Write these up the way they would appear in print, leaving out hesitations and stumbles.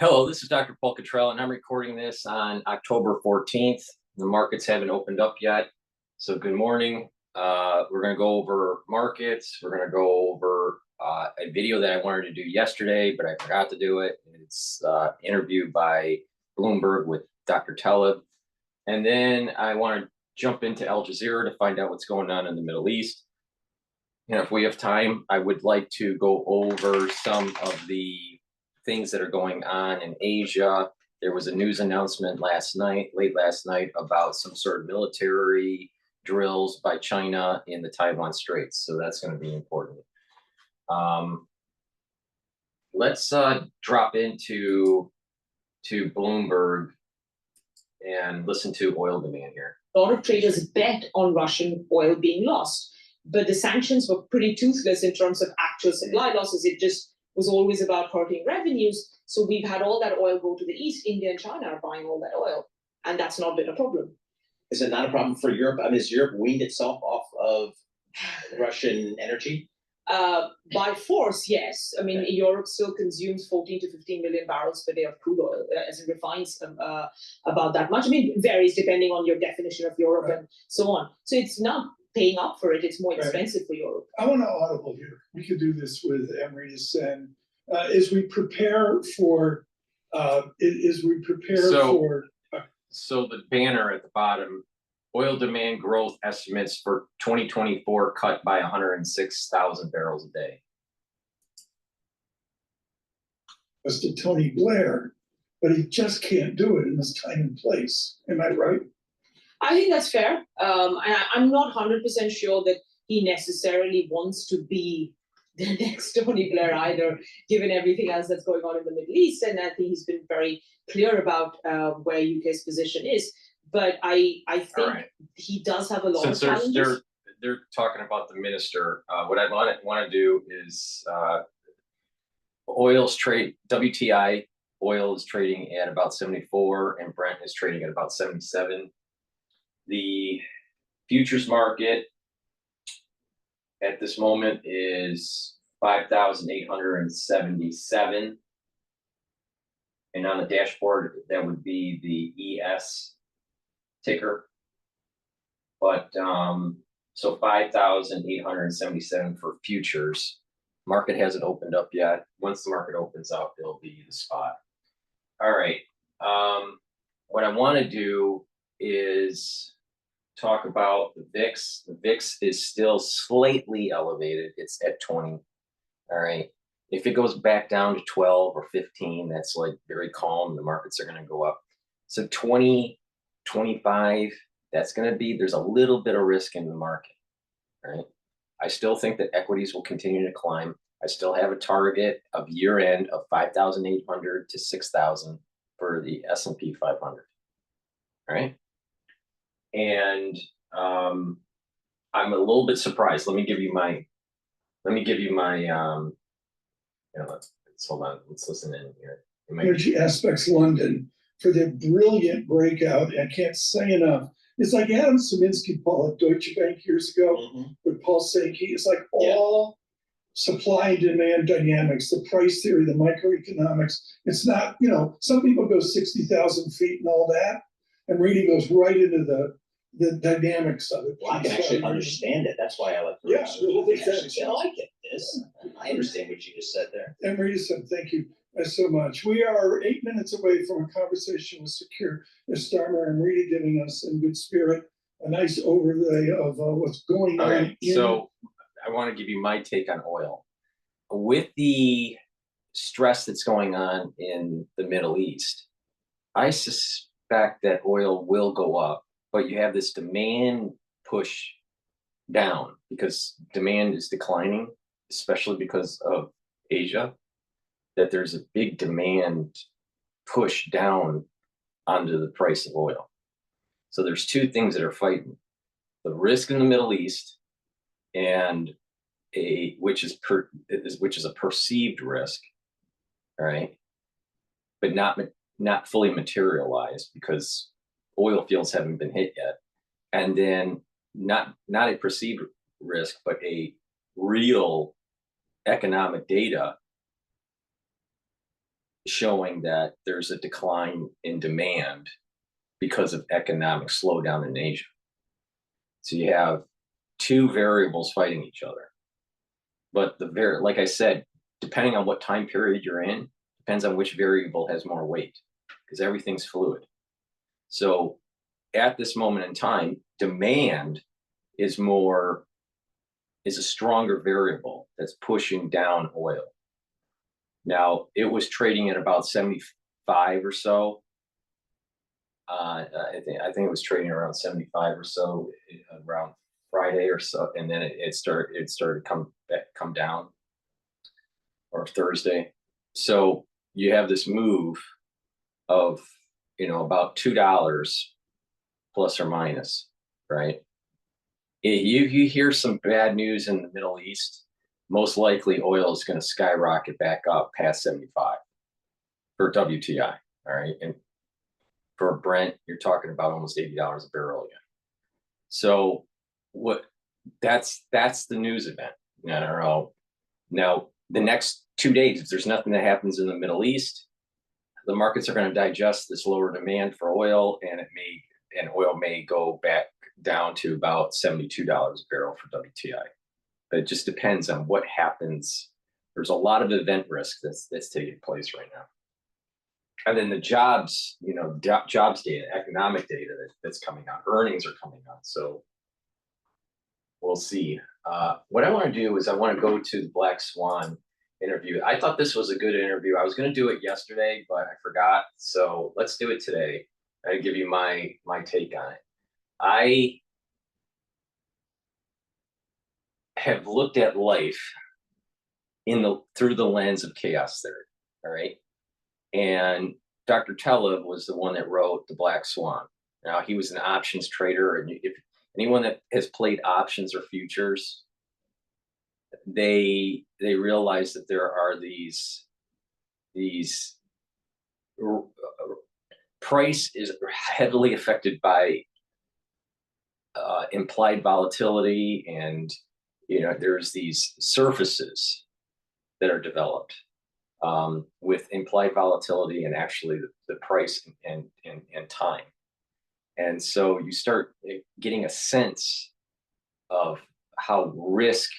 Hello, this is DrPaulCottrell, and I'm recording this on October 14th. The markets haven't opened up yet, so good morning. We're going to go over markets. We're going to go over a video that I wanted to do yesterday, but I forgot to do it. It's an interview by Bloomberg with Dr. Taleb. And then I want to jump into Al Jazeera to find out what's going on in the Middle East. And if we have time, I would like to go over some of the things that are going on in Asia. There was a news announcement late last night, about some sort of military drills by China in the Taiwan Straits. So that's going to be important. Let's drop into Bloomberg and listen to oil demand here. A lot of traders bet on Russian oil being lost, but the sanctions were pretty toothless in terms of actual supply losses. It just was always about hurting revenues. So we've had all that oil go to the east. India and China are buying all that oil, and that's not been a problem. Is it not a problem for Europe? I mean, has Europe weaned itself off of Russian energy? By force, yes. I mean, Europe still consumes 14 to 15 million barrels per day of crude oil, as it refines about that much. I mean, it varies depending on your definition of Europe and so on. So it's not paying up for it. It's more expensive for Europe. I want to audible here. We could do this with Emrys, and as we prepare for, So the banner at the bottom, oil demand growth estimates for 2024 cut by 106,000 barrels a day. was to Tony Blair, but he just can't do it in this time and place. Am I right? I think that's fair. And I'm not 100% sure that he necessarily wants to be the next Tony Blair either, given everything else that's going on in the Middle East. And I think he's been very clear about where UK's position is. But I think he does have a lot of challenges. They're talking about the minister. What I want to do is oil's trade, WTI oil is trading at about 74 and Brent is trading at about 77. The futures market at this moment is 5,877. And on the dashboard, that would be the ES ticker. But so 5,877 for futures. Market hasn't opened up yet. Once the market opens up, it'll be the spot. All right. What I want to do is talk about the VIX. The VIX is still slightly elevated. It's at 20. All right. If it goes back down to 12 or 15, that's like very calm. The markets are going to go up. So 20, 25, that's going to be, there's a little bit of risk in the market. All right. I still think that equities will continue to climb. I still have a target of year end of 5,800 to 6,000 for the S&P 500. All right. And I'm a little bit surprised. Let me give you my let's hold on. Let's listen in here. Energy Aspects London for their brilliant breakout. I can't say enough. It's like Adam Szymanski, Paul, at Deutsche Bank years ago, with Paul Sankey. It's like all supply and demand dynamics, the price theory, the microeconomics. It's not, some people go 60,000 feet and all that, and reading goes right into the dynamics of it. Well, I can actually understand it. That's why I like the research. I like it. I understand what you just said there. Emrys, thank you so much. We are 8 minutes away from a conversation with Secure Starmer and Rita giving us in good spirit a nice overlay of what's going on. So I want to give you my take on oil. With the stress that's going on in the Middle East, I suspect that oil will go up, but you have this demand push down because demand is declining, especially because of Asia, that there's a big demand push down onto the price of oil. So there's two things that are fighting: the risk in the Middle East, and which is a perceived risk, all right, but not fully materialized because oil fields haven't been hit yet, and then not a perceived risk, but a real economic data showing that there's a decline in demand because of economic slowdown in Asia. So you have two variables fighting each other. But like I said, depending on what time period you're in, depends on which variable has more weight, because everything's fluid. So at this moment in time, demand is a stronger variable that's pushing down oil. Now, it was trading at about 75 or so. I think it was trading around 75 or so around Friday or so, and then it started to come down, or Thursday. So you have this move of about $2 plus or minus, right? If you hear some bad news in the Middle East, most likely oil is going to skyrocket back up past 75 for WTI, all right? And for Brent, you're talking about almost $80 a barrel again. So that's the news event. Now, the next 2 days, if there's nothing that happens in the Middle East, the markets are going to digest this lower demand for oil, and oil may go back down to about $72 a barrel for WTI. But it just depends on what happens. There's a lot of event risk that's taking place right now. And then the jobs data, economic data that's coming out, earnings are coming out. So we'll see. What I want to do is I want to go to the Black Swan interview. I thought this was a good interview. I was going to do it yesterday, but I forgot. So let's do it today. I give you my take on it. I have looked at life through the lens of chaos theory. All right. And Dr. Taleb was the one that wrote The Black Swan. Now, he was an options trader, and if anyone that has played options or futures, they realize that there are these price is heavily affected by implied volatility, and there's these surfaces that are developed with implied volatility and actually the price and time. And so you start getting a sense of how risk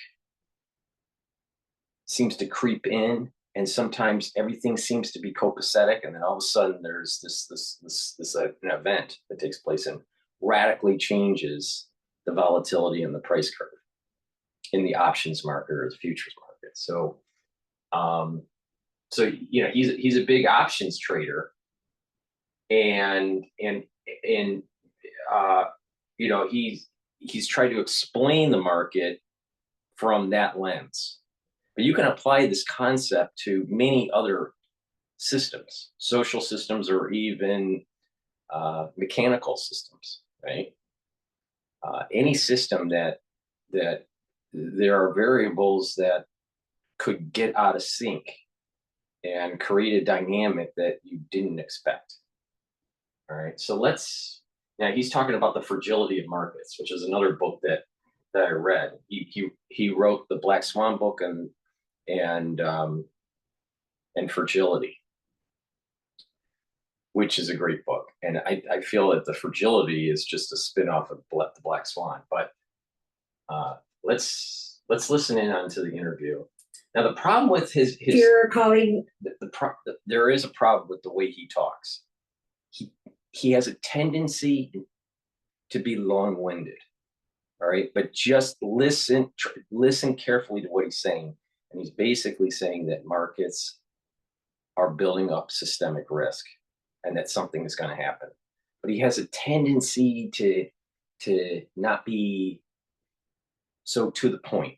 seems to creep in, and sometimes everything seems to be copacetic, and then all of a sudden there's this an event that takes place and radically changes the volatility in the price curve in the options market or the futures market. So he's a big options trader, and he's tried to explain the market from that lens. But you can apply this concept to many other systems, social systems, or even mechanical systems, right? Any system that there are variables that could get out of sync and create a dynamic that you didn't expect. All right, so now he's talking about the fragility of markets, which is another book that I read. He wrote the Black Swan book and Fragility, which is a great book. And I feel that the Fragility is just a spin-off of the Black Swan. But let's listen in onto the interview. Now, the problem with his your colleague, there is a problem with the way he talks. He has a tendency to be long-winded. All right, but just listen carefully to what he's saying. And he's basically saying that markets are building up systemic risk and that something is going to happen. But he has a tendency to not be so to the point.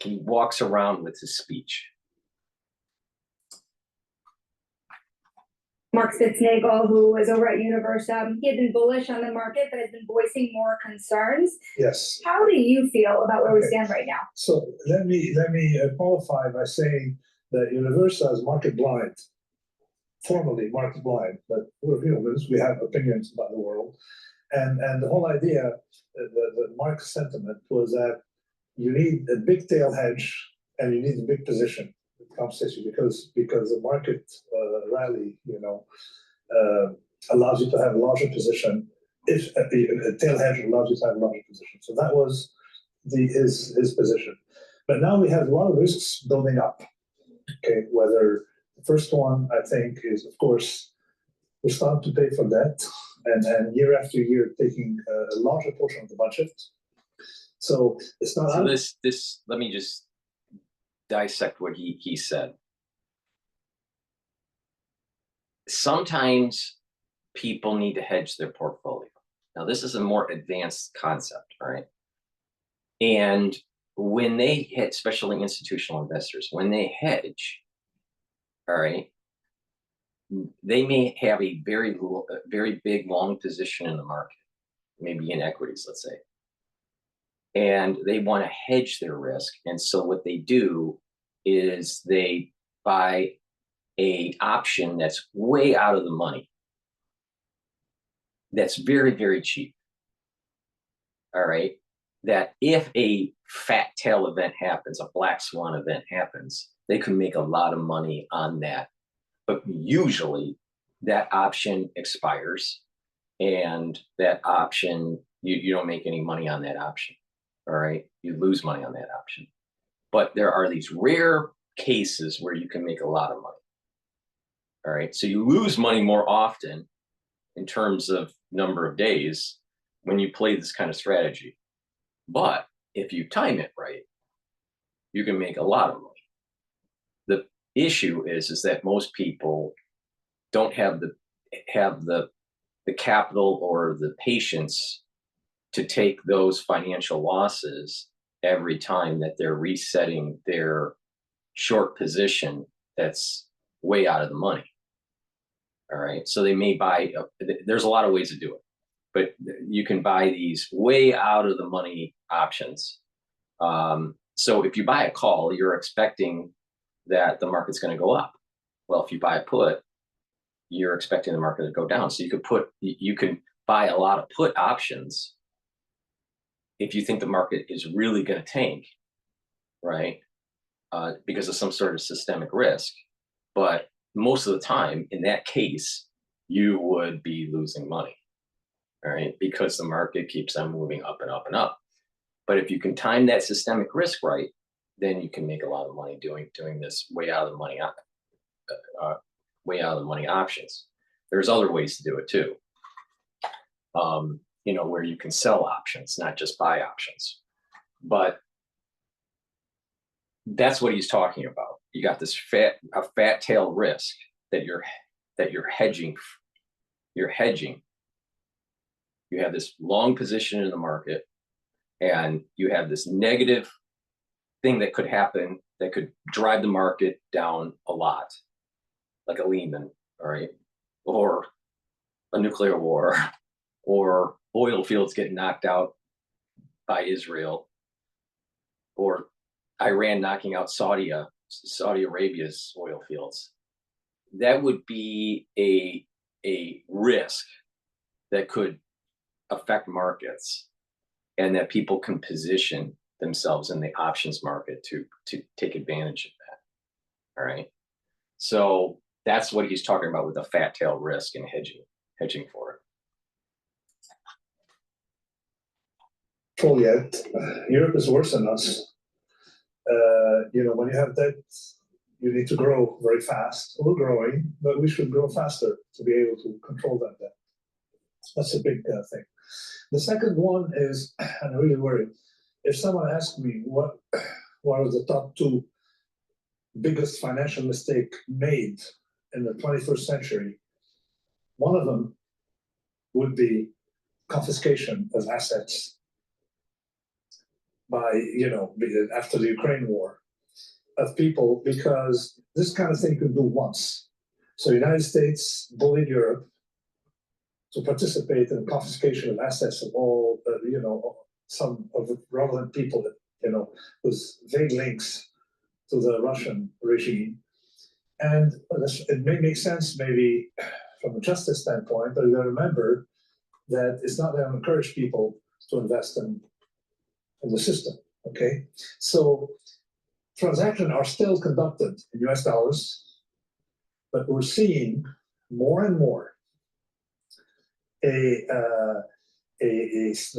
He walks around with his speech. Mark Spitznagel, who was over at Universum, he had been bullish on the market, but has been voicing more concerns. Yes. How do you feel about where we stand right now? So let me qualify by saying that Universal is market blind, formally market blind, but we have opinions about the world, and the whole idea, the market sentiment was that you need a big tail hedge and you need a big position with compensation because the market rally, allows you to have a larger position. If a tail hedge allows you to have a larger position, so that was his position. But now we have a lot of risks building up. Okay, whether the first one I think is, of course, we're starting to pay for debt, and year after year taking a larger portion of the budget. So it's not. So this let me just dissect what he said. Sometimes people need to hedge their portfolio. Now, this is a more advanced concept, right? And when they hit, especially institutional investors, when they hedge, all right, they may have a very big long position in the market, maybe in equities, let's say. And they want to hedge their risk. And so what they do is they buy a option that's way out of the money. That's very, very cheap. All right. That if a fat tail event happens, a black swan event happens, they can make a lot of money on that. But usually that option expires, and that option, you don't make any money on that option. All right. You lose money on that option. But there are these rare cases where you can make a lot of money. All right. So you lose money more often in terms of number of days when you play this kind of strategy. But if you time it right, you can make a lot of money. The issue is that most people don't have the capital or the patience to take those financial losses every time that they're resetting their short position that's way out of the money. All right. So they may buy, there's a lot of ways to do it, but you can buy these way out of the money options. So if you buy a call, you're expecting that the market's going to go up. Well, if you buy a put, you're expecting the market to go down. So you can buy a lot of put options if you think the market is really going to tank, right? Because of some sort of systemic risk. But most of the time, in that case, you would be losing money, all right? Because the market keeps on moving up and up and up. But if you can time that systemic risk right, then you can make a lot of money doing this way out of the money options. There's other ways to do it too. Where you can sell options, not just buy options. But that's what he's talking about. You got this fat tail risk that you're hedging. You're hedging. You have this long position in the market, and you have this negative thing that could happen that could drive the market down a lot, like a Lehman, all right, or a nuclear war, or oil fields getting knocked out by Israel, or Iran knocking out Saudi Arabia's oil fields. That would be a risk that could affect markets, and that people can position themselves in the options market to take advantage of that. All right. So that's what he's talking about with the fat tail risk and hedging for it. Full yet, Europe is worse than us. When you have debt, you need to grow very fast. We're growing, but we should grow faster to be able to control that debt. That's a big thing. The second one is, I'm really worried. If someone asked me what are the top two biggest financial mistake made in the 21st century, one of them would be confiscation of assets by, after the Ukraine war, of people, because this kind of thing could do once. So the United States bullied Europe to participate in the confiscation of assets of all, some of the relevant people that, with vague links to the Russian regime. And it may make sense maybe from a justice standpoint, but you got to remember that it's not going to encourage people to invest in the system, okay? So transactions are still conducted in US dollars, but we're seeing more and more the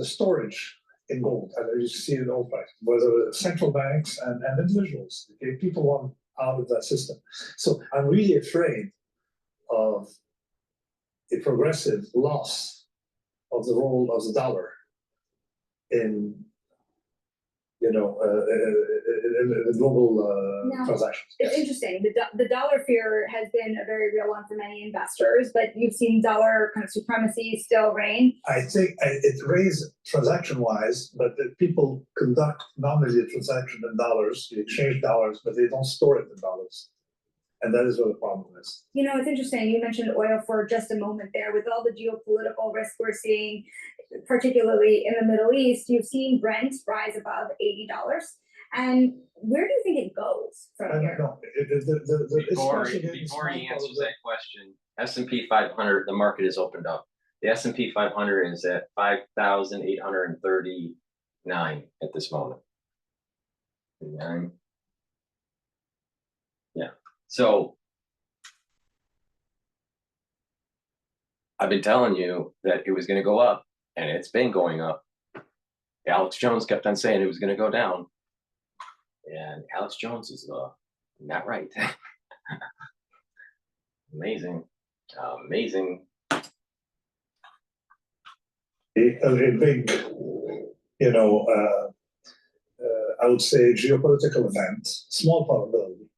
storage in gold, as you see in oil price, whether central banks and individuals. Okay, people want out of that system. So I'm really afraid of a progressive loss of the role of the dollar in, in the global No. transactions. It's interesting. The dollar fear has been a very real one for many investors, but you've seen dollar kind of supremacy still reign. I think it raised transaction-wise, but that people conduct nominally a transaction in dollars, you exchange dollars, but they don't store it in dollars. And that is where the problem is. You know, it's interesting. You mentioned oil for just a moment there. With all the geopolitical risk we're seeing, particularly in the Middle East, you've seen Brent rise above $80. And where do you think it goes I from don't here? know. Before he answers that question, S&P 500, the market is opened up. The S&P 500 is at 5,839 at this moment. 39. Yeah. So I've been telling you that it was going to go up, and it's been going up. Alex Jones kept on saying it was going to go down, and Alex Jones is not right. Amazing, amazing. A big, I would say geopolitical event, small probability,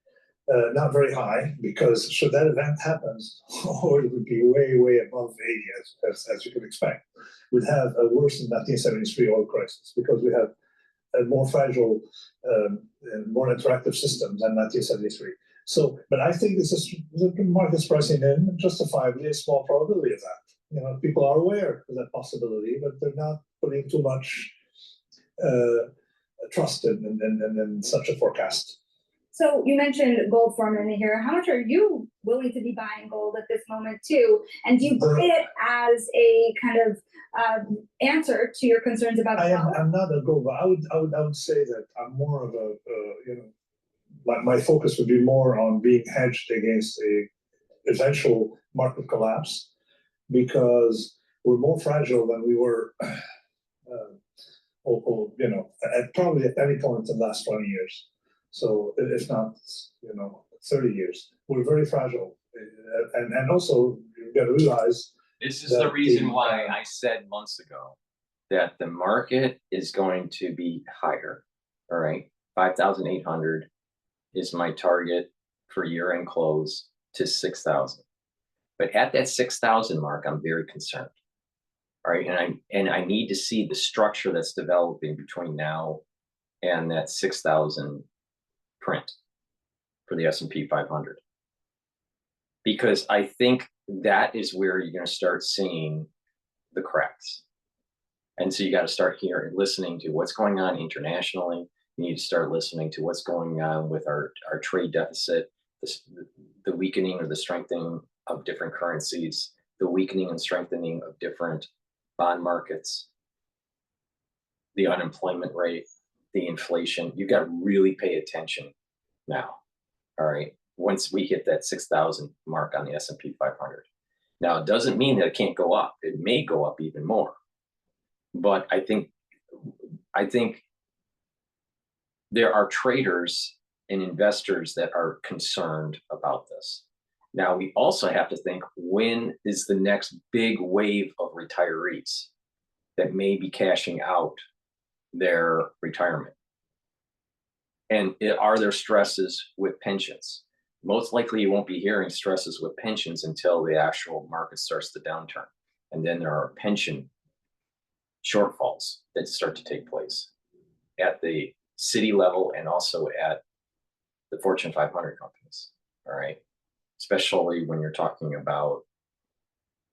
not very high, because should that event happen, it would be way, way above 80, as you can expect. We'd have a worse than 1973 oil crisis, because we have a more fragile, more interactive system than 1973. So, but I think this is the market's pricing in justifiably a small probability of that. People are aware of that possibility, but they're not putting too much trust in such a forecast. So you mentioned gold for a minute here. How much are you willing to be buying gold at this moment too? And do you buy it as a kind of answer to your concerns about the dollar? I'm not a gold, but I would say that I'm more of my focus would be more on being hedged against a eventual market collapse, because we're more fragile than we were, probably at any point in the last 20 years. So if not, 30 years, we're very fragile. And also, you've got to realize. This is the reason why I said months ago that the market is going to be higher. All right. 5,800 is my target for year-end close to 6,000. But at that 6,000 mark, I'm very concerned. All right. And I need to see the structure that's developing between now and that 6,000 print for the S&P 500. Because I think that is where you're going to start seeing the cracks. And so you got to start listening to what's going on internationally. You need to start listening to what's going on with our trade deficit, the weakening or the strengthening of different currencies, the weakening and strengthening of different bond markets, the unemployment rate, the inflation. You got to really pay attention now. All right. Once we hit that 6,000 mark on the S&P 500. Now, it doesn't mean that it can't go up. It may go up even more. But I think there are traders and investors that are concerned about this. Now, we also have to think, when is the next big wave of retirees that may be cashing out their retirement? And are there stresses with pensions? Most likely you won't be hearing stresses with pensions until the actual market starts to downturn. And then there are pension shortfalls that start to take place at the city level and also at the Fortune 500 companies. All right. Especially when you're talking about,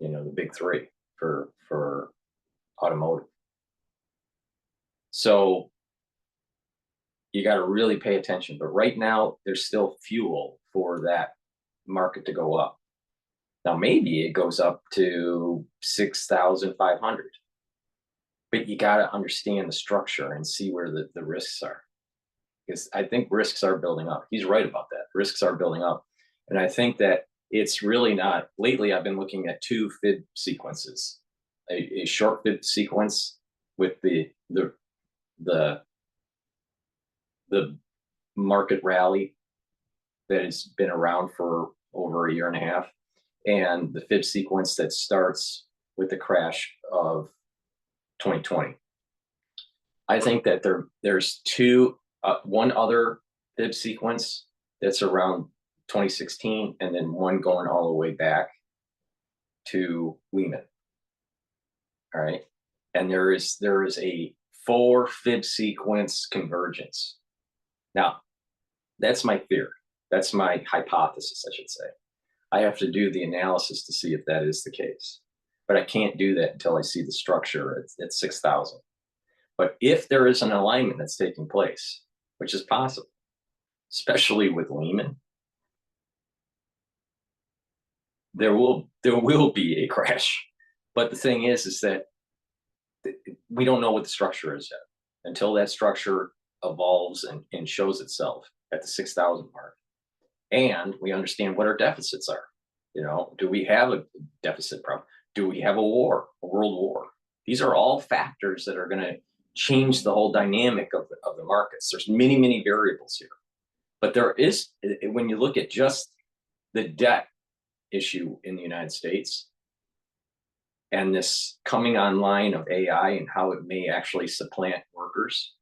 the big three for automotive. So you got to really pay attention. But right now, there's still fuel for that market to go up. Now, maybe it goes up to 6,500. But you got to understand the structure and see where the risks are. Because I think risks are building up. He's right about that. Risks are building up. And I think that it's really not, lately I've been looking at two fib sequences, a short fib sequence with the market rally that has been around for over a year and a half, and the fib sequence that starts with the crash of 2020. I think that there's one other fib sequence that's around 2016, and then one going all the way back to Lehman. All right, and there is a 4 fib sequence convergence. Now, that's my theory. That's my hypothesis, I should say. I have to do the analysis to see if that is the case, but I can't do that until I see the structure at 6,000. But if there is an alignment that's taking place, which is possible, especially with Lehman, there will be a crash. But the thing is that we don't know what the structure is yet. Until that structure evolves and shows itself at the 6,000 mark, and we understand what our deficits are. You know, do we have a deficit problem? Do we have a war, a world war? These are all factors that are going to change the whole dynamic of the markets. There's many variables here, but there is, when you look at just the debt issue in the United States and this coming online of AI and how it may actually supplant workers,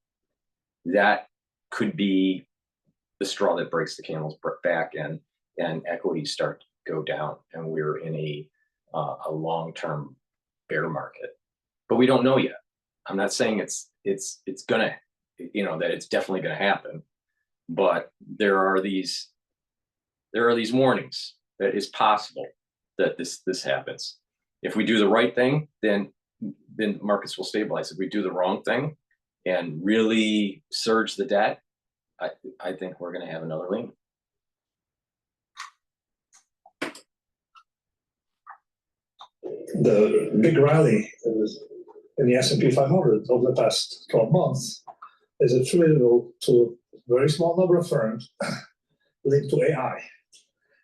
that could be the straw that breaks the camel's back, and equities start to go down, and we're in a long-term bear market. But we don't know yet. I'm not saying it's gonna, you know, that it's definitely gonna happen, but there are these warnings that it's possible that this happens. If we do the right thing, then markets will stabilize. If we do the wrong thing and really surge the debt, I think we're going to have another Lehman. The big rally in the S&P 500 over the past 12 months is attributable to a very small number of firms linked to AI.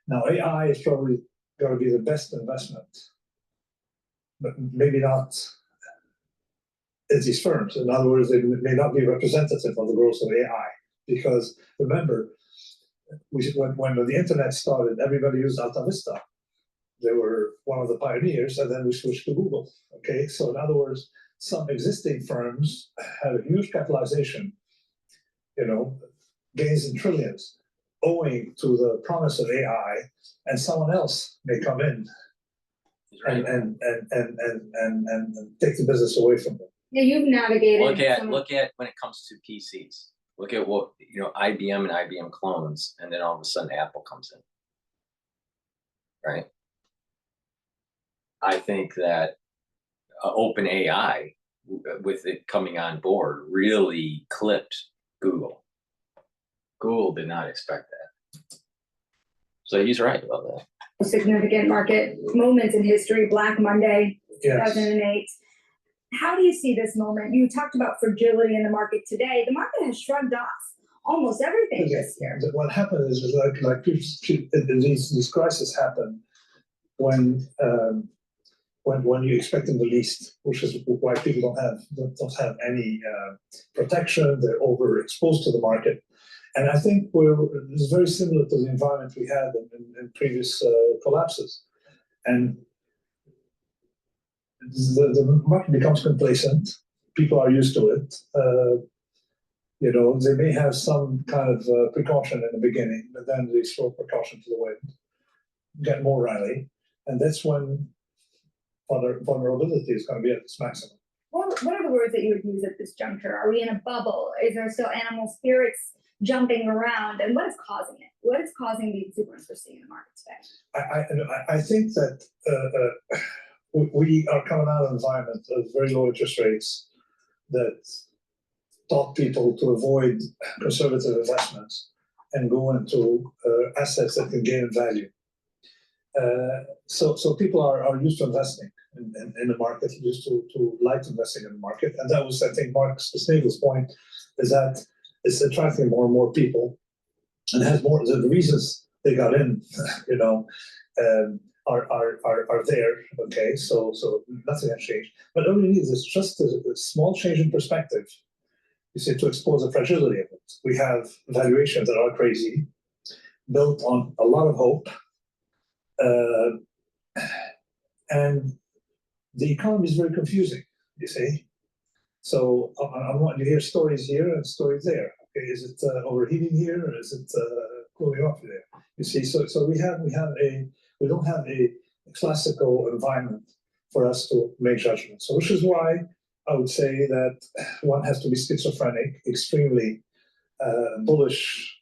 Now, AI is probably going to be the best investment, but maybe not at these firms. In other words, they may not be representative of the growth of AI. Because remember, when the internet started, everybody used Alta Vista. They were one of the pioneers, and then we switched to Google. Okay, so in other words, some existing firms had a huge capitalization, you know, gains in trillions, owing to the promise of AI, and someone else may come in and take the business away from them. Yeah, you've navigated. Look at when it comes to PCs. Look at what, you know, IBM and IBM clones, and then all of a sudden Apple comes in, right? I think that OpenAI, with it coming on board, really clipped Google. Google did not expect that. So he's right about that. Significant market moments in history, Black Monday, 2008. How do you see this moment? You talked about fragility in the market today. The market has shrugged off almost everything this year. What happened is like these crises happen when you expect them the least, which is why people don't have any protection. They're overexposed to the market, and I think it's very similar to the environment we had in previous collapses, and the market becomes complacent. People are used to it. You know, they may have some kind of precaution in the beginning, but then they throw precaution to the wind, get more rally, and that's when vulnerability is going to be at its maximum. What are the words that you would use at this juncture? Are we in a bubble? Is there still animal spirits jumping around? And what is causing it? What is causing the exuberance we're seeing in the market today? I think that we are coming out of an environment of very low interest rates that taught people to avoid conservative investments and go into assets that can gain in value. So people are used to investing in the market, used to light investing in the market. And that was, I think, Mark Snagel's point, is that it's attracting more and more people, and has more, the reasons they got in, you know, are there, okay, so nothing has changed. But all we need is just a small change in perspective, you see, to expose the fragility of it. We have valuations that are crazy, built on a lot of hope, and the economy is very confusing, you see. So I want you to hear stories here and stories there. Okay, is it overheating here, or is it cooling off there? You see, so we don't have a classical environment for us to make judgments. So which is why I would say that one has to be schizophrenic, extremely bullish,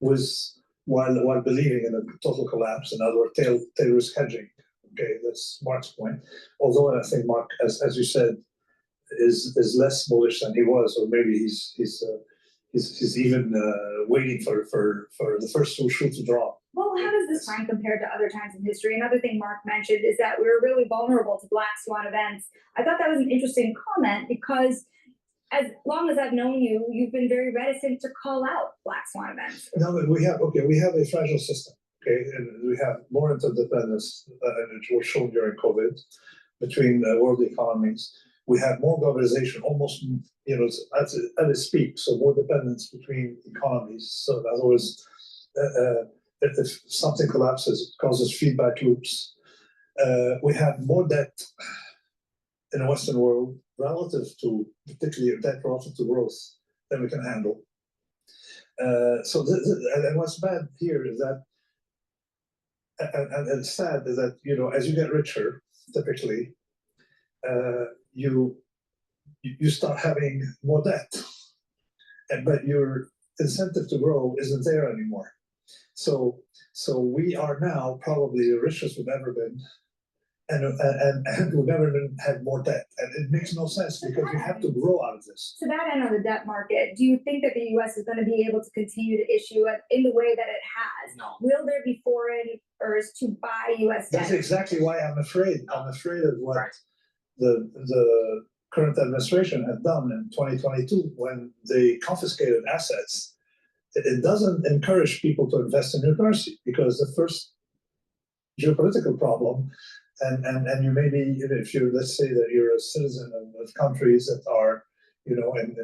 while believing in a total collapse. In other words, tail risk hedging. Okay, that's Mark's point. Although I think Mark, as you said, is less bullish than he was, or maybe he's even waiting for the first shoe to drop. Well, how does this time compare to other times in history? Another thing Mark mentioned is that we're really vulnerable to black swan events. I thought that was an interesting comment because as long as I've known you, you've been very reticent to call out black swan events. No, but we have a fragile system. Okay, and we have more interdependence, and it was shown during COVID, between world economies. We have more globalization, almost, you know, at its peak, so more dependence between economies. So in other words, if something collapses, it causes feedback loops. We have more debt in the Western world relative to, particularly debt relative to growth, than we can handle. And what's bad here is that, and it's sad is that, you know, as you get richer, typically, you start having more debt, but your incentive to grow isn't there anymore. So we are now probably the richest we've ever been, and we've never had more debt, and it makes no sense because we have to grow out of this. To that end on the debt market, do you think that the U.S. is going to be able to continue to issue it in the way that it has? No. Will there be foreigners to buy U.S. debt? That's exactly why I'm afraid. I'm afraid of what Right. the current administration had done in 2022 when they confiscated assets. It doesn't encourage people to invest in new currency because the first geopolitical problem, and you may be, if you're, let's say that you're a citizen of countries that are, you know, in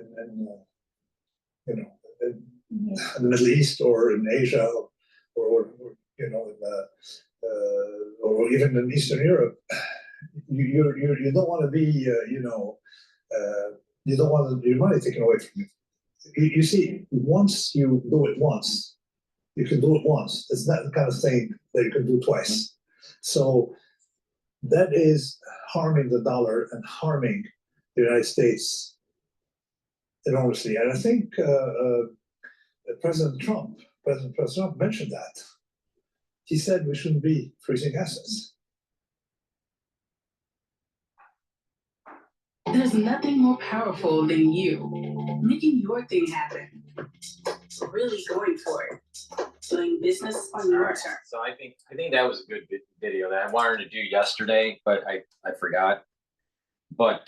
the Middle East or in Asia or you know, or even in Eastern Europe, you don't want to be, you don't want your money taken away from you. You see, once you do it once, you can do it once. It's not the kind of thing that you can do twice. So that is harming the dollar and harming the United States enormously. And I think President Trump mentioned that. He said we shouldn't be freezing assets. There's nothing more powerful than you making your thing happen. Really going for it. Doing business on your terms. So I think that was a good video that I wanted to do yesterday, but I forgot. But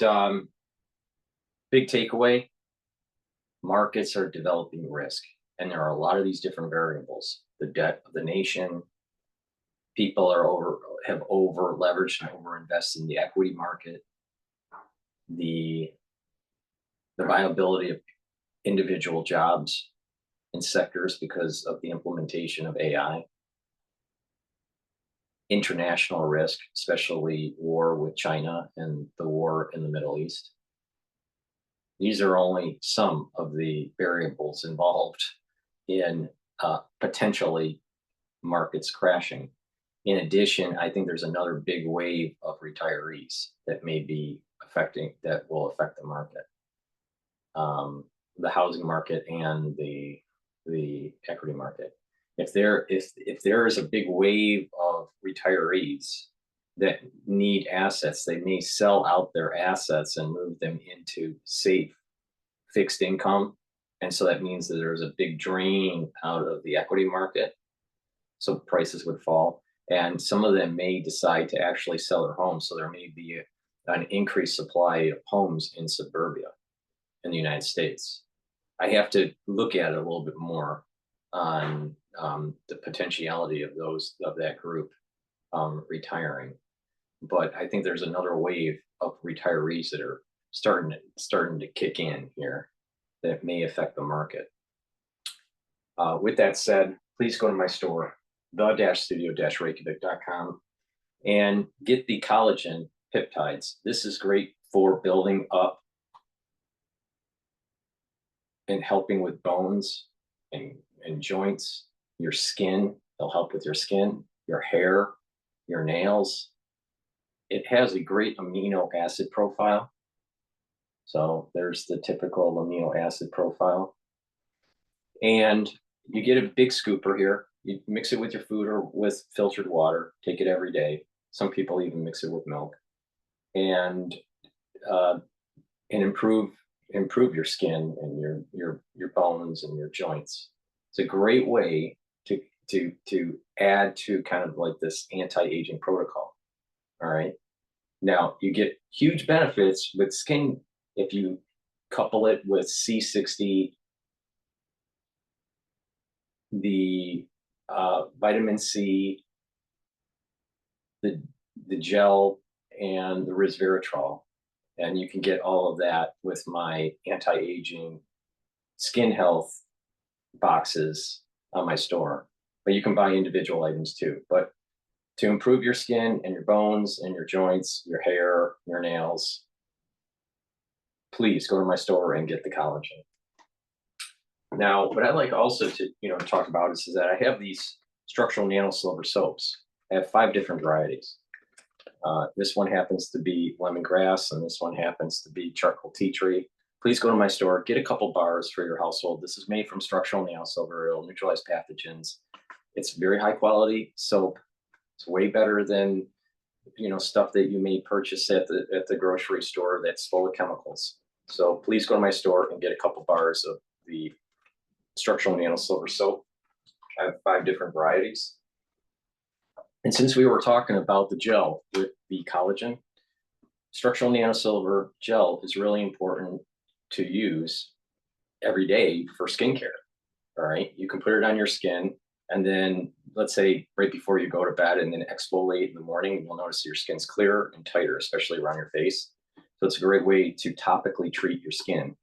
big takeaway: markets are developing risk, and there are a lot of these different variables. The debt of the nation. People have over leveraged and over invested in the equity market. The viability of individual jobs in sectors because of the implementation of AI. International risk, especially war with China and the war in the Middle East. These are only some of the variables involved in potentially markets crashing. In addition, I think there's another big wave of retirees that may be that will affect the market, the housing market and the equity market. If there is a big wave of retirees that need assets, they may sell out their assets and move them into safe fixed income. And so that means that there's a big drain out of the equity market. So prices would fall. And some of them may decide to actually sell their homes. So there may be an increased supply of homes in suburbia in the United States. I have to look at it a little bit more on the potentiality of that group retiring. But I think there's another wave of retirees that are starting to kick in here that may affect the market. With that said, please go to my store, the-studio-reykjavik.com, and get the collagen peptides. This is great for building up and helping with bones and joints, your skin. They'll help with your skin, your hair, your nails. It has a great amino acid profile. So there's the typical amino acid profile. And you get a big scooper here. You mix it with your food or with filtered water. Take it every day. Some people even mix it with milk, and improve your skin and your bones and your joints. It's a great way to add to kind of like this anti-aging protocol. All right. Now you get huge benefits with skin if you couple it with C60, the vitamin C, the gel, and the resveratrol. And you can get all of that with my anti-aging skin health boxes on my store. But you can buy individual items too. But to improve your skin and your bones and your joints, your hair, your nails, please go to my store and get the collagen. Now, what I'd like also to talk about is that I have these structural nano silver soaps. I have 5 different varieties. This one happens to be lemongrass, and this one happens to be charcoal tea tree. Please go to my store, get a couple bars for your household. This is made from structural nano silver. It'll neutralize pathogens. It's very high quality soap. It's way better than stuff that you may purchase at the grocery store that's full of chemicals. So please go to my store and get a couple bars of the structural nano silver soap. I have 5 different varieties. And since we were talking about the gel with the collagen, structural nano silver gel is really important to use every day for skincare. All right. You can put it on your skin, and then let's say right before you go to bed, and then exfoliate in the morning, and you'll notice your skin's clearer and tighter, especially around your face. So it's a great way to topically treat your skin.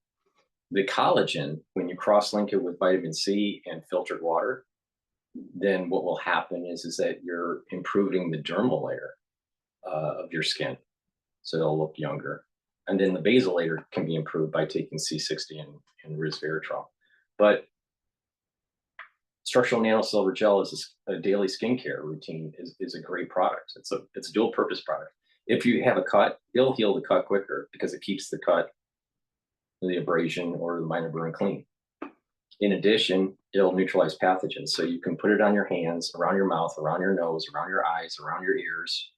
The collagen, when you cross-link it with vitamin C and filtered water, then what will happen is that you're improving the dermal layer of your skin, so it'll look younger. And then the basal layer can be improved by taking C60 and resveratrol. But structural nano silver gel is a daily skincare routine, is a great product. It's a dual purpose product. If you have a cut, it'll heal the cut quicker because it keeps the cut, the abrasion or the minor burn clean. In addition, it'll neutralize pathogens. So you can put it on your hands, around your mouth, around your nose, around your eyes, around your ears,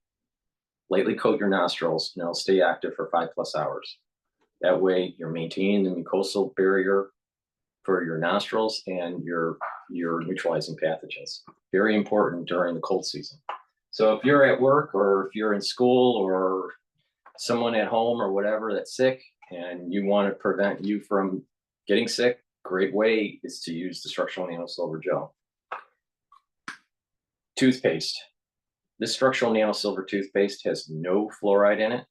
lightly coat your nostrils, and it'll stay active for 5+ hours. That way you're maintaining the mucosal barrier for your nostrils, and you're neutralizing pathogens. Very important during the cold season. So if you're at work, or if you're in school, or someone at home or whatever that's sick, and you want to prevent you from getting sick, great way is to use the structural nano silver gel. Toothpaste. This structural nano silver toothpaste has no fluoride in it.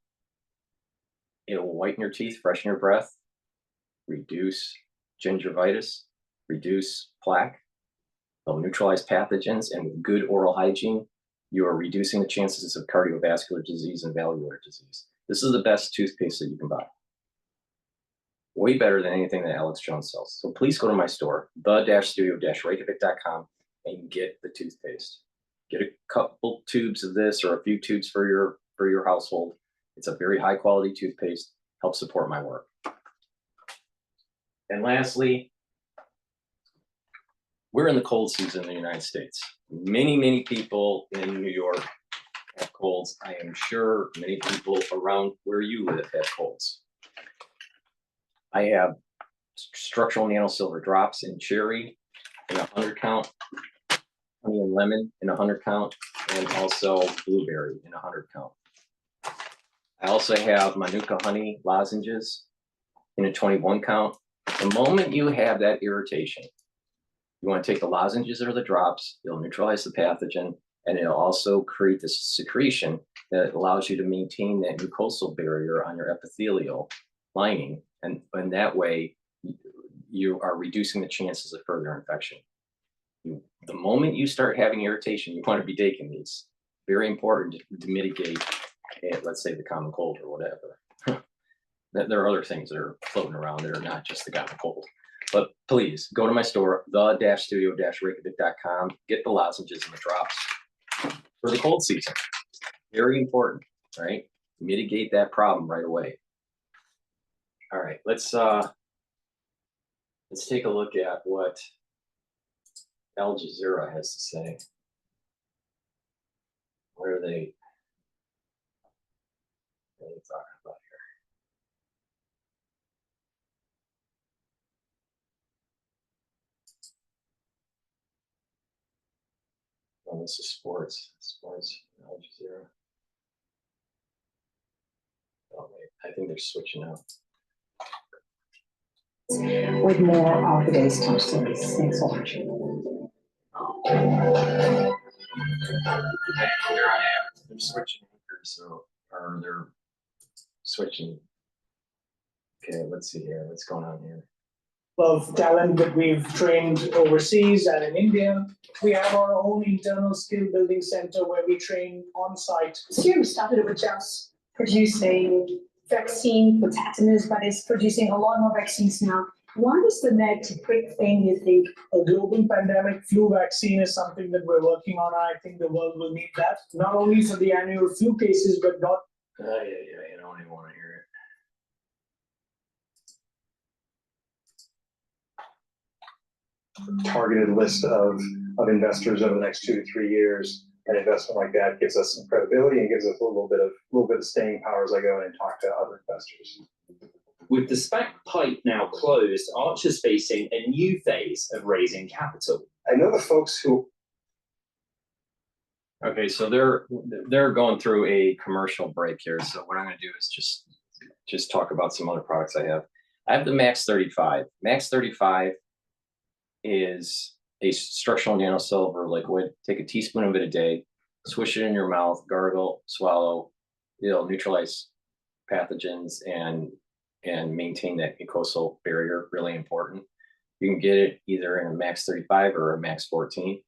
It'll whiten your teeth, freshen your breath, reduce gingivitis, reduce plaque. It'll neutralize pathogens, and with good oral hygiene, you are reducing the chances of cardiovascular disease and valvular disease. This is the best toothpaste that you can buy. Way better than anything that Alex Jones sells. So please go to my store, the-studio-reykjavik.com, and get the toothpaste. Get a couple tubes of this, or a few tubes for your household. It's a very high quality toothpaste. Help support my work. And lastly, we're in the cold season in the United States. Many people in New York have colds. I am sure many people around where you live have colds. I have structural nano silver drops in cherry in 100 count, honey and lemon in 100 count, and also blueberry in 100 count. I also have Manuka honey lozenges in a 21 count, The moment you have that irritation, you want to take the lozenges or the drops, it'll neutralize the pathogen, and it'll also create this secretion that allows you to maintain that mucosal barrier on your epithelial lining. And that way, you are reducing the chances of further infection. The moment you start having irritation, you want to be taking these. Very important to mitigate, let's say, the common cold or whatever. There are other things that are floating around that are not just the common cold. But please go to my store, the-studio-reykjavik.com, get the lozenges and the drops for the cold season. Very important, right? Mitigate that problem right away. All right, let's take a look at what Al Jazeera has to say. What are they talking about here? Oh, this is sports. Al Jazeera. Oh, wait, I think they're switching out. With more of today's top stories. Thanks for watching. They're switching anchors, or they're switching. Okay, let's see here. What's going on here? Of talent that we've trained overseas and in India. We have our own internal skill building center where we train on site. This year we started with just producing vaccine for tetanus, but it's producing a lot more vaccines now. What is the next big thing you think? A global pandemic flu vaccine is something that we're working on. I think the world will need that, not only for the annual flu cases, but not. Yeah, you don't even want to hear it. Targeted list of investors over the next 2 to 3 years. An investment like that gives us some credibility and gives us a little bit of staying power as I go in and talk to other investors. With the SPAC pipe now closed, Archer's facing a new phase of raising capital. I know the folks who. Okay, so they're going through a commercial break here. So what I'm going to do is just talk about some other products I have. I have the Max 35. Max 35 is a structural nanosilver liquid. Take a teaspoon of it a day, swish it in your mouth, gargle, swallow. It'll neutralize pathogens and maintain that mucosal barrier. Really important. You can get it either in a Max 35 or a Max 14.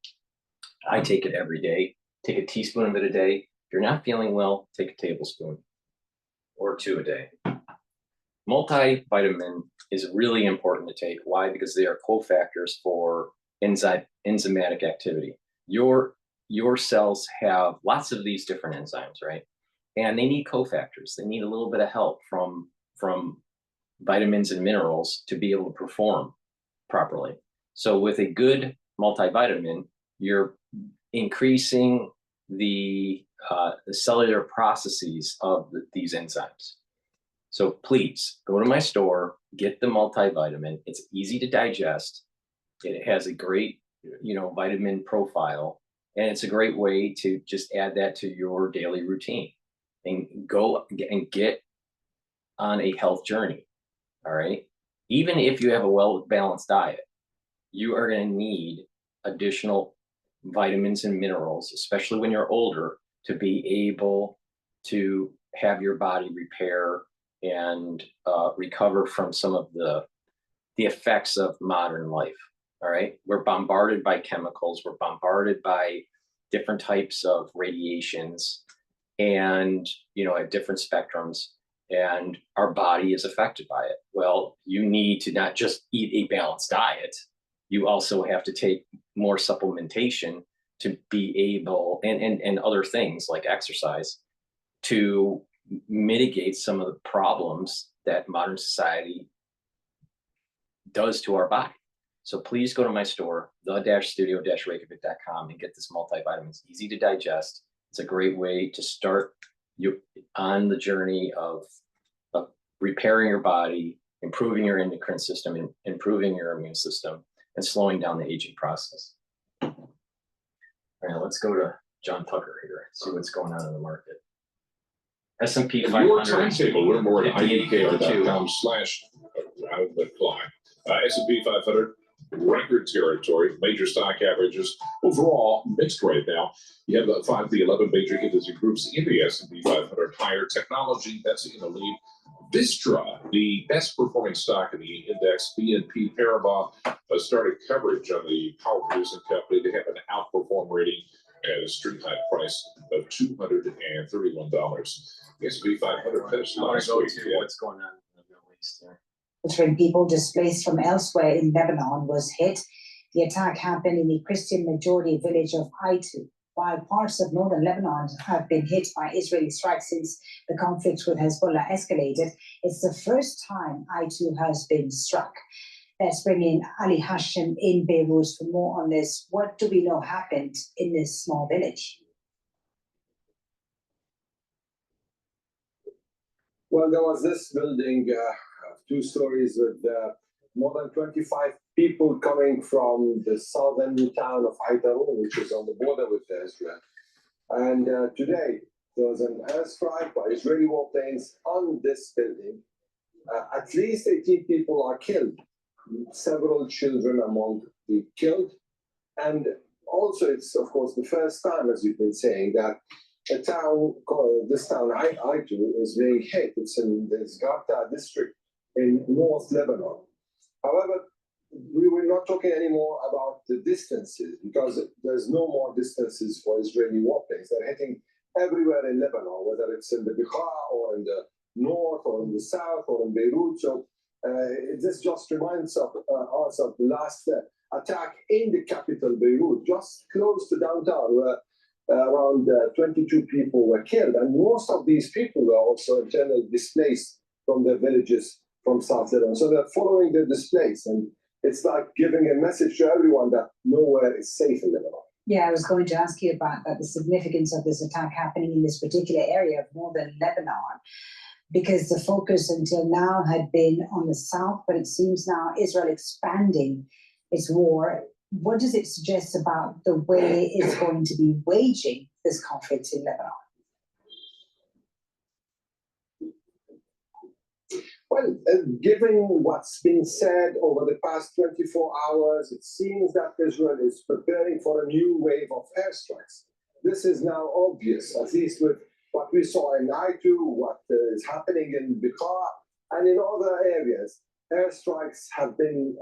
I take it every day. Take a teaspoon of it a day. If you're not feeling well, take a tablespoon or 2 a day. Multivitamin is really important to take. Why? Because they are cofactors for enzymatic activity. Your cells have lots of these different enzymes, right? And they need cofactors. They need a little bit of help from vitamins and minerals to be able to perform properly. So with a good multivitamin, you're increasing the cellular processes of these enzymes. So please go to my store, get the multivitamin. It's easy to digest. It has a great, vitamin profile, and it's a great way to just add that to your daily routine and go and get on a health journey. All right. Even if you have a well-balanced diet, you are going to need additional vitamins and minerals, especially when you're older, to be able to have your body repair and recover from some of the effects of modern life. All right. We're bombarded by chemicals. We're bombarded by different types of radiations and, at different spectrums. And our body is affected by it. Well, you need to not just eat a balanced diet. You also have to take more supplementation to be able, and other things like exercise, to mitigate some of the problems that modern society does to our body. So please go to my store, the-studio-reykjavik.com, and get this multivitamin. It's easy to digest. It's a great way to start you on the journey of repairing your body, improving your endocrine system, and improving your immune system, and slowing down the aging process. All right, let's go to John Tucker here, see what's going on in the market. S&P 500. Your timetable, learn more at idkr.com/fly. S&P 500, record territory, major stock averages overall mixed right now. You have the 5 of the 11 major industry groups in the S&P 500. Higher technology, that's in the lead. Vistra, the best performing stock in the index, BNP Paribas, started coverage on the power producing company. They have an outperform rating at a street high price of $231. The S&P 500 finished last week. What's going on in the Middle East there? Veteran people displaced from elsewhere in Lebanon was hit. The attack happened in the Christian majority village of Aitu. While parts of northern Lebanon have been hit by Israeli strikes since the conflict with Hezbollah escalated, it's the first time Aitu has been struck. Let's bring in Ali Hashem in Beirut for more on this. What do we know happened in this small village? Well, there was this building, 2 stories with more than 25 people coming from the southern town of Haidarun, which is on the border with Israel. And today, there was an airstrike by Israeli warplanes on this building. At least 18 people are killed, several children among the killed. And also, it's, of course, the first time, as you've been saying, that a town called, this town, Aitu, is being hit. It's in the GETTR district in North Lebanon. However, we were not talking anymore about the distances, because there's no more distances for Israeli warplanes. They're hitting everywhere in Lebanon, whether it's in the Bekaa or in the north or in the south or in Beirut. So this just reminds us of the last attack in the capital, Beirut, just close to downtown, where around 22 people were killed. And most of these people were also internally displaced from their villages from South Lebanon. So they're following the displaced. And it's like giving a message to everyone that nowhere is safe in Lebanon. Yeah, I was going to ask you about that, the significance of this attack happening in this particular area of northern Lebanon, because the focus until now had been on the south, but it seems now Israel expanding its war. What does it suggest about the way it's going to be waging this conflict in Lebanon? Well, given what's been said over the past 24 hours, it seems that Israel is preparing for a new wave of airstrikes. This is now obvious, at least with what we saw in Aitu, what is happening in Bekaa, and in other areas. Airstrikes have been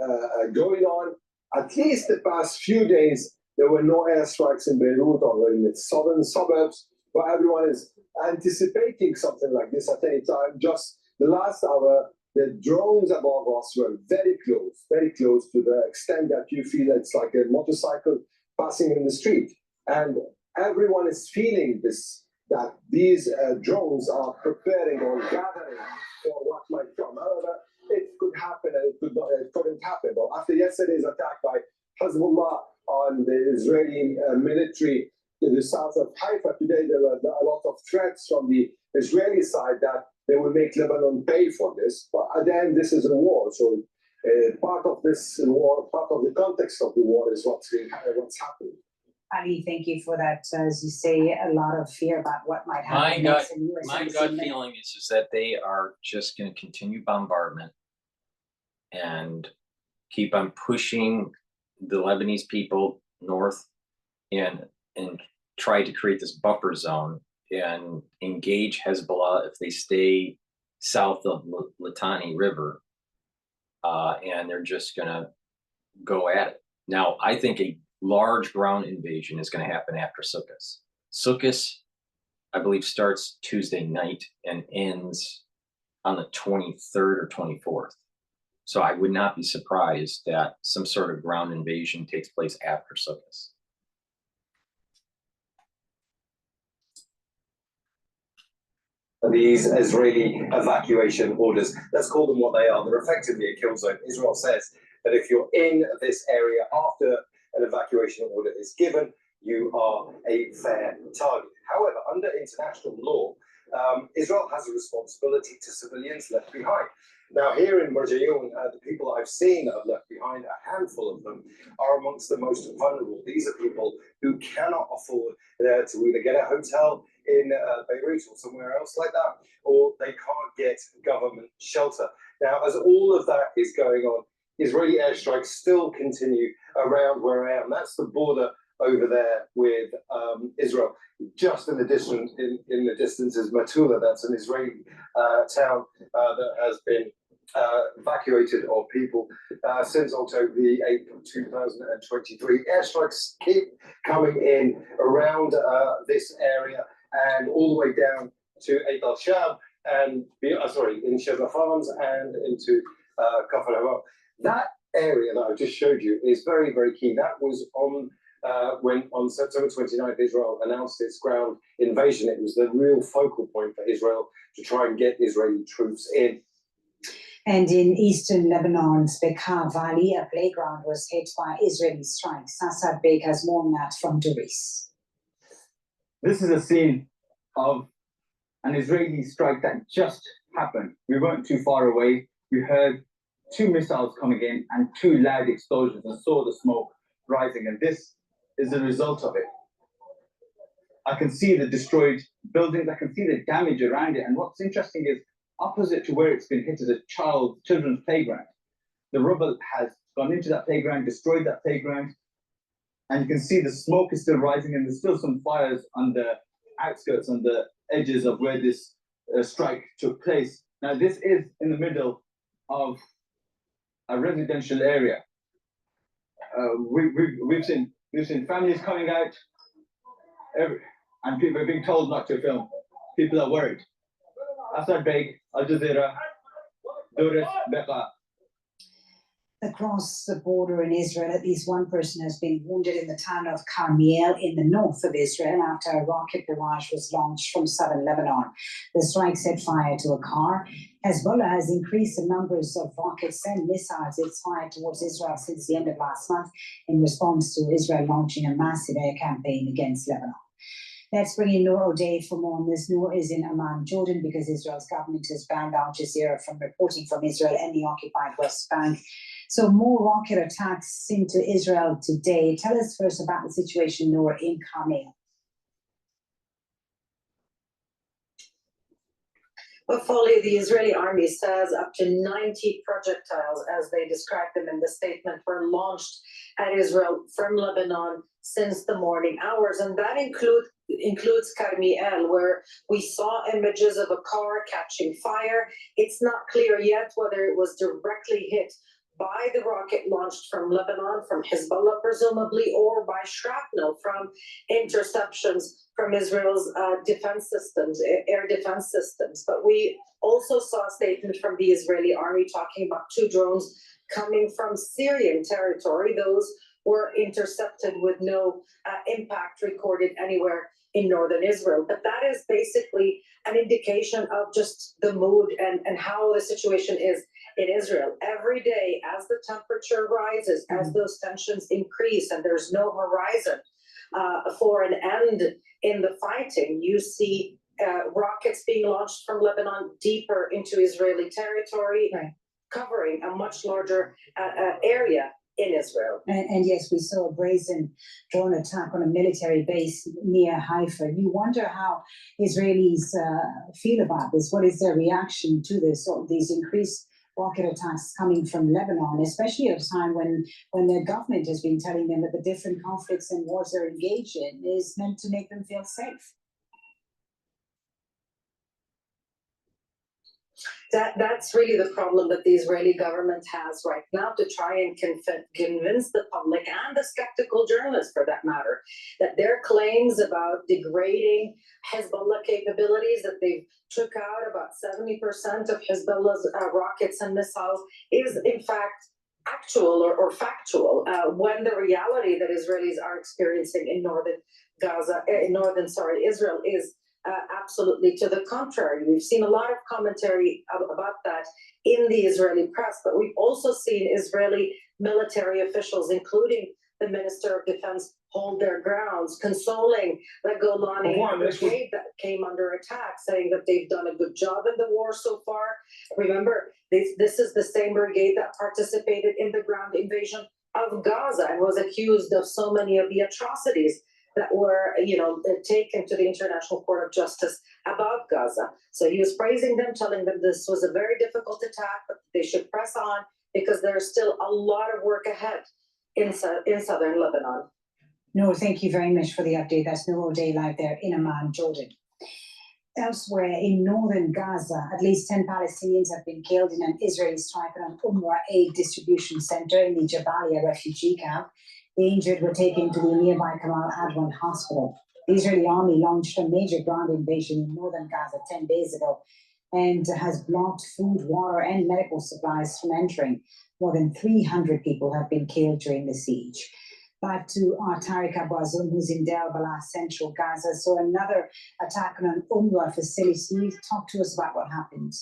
going on. At least the past few days, there were no airstrikes in Beirut or in its southern suburbs, but everyone is anticipating something like this at any time. Just the last hour, the drones above us were very close to the extent that you feel it's like a motorcycle passing in the street. And everyone is feeling this, that these drones are preparing or gathering for what might come. However, it could happen and it couldn't happen. But after yesterday's attack by Hezbollah on the Israeli military in the south of Haifa, today there were a lot of threats from the Israeli side that they will make Lebanon pay for this. But at the end, this is a war. So part of this war, part of the context of the war is what's happening. Ali, thank you for that. As you say, a lot of fear about what might happen next. My gut feeling is that they are just going to continue bombardment and keep on pushing the Lebanese people north and try to create this buffer zone and engage Hezbollah if they stay south of Litani River, and they're just going to go at it. Now, I think a large ground invasion is going to happen after Sukkot. Sukkot, I believe, starts Tuesday night and ends on the 23rd or 24th. So I would not be surprised that some sort of ground invasion takes place after Sukkot. These Israeli evacuation orders, let's call them what they are, they're effectively a kill zone. Israel says that if you're in this area after an evacuation order is given, you are a fair target. However, under international law, Israel has a responsibility to civilians left behind. Now, here in Brighteon, the people I've seen that are left behind, a handful of them, are amongst the most vulnerable. These are people who cannot afford to either get a hotel in Beirut or somewhere else like that, or they can't get government shelter. Now, as all of that is going on, Israeli airstrikes still continue around where I am. That's the border over there with Israel. Just in the distance, in the distance is Metula. That's an Israeli town that has been evacuated of people since October the 8th, 2023. Airstrikes keep coming in around this area and all the way down to Eit al-Sham and in Sheba Farms and into Kafr Hawar. That area that I just showed you is very, very key. That was on when on September 29th, Israel announced its ground invasion. It was the real focal point for Israel to try and get Israeli troops in. And in eastern Lebanon's Bekaa Valley, a playground was hit by Israeli strikes. Assad Beg has more on that from Doris. This is a scene of an Israeli strike that just happened. We weren't too far away. We heard 2 missiles coming in and 2 loud explosions and saw the smoke rising. And this is the result of it. I can see the destroyed buildings. I can see the damage around it. And what's interesting is opposite to where it's been hit is a children's playground. The rubble has gone into that playground, destroyed that playground. And you can see the smoke is still rising and there's still some fires on the outskirts, on the edges of where this strike took place. Now, this is in the middle of a residential area. We've seen families coming out, and people are being told not to film. People are worried. Assad Beg, Al Jazeera, Doris, Bekaa. Across the border in Israel, at least one person has been wounded in the town of Carmiel in the north of Israel after a rocket barrage was launched from southern Lebanon. The strike set fire to a car. Hezbollah has increased the numbers of rockets and missiles it's fired towards Israel since the end of last month in response to Israel launching a massive air campaign against Lebanon. Let's bring in Noor O'Day for more on this. Noor is in Amman, Jordan, because Israel's government has banned Al Jazeera from reporting from Israel and the occupied West Bank. So more rocket attacks into Israel today. Tell us first about the situation, Noor, in Carmel. Well, Foley, the Israeli army says up to 90 projectiles, as they describe them in the statement, were launched at Israel from Lebanon since the morning hours. And that includes Carmiel, where we saw images of a car catching fire. It's not clear yet whether it was directly hit by the rocket launched from Lebanon, from Hezbollah presumably, or by shrapnel from interceptions from Israel's defense systems, air defense systems. But we also saw a statement from the Israeli army talking about 2 drones coming from Syrian territory. Those were intercepted with no impact recorded anywhere in northern Israel. But that is basically an indication of just the mood and how the situation is in Israel. Every day, as the temperature rises, as those tensions increase and there's no horizon for an end in the fighting, you see rockets being launched from Lebanon deeper into Israeli territory, covering a much larger area in Israel. And yes, we saw a brazen drone attack on a military base near Haifa. You wonder how Israelis feel about this. What is their reaction to this, or these increased rocket attacks coming from Lebanon, especially at a time when their government has been telling them that the different conflicts and wars they're engaged in is meant to make them feel safe? That's really the problem that the Israeli government has right now, to try and convince the public and the skeptical journalists, for that matter, that their claims about degrading Hezbollah capabilities, that they took out about 70% of Hezbollah's rockets and missiles, is in fact actual or factual, when the reality that Israelis are experiencing in Israel is absolutely to the contrary. We've seen a lot of commentary about that in the Israeli press, but we've also seen Israeli military officials, including the Minister of Defense, hold their grounds, consoling the Golani brigade that came under attack, saying that they've done a good job in the war so far. Remember, this is the same brigade that participated in the ground invasion of Gaza and was accused of so many of the atrocities that were, taken to the International Court of Justice about Gaza. So he was praising them, telling them this was a very difficult attack, but they should press on because there's still a lot of work ahead in southern Lebanon. No, thank you very much for the update. That's Noor Day live there in Amman, Jordan. Elsewhere in northern Gaza, at least 10 Palestinians have been killed in an Israeli strike on an UNRWA aid distribution center in the Jabalia refugee camp. The injured were taken to the nearby Kamal Adwan hospital. The Israeli army launched a major ground invasion in northern Gaza 10 days ago and has blocked food, water, and medical supplies from entering. More than 300 people have been killed during the siege. Back to our Tariq Abouazoum, who's in Del Balah, central Gaza. So another attack on an UNRWA facility. Talk to us about what happened.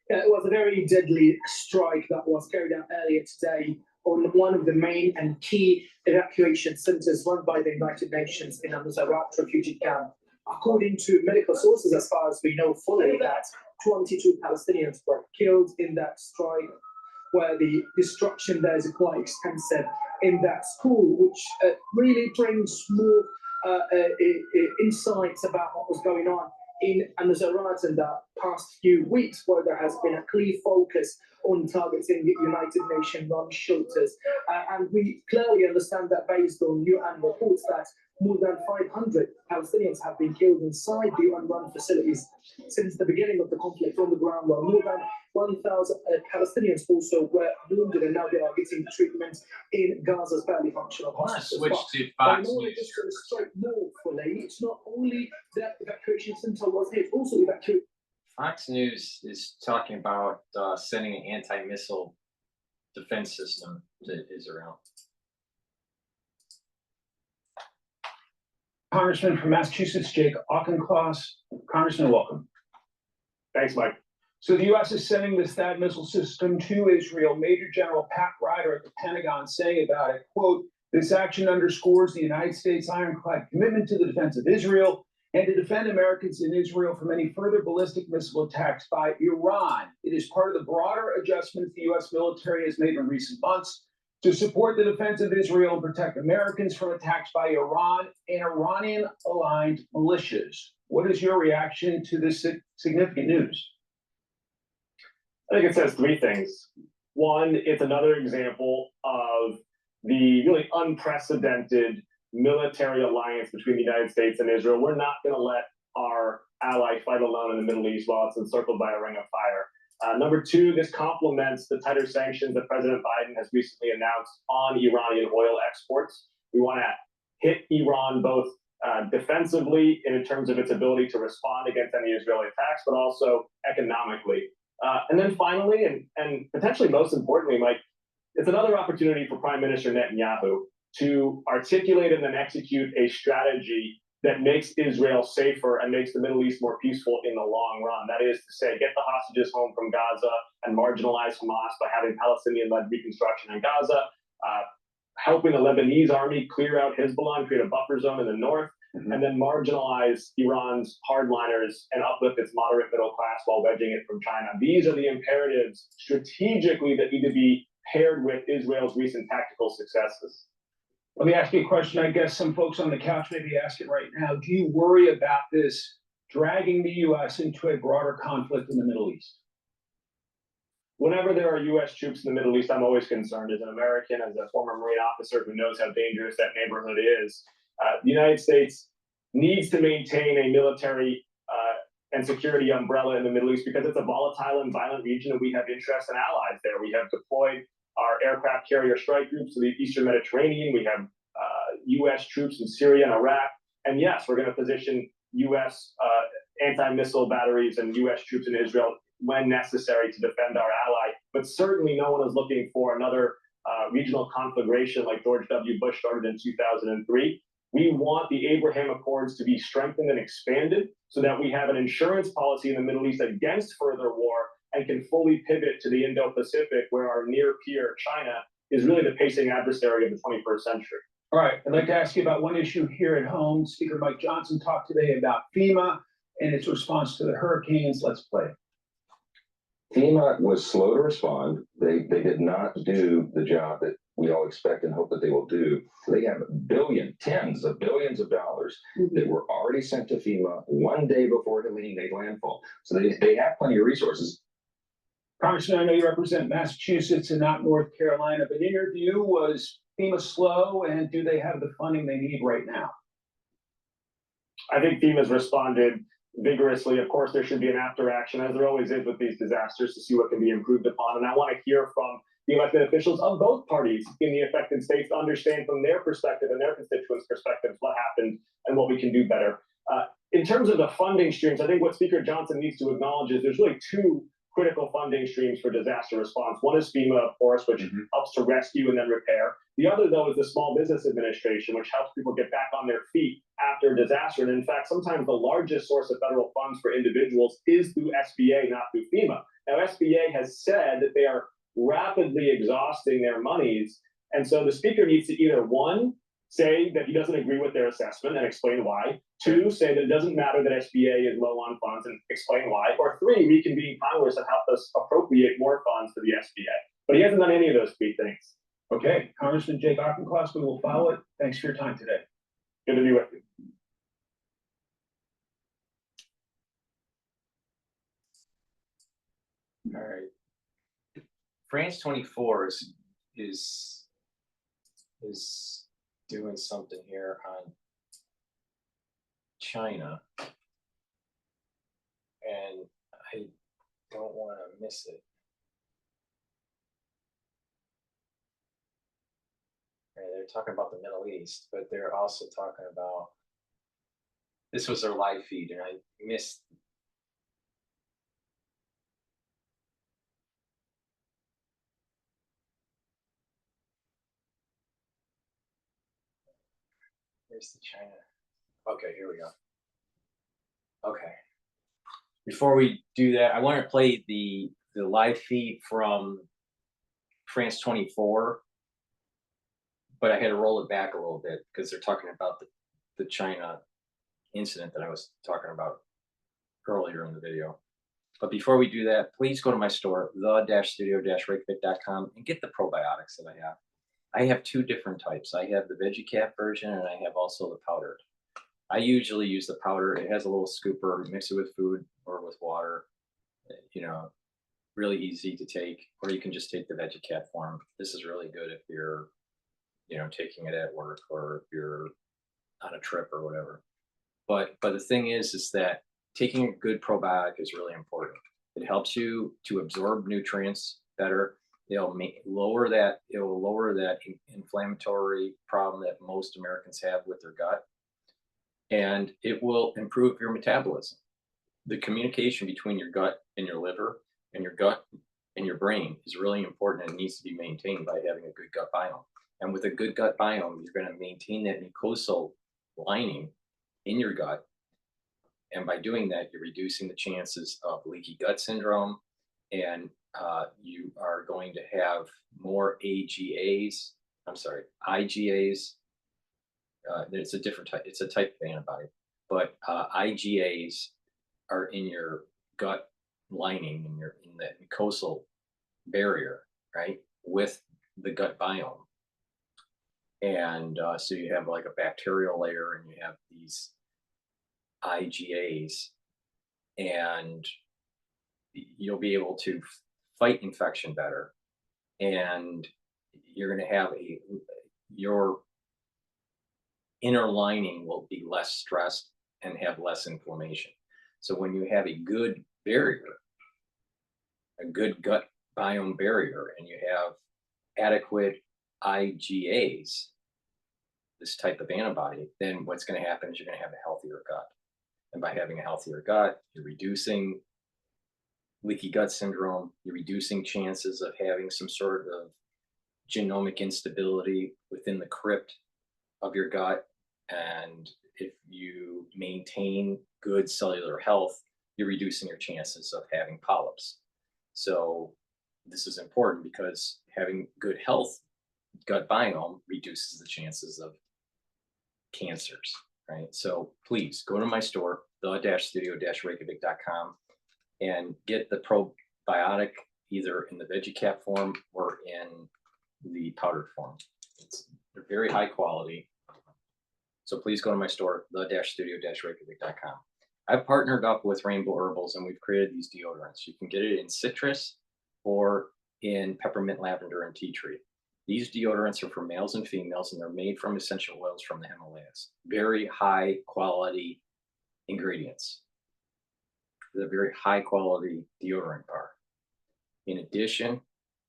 Yeah, it was a very deadly strike that was carried out earlier today on one of the main and key evacuation centers run by the United Nations in Al-Zarat refugee camp. According to medical sources, as far as we know fully, that 22 Palestinians were killed in that strike, where the destruction there is quite extensive in that school, which really brings more insights about what was going on in Al-Zarat in the past few weeks, where there has been a clear focus on targeting the United Nations-run shelters. And we clearly understand that based on UN reports that more than 500 Palestinians have been killed inside the UN-run facilities since the beginning of the conflict on the ground, while more than 1,000 Palestinians also were wounded, and now they are getting treatment in Gaza's barely functional hospitals. Switch to Fox in order News. just to illustrate more fully, it's not only that evacuation center was hit, also evacuation. Fox News is talking about sending an anti-missile defense system to Israel. Congressman from Massachusetts, Jake Auchincloss. Congressman, welcome. Thanks, Mike. So the U.S. is sending this THAAD missile system to Israel. Major General Pat Ryder at the Pentagon saying about it, quote, "This action underscores the United States' ironclad commitment to the defense of Israel and to defend Americans in Israel from any further ballistic missile attacks by Iran. It is part of the broader adjustments the U.S. military has made in recent months to support the defense of Israel and protect Americans from attacks by Iran and Iranian-aligned militias." What is your reaction to this significant news? I think it says three things. One, it's another example of the really unprecedented military alliance between the United States and Israel. We're not going to let our ally fight alone in the Middle East while it's encircled by a ring of fire. Number two, this complements the tighter sanctions that President Biden has recently announced on Iranian oil exports. We want to hit Iran both defensively and in terms of its ability to respond against any Israeli attacks, but also economically. And then finally, and potentially most importantly, Mike, it's another opportunity for Prime Minister Netanyahu to articulate and then execute a strategy that makes Israel safer and makes the Middle East more peaceful in the long run. That is to say, get the hostages home from Gaza and marginalize Hamas by having Palestinian-led reconstruction in Gaza, helping the Lebanese army clear out Hezbollah and create a buffer zone in the north, and then marginalize Iran's hardliners and uplift its moderate middle class while wedging it from China. These are the imperatives strategically that need to be paired with Israel's recent tactical successes. Let me ask you a question. I guess some folks on the couch may be asking right now. Do you worry about this dragging the U.S. into a broader conflict in the Middle East? Whenever there are U.S. troops in the Middle East, I'm always concerned. As an American, as a former Marine officer who knows how dangerous that neighborhood is, the United States needs to maintain a military and security umbrella in the Middle East because it's a volatile and violent region, and we have interests and allies there. We have deployed our aircraft carrier strike groups to the Eastern Mediterranean. We have U.S. troops in Syria and Iraq. And yes, we're going to position U.S. Anti-missile batteries and U.S. troops in Israel when necessary to defend our ally. But certainly no one is looking for another regional conflagration like George W. Bush started in 2003. We want the Abraham Accords to be strengthened and expanded so that we have an insurance policy in the Middle East against further war and can fully pivot to the Indo-Pacific, where our near peer, China, is really the pacing adversary of the 21st century. All right, I'd like to ask you about one issue here at home. Speaker Mike Johnson talked today about FEMA and its response to the hurricanes. Let's play. FEMA was slow to respond. They did not do the job that we all expect and hope that they will do. They have tens of billions of dollars that were already sent to FEMA one day before it made landfall. So they have plenty of resources. Congressman, I know you represent Massachusetts and not North Carolina, but in your view, was FEMA slow, and do they have the funding they need right now? I think FEMA's responded vigorously. Of course, there should be an after action, as there always is with these disasters, to see what can be improved upon. And I want to hear from the elected officials of both parties in the affected states to understand from their perspective and their constituents' perspectives what happened and what we can do better. In terms of the funding streams, I think what Speaker Johnson needs to acknowledge is there's really two critical funding streams for disaster response. One is FEMA, of course, which helps to rescue and then repair. The other, though, is the Small Business Administration, which helps people get back on their feet after a disaster. And in fact, sometimes the largest source of federal funds for individuals is through SBA, not through FEMA. Now, SBA has said that they are rapidly exhausting their monies. And so the speaker needs to either, one, say that he doesn't agree with their assessment and explain why. Two, say that it doesn't matter that SBA is low on funds and explain why. Or three, reconvene Congress and help us appropriate more funds for the SBA. But he hasn't done any of those three things. Okay, Congressman Jake Auchincloss, we will follow it. Thanks for your time today. Good to be with you. All right. France 24 is doing something here on China, and I don't want to miss it. Okay, they're talking about the Middle East, but they're also talking about, this was their live feed, and I missed. Where's the China? Okay, here we go. Okay. Before we do that, I want to play the live feed from France 24, but I had to roll it back a little bit because they're talking about the China incident that I was talking about earlier in the video. But before we do that, please go to my store, the-studio-reykjavik.com, and get the probiotics that I have. I have two different types. I have the VeggieCap version, and I have also the powdered. I usually use the powder. It has a little scooper, mix it with food or with water, you know, really easy to take, or you can just take the VeggieCap form. This is really good if you're, you know, taking it at work or if you're on a trip or whatever. But the thing is that taking a good probiotic is really important. It helps you to absorb nutrients better. It'll lower that inflammatory problem that most Americans have with their gut. And it will improve your metabolism. The communication between your gut and your liver and your gut and your brain is really important, and it needs to be maintained by having a good gut biome. And with a good gut biome, you're going to maintain that mucosal lining in your gut. And by doing that, you're reducing the chances of leaky gut syndrome, and you are going to have more IgAs. It's a different type. It's a type of antibody, but IgAs are in your gut lining, in that mucosal barrier, right, with the gut biome. And so you have like a bacterial layer, and you have these IgAs, and you'll be able to fight infection better, and you're going to have your inner lining will be less stressed and have less inflammation. So when you have a good barrier, a good gut biome barrier, and you have adequate IgAs, this type of antibody, then what's going to happen is you're going to have a healthier gut. And by having a healthier gut, you're reducing leaky gut syndrome, you're reducing chances of having some sort of genomic instability within the crypt of your gut. And if you maintain good cellular health, you're reducing your chances of having polyps. So this is important because having good health, gut biome, reduces the chances of cancers, right? So please go to my store, the-studio-reykjavik.com, and get the probiotic either in the VeggieCap form or in the powdered form. They're very high quality. So please go to my store, the-studio-reykjavik.com. I've partnered up with Rainbow Herbals and we've created these deodorants. You can get it in citrus or in peppermint, lavender, and tea tree. These deodorants are for males and females and they're made from essential oils from the Himalayas. Very high quality ingredients. They're a very high quality deodorant bar. In addition,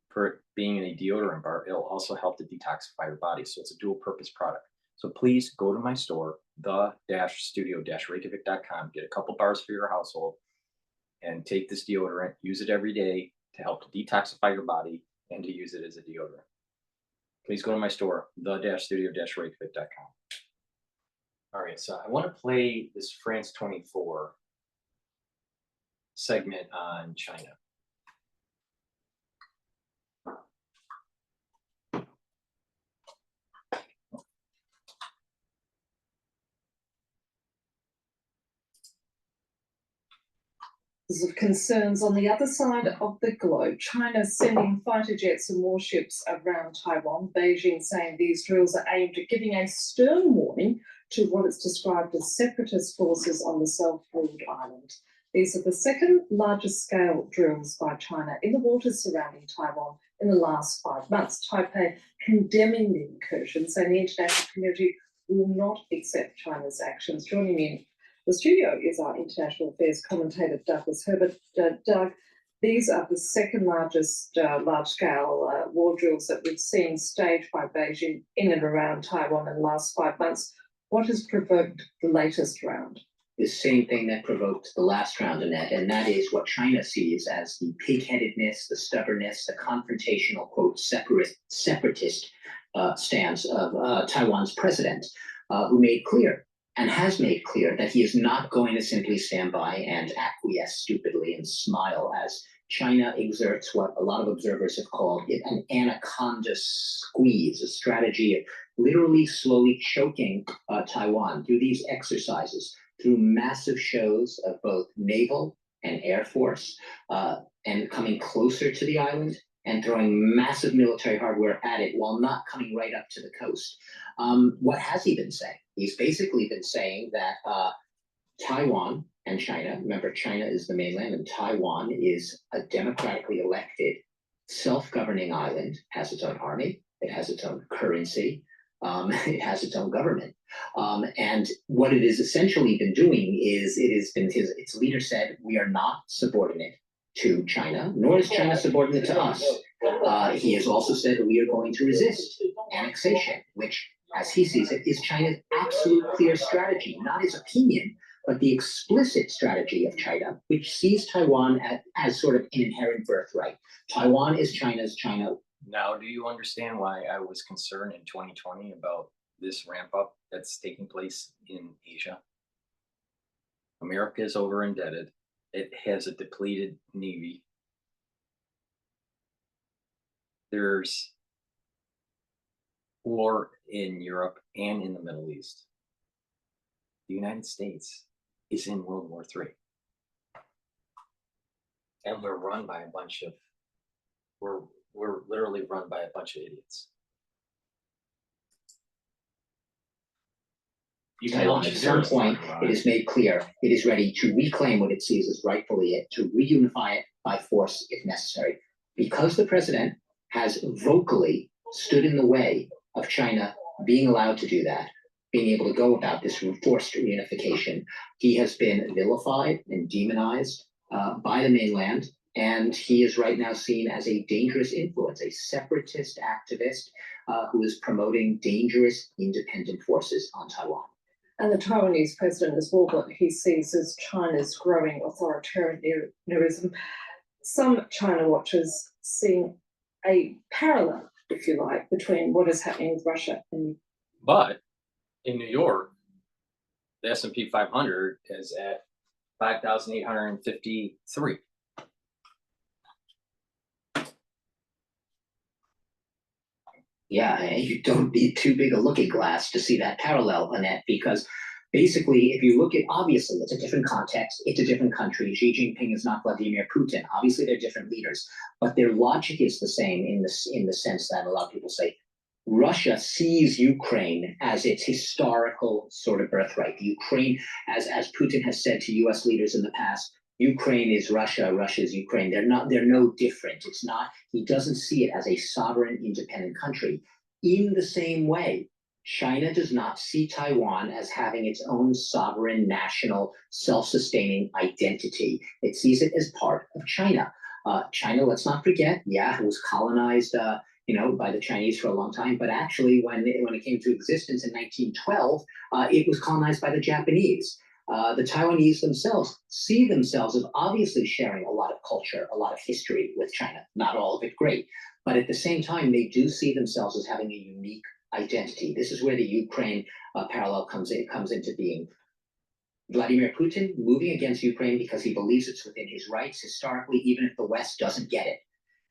for being in a deodorant bar, it'll also help to detoxify your body. So it's a dual purpose product. So please go to my store, the-studio-reykjavik.com, get a couple bars for your household and take this deodorant, use it every day to help to detoxify your body and to use it as a deodorant. Please go to my store, the-studio-reykjavik.com. All right, so I want to play this France 24 segment on China. Of concerns on the other side of the globe. China sending fighter jets and warships around Taiwan. Beijing saying these drills are aimed at giving a stern warning to what it's described as separatist forces on the self-ruled island. These are the second largest scale drills by China in the waters surrounding Taiwan in the last 5 months. Taipei condemning the incursion, saying the international community will not accept China's actions. Joining me in the studio is our international affairs commentator, Douglas Herbert. Doug, these are the second largest large-scale war drills that we've seen staged by Beijing in and around Taiwan in the last 5 months. What has provoked the latest round? The same thing that provoked the last round, Annette, and that is what China sees as the pig-headedness, the stubbornness, the confrontational, quote, separatist stance of Taiwan's president, who made clear and has made clear that he is not going to simply stand by and acquiesce stupidly and smile as China exerts what a lot of observers have called an anaconda squeeze, a strategy of literally slowly choking Taiwan through these exercises, through massive shows of both naval and air force, and coming closer to the island and throwing massive military hardware at it while not coming right up to the coast. What has he been saying? He's basically been saying that Taiwan and China, remember China is the mainland and Taiwan is a democratically elected self-governing island, has its own army, it has its own currency, it has its own government. And what it has essentially been doing is its leader said, we are not subordinate to China, nor is China subordinate to us. He has also said that we are going to resist annexation, which, as he sees it, is China's absolute clear strategy, not his opinion, but the explicit strategy of China, which sees Taiwan as sort of an inherent birthright. Taiwan is China's, China. Now, do you understand why I was concerned in 2020 about this ramp up that's taking place in Asia? America is over indebted. It has a depleted Navy. There's war in Europe and in the Middle East. The United States is in World War III. And we're run by a bunch of, we're literally run by a bunch of idiots. Taiwan, at some point, it is made clear it is ready to reclaim what it sees as rightfully it, to reunify it by force if necessary. Because the president has vocally stood in the way of China being allowed to do that, being able to go about this forced reunification, he has been vilified and demonized by the mainland, and he is right now seen as a dangerous influence, a separatist activist who is promoting dangerous independent forces on Taiwan. And the Taiwanese president as well, what he sees as China's growing authoritarianism. Some China watchers seeing a parallel, if you like, between what is happening with Russia and. But in New York, the S&P 500 is at 5,853. Yeah, you don't need too big a looking glass to see that parallel, Annette, because Basically, if you look at, obviously, it's a different context, it's a different country. Xi Jinping is not Vladimir Putin. Obviously, they're different leaders, but their logic is the same in the sense that a lot of people say Russia sees Ukraine as its historical sort of birthright. Ukraine, as Putin has said to U.S. leaders in the past, Ukraine is Russia, Russia is Ukraine. They're no different. It's not, he doesn't see it as a sovereign, independent country. In the same way, China does not see Taiwan as having its own sovereign, national, self-sustaining identity. It sees it as part of China. China, let's not forget, it was colonized, by the Chinese for a long time, but actually when it came to existence in 1912, it was colonized by the Japanese. The Taiwanese themselves see themselves as obviously sharing a lot of culture, a lot of history with China, not all of it great, but at the same time, they do see themselves as having a unique identity. This is where the Ukraine parallel comes into being. Vladimir Putin moving against Ukraine because he believes it's within his rights historically, even if the West doesn't get it.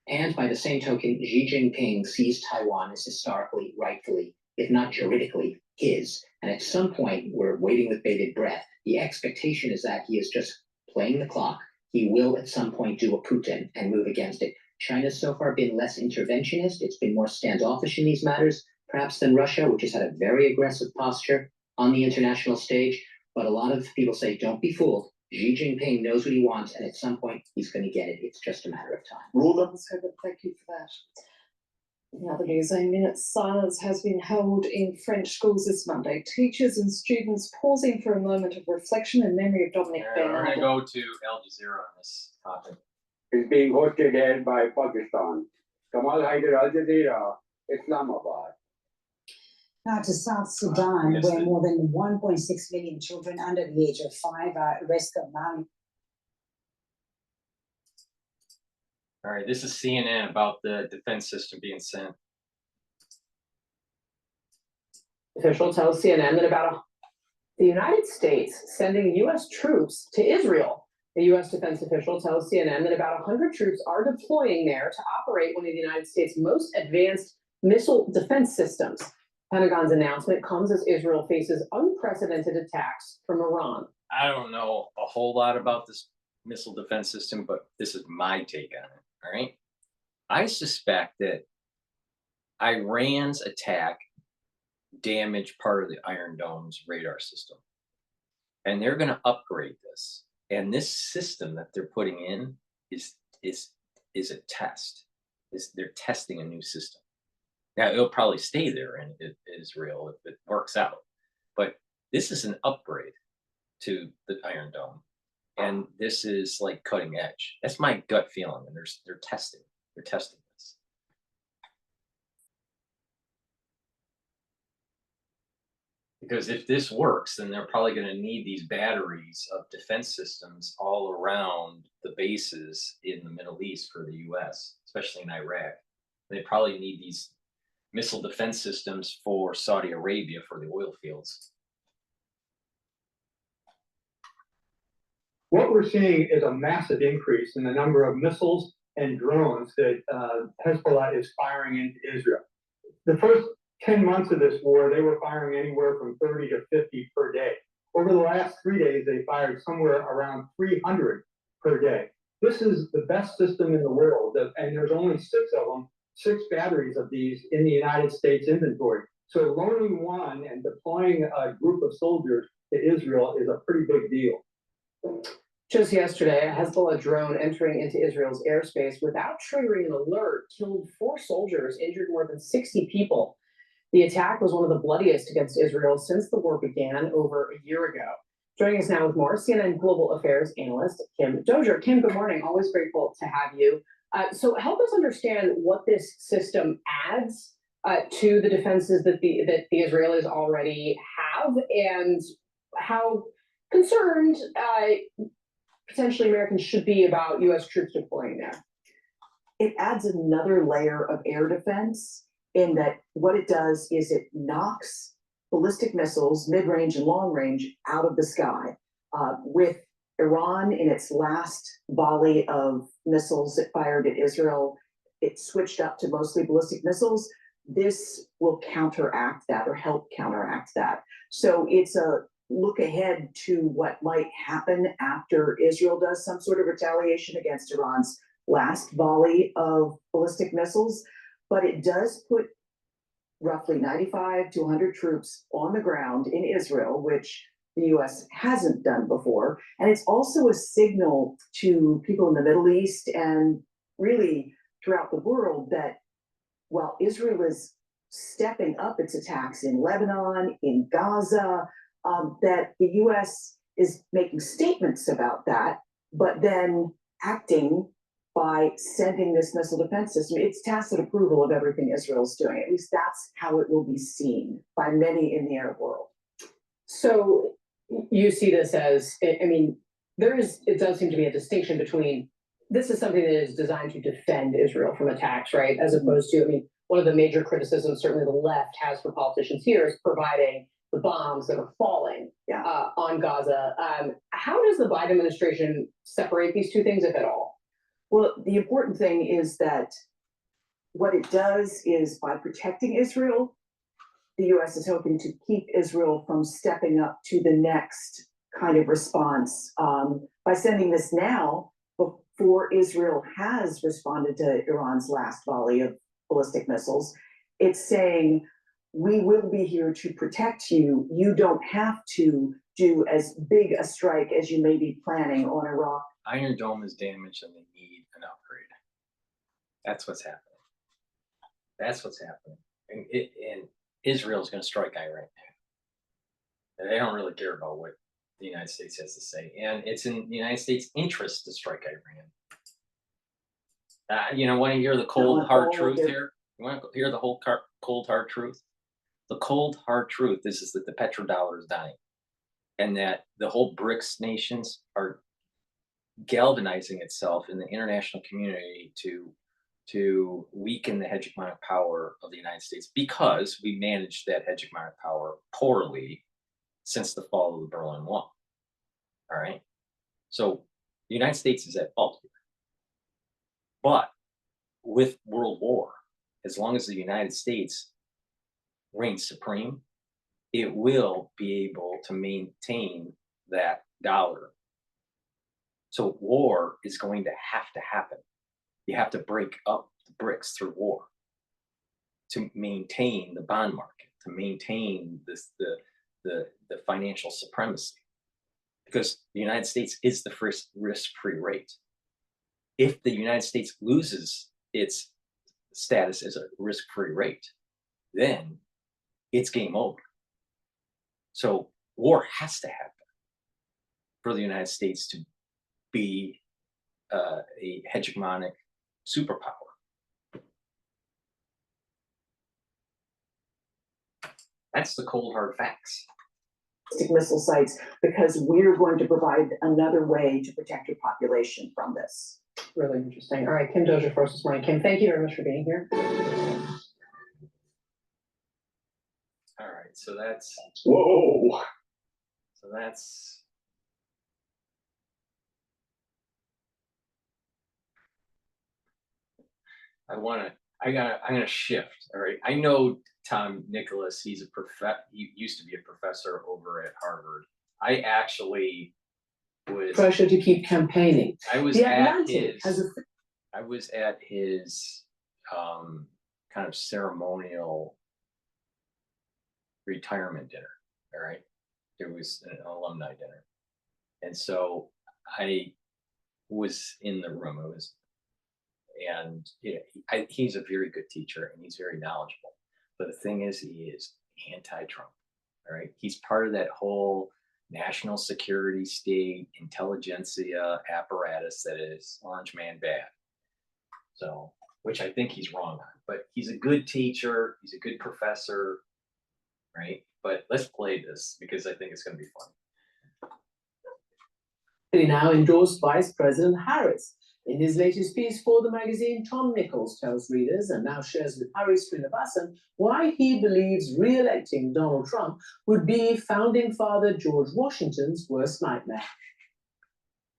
And by the same token, Xi Jinping sees Taiwan as historically, rightfully, if not juridically, his. And at some point, we're waiting with bated breath. The expectation is that he is just playing the clock. He will at some point do a Putin and move against it. China's so far been less interventionist. It's been more standoffish in these matters, perhaps than Russia, which has had a very aggressive posture on the international stage. But a lot of people say, don't be fooled. Xi Jinping knows what he wants, and at some point, he's going to get it. It's just a matter of time. Thank you for that. In other news, a minute's silence has been held in French schools this Monday. Teachers and students pausing for a moment of reflection in memory of Dominic Bernard. We're going to go to Al Jazeera on this topic. Is being hosted here by Pakistan. Kamal Haider, Al Jazeera, Islamabad. Now to South Sudan, where more than 1.6 million children under the age of 5 are at risk of malnutrition. All right, this is CNN about the defense system being sent. Official tells CNN that the United States sending U.S. troops to Israel. A U.S. defense official tells CNN that about 100 troops are deploying there to operate one of the United States' most advanced missile defense systems. Pentagon's announcement comes as Israel faces unprecedented attacks from Iran. I don't know a whole lot about this missile defense system, but this is my take on it. All right. I suspect that Iran's attack damaged part of the Iron Dome's radar system. And they're going to upgrade this. And this system that they're putting in is a test. They're testing a new system. Now, it'll probably stay there in Israel if it works out. But this is an upgrade to the Iron Dome. And this is like cutting edge. That's my gut feeling. And they're testing. They're testing this. Because if this works, then they're probably going to need these batteries of defense systems all around the bases in the Middle East for the US, especially in Iraq. They probably need these missile defense systems for Saudi Arabia for the oil fields. What we're seeing is a massive increase in the number of missiles and drones that Hezbollah is firing into Israel. The first 10 months of this war, they were firing anywhere from 30 to 50 per day. Over the last 3 days, they fired somewhere around 300 per day. This is the best system in the world, and there's only 6 of them, 6 batteries of these in the United States inventory. So loaning one and deploying a group of soldiers to Israel is a pretty big deal. Just yesterday, a Hezbollah drone entering into Israel's airspace without triggering an alert killed 4 soldiers, injured more than 60 people. The attack was one of the bloodiest against Israel since the war began over a year ago. Joining us now with more, CNN Global Affairs analyst Kim Dozier. Kim, good morning. Always grateful to have you. So help us understand what this system adds to the defenses that the Israelis already have, and how concerned potentially Americans should be about U.S. troops deploying there. It adds another layer of air defense in that what it does is it knocks ballistic missiles, mid-range and long-range, out of the sky. With Iran in its last volley of missiles it fired at Israel, it switched up to mostly ballistic missiles. This will counteract that or help counteract that. So it's a look ahead to what might happen after Israel does some sort of retaliation against Iran's last volley of ballistic missiles, but it does put roughly 95 to 100 troops on the ground in Israel, which the US hasn't done before. And it's also a signal to people in the Middle East and really throughout the world that while Israel is stepping up its attacks in Lebanon, in Gaza, that the US is making statements about that, but then acting by sending this missile defense system. It's tacit approval of everything Israel's doing. At least that's how it will be seen by many in the Arab world. So you see this as, I mean, it does seem to be a distinction between this is something that is designed to defend Israel from attacks, right? As opposed to, I mean, one of the major criticisms certainly the left has for politicians here is providing the bombs that are falling on Gaza. How does the Biden administration separate these two things, if at all? Well, the important thing is that what it does is by protecting Israel, the US is hoping to keep Israel from stepping up to the next kind of response. By sending this now, before Israel has responded to Iran's last volley of ballistic missiles, it's saying, we will be here to protect you. You don't have to do as big a strike as you may be planning on Iraq. Iron Dome is damaged and they need an upgrade. That's what's happening. That's what's happening. And Israel's going to strike Iran. And they don't really care about what the United States has to say. And it's in the United States' interest to strike Iran. You know, want to hear the cold, hard truth here? You want to hear the whole cold, hard truth? The cold, hard truth is that the petrodollar is dying. And that the whole BRICS nations are galvanizing itself in the international community to weaken the hegemonic power of the United States because we managed that hegemonic power poorly since the fall of the Berlin Wall. All right. So the United States is at fault here. But with World War, as long as the United States reigns supreme, it will be able to maintain that dollar. So war is going to happen. You have to break up the BRICS through war to maintain the bond market, to maintain this, the financial supremacy, because the United States is the first risk-free rate. If the United States loses its status as a risk-free rate, then it's game over. So war has to happen for the United States to be a hegemonic superpower. That's the cold hard facts. Missile sites, because we're going to provide another way to protect your population from this. Really interesting. All right, Kim Dozier first this morning. Kim, thank you very much for being here. All right, so that's whoa. So that's I'm gonna shift. All right. I know Tom Nicholas, he used to be a professor over at Harvard. I actually was pressure to keep campaigning. I was at his kind of ceremonial retirement dinner. All right. It was an alumni dinner. And so I was in the room. And you know, he's a very good teacher and he's very knowledgeable. But the thing is, he is anti-Trump. All right. He's part of that whole national security state intelligentsia apparatus that is orange man bad. So, which I think he's wrong on. But he's a good teacher. He's a good professor. Right. But let's play this because I think it's going to be fun. He now endorsed Vice President Harris. In his latest piece for the magazine, Tom Nichols tells readers, and now shares with Hari Srinivasan, why he believes re-electing Donald Trump would be founding father George Washington's worst nightmare.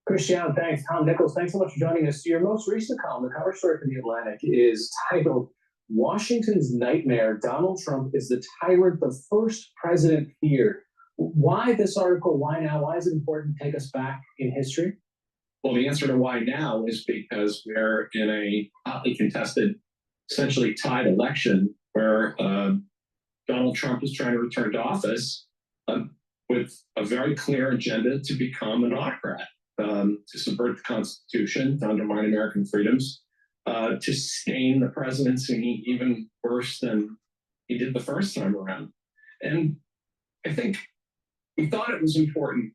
Christian, thanks. Tom Nichols, thanks so much for joining us. Your most recent column, the cover story for The Atlantic, is titled Washington's Nightmare. Donald Trump is the tyrant the first president feared. Why this article? Why now? Why is it important to take us back in history? Well, the answer to why now is because we're in a hotly contested, essentially tied election where Donald Trump is trying to return to office with a very clear agenda to become an autocrat, to subvert the Constitution, to undermine American freedoms, to stain the presidency even worse than he did the first time around. And I think we thought it was important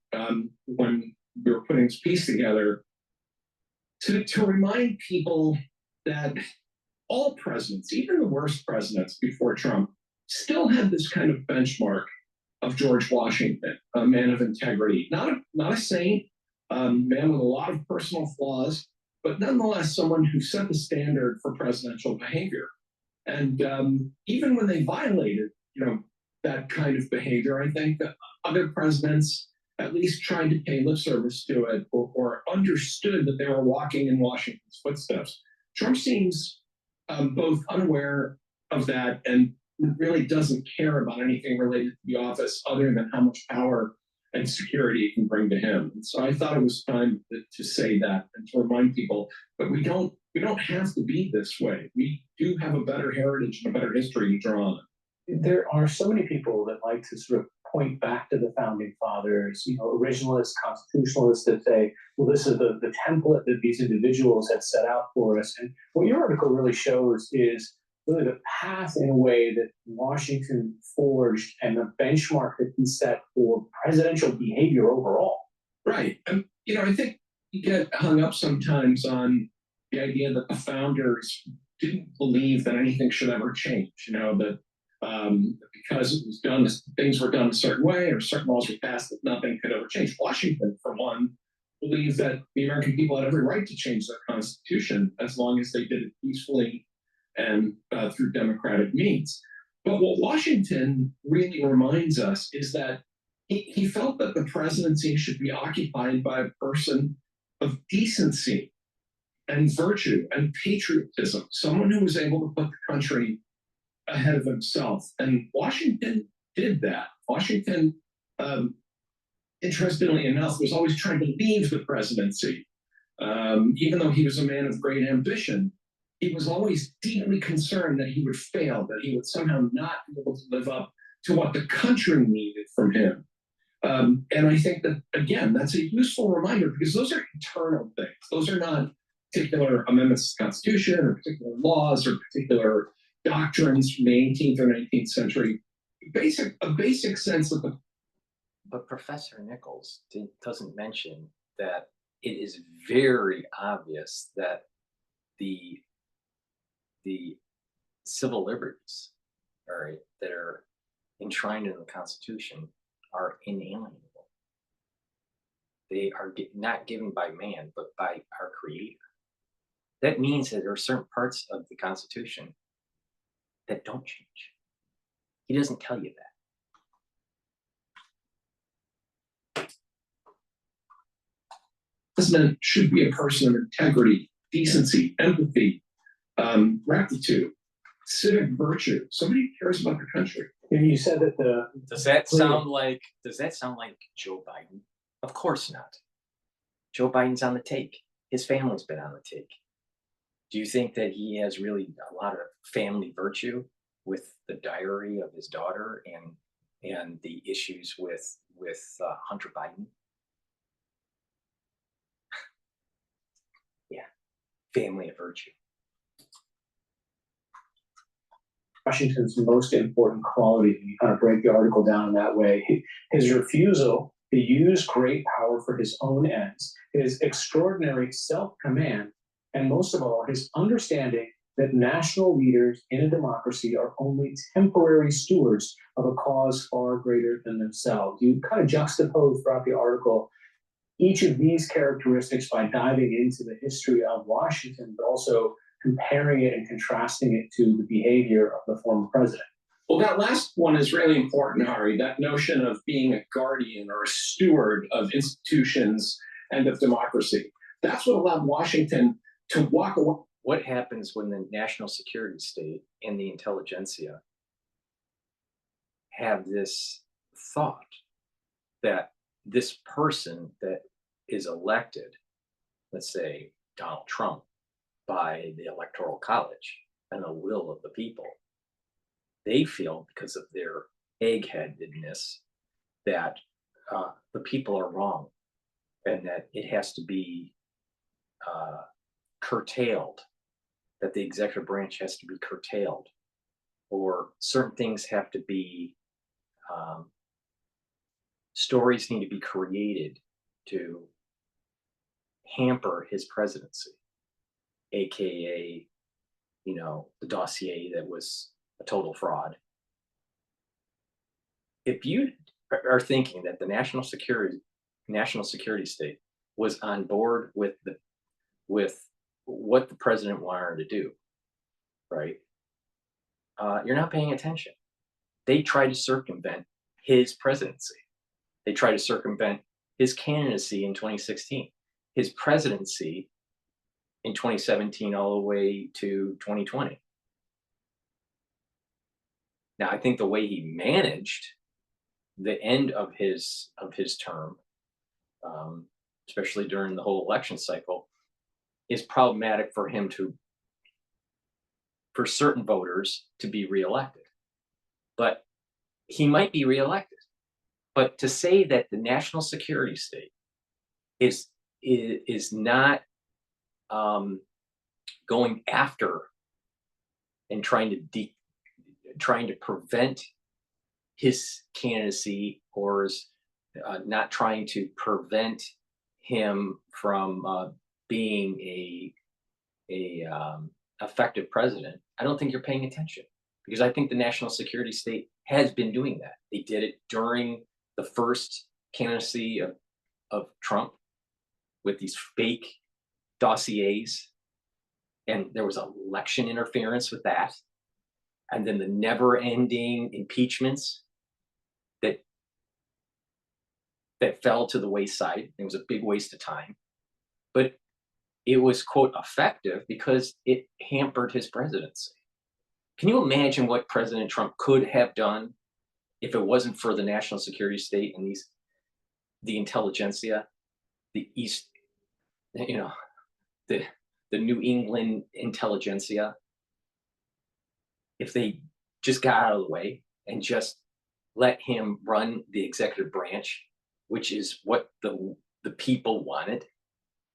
when we were putting this piece together to remind people that all presidents, even the worst presidents before Trump, still had this kind of benchmark of George Washington, a man of integrity, not a saint, man with a lot of personal flaws, but nonetheless someone who set the standard for presidential behavior. And even when they violated, that kind of behavior, I think that other presidents at least tried to pay lip service to it or understood that they were walking in Washington's footsteps. Trump seems both unaware of that and really doesn't care about anything related to the office other than how much power and security it can bring to him. And so I thought it was time to say that and to remind people, but we don't have to be this way. We do have a better heritage and a better history to draw on. There are so many people that like to sort of point back to the founding fathers, originalists, constitutionalists that say, well, this is the template that these individuals had set out for us. And what your article really shows is really the path in a way that Washington forged and the benchmark that he set for presidential behavior overall. Right. And, I think you get hung up sometimes on the idea that the founders didn't believe that anything should ever change, that because it was done, things were done a certain way or certain laws were passed that nothing could ever change. Washington, for one, believed that the American people had every right to change their constitution as long as they did it peacefully and through democratic means. But what Washington really reminds us is that he felt that the presidency should be occupied by a person of decency and virtue and patriotism, someone who was able to put the country ahead of himself. And Washington did that. Washington, interestingly enough, was always trying to leave the presidency. Even though he was a man of great ambition, he was always deeply concerned that he would fail, that he would somehow not be able to live up to what the country needed from him. And I think that, again, that's a useful reminder because those are internal things. Those are not particular amendments to the Constitution or particular laws or particular doctrines from the 18th or 19th century. A basic sense of the. But Professor Nichols doesn't mention that it is very obvious that the civil liberties, all right, that are enshrined in the Constitution are inalienable. They are not given by man, but by our Creator. That means that there are certain parts of the Constitution that don't change. He doesn't tell you that. President should be a person of integrity, decency, empathy, rectitude, civic virtue. Somebody who cares about the country. And you said that does that sound like Joe Biden? Of course not. Joe Biden's on the take. His family's been on the take. Do you think that he has really a lot of family virtue with the diary of his daughter and the issues with Hunter Biden? Yeah, family of virtue. Washington's most important quality, you kind of break the article down in that way, his refusal to use great power for his own ends, his extraordinary self-command, and most of all, his understanding that national leaders in a democracy are only temporary stewards of a cause far greater than themselves. You kind of juxtapose throughout the article each of these characteristics by diving into the history of Washington, but also comparing it and contrasting it to the behavior of the former president. Well, that last one is really important, Hari, that notion of being a guardian or a steward of institutions and of democracy. That's what allowed Washington to walk away. What happens when the national security state and the intelligentsia have this thought that this person that is elected, let's say Donald Trump, by the Electoral College and the will of the people, they feel because of their eggheadedness that the people are wrong and that it has to be curtailed, that the executive branch has to be curtailed, or certain things have to be, stories need to be created to hamper his presidency, AKA, the dossier that was a total fraud. If you are thinking that the national security state was on board with what the president wanted to do, right? You're not paying attention. They tried to circumvent his presidency. They tried to circumvent his candidacy in 2016, his presidency in 2017 all the way to 2020. Now, I think the way he managed the end of his term, especially during the whole election cycle, is problematic for him for certain voters to be reelected. But he might be reelected. But to say that the national security state is not going after and trying to prevent his candidacy, or is not trying to prevent him from being a effective president, I don't think you're paying attention, because I think the national security state has been doing that. They did it during the first candidacy of Trump with these fake dossiers, and there was election interference with that, and then the never-ending impeachments that fell to the wayside. It was a big waste of time, but it was, quote, effective because it hampered his presidency. Can you imagine what President Trump could have done if it wasn't for the national security state and the intelligentsia, the East, the New England intelligentsia? If they just got out of the way and just let him run the executive branch, which is what the people wanted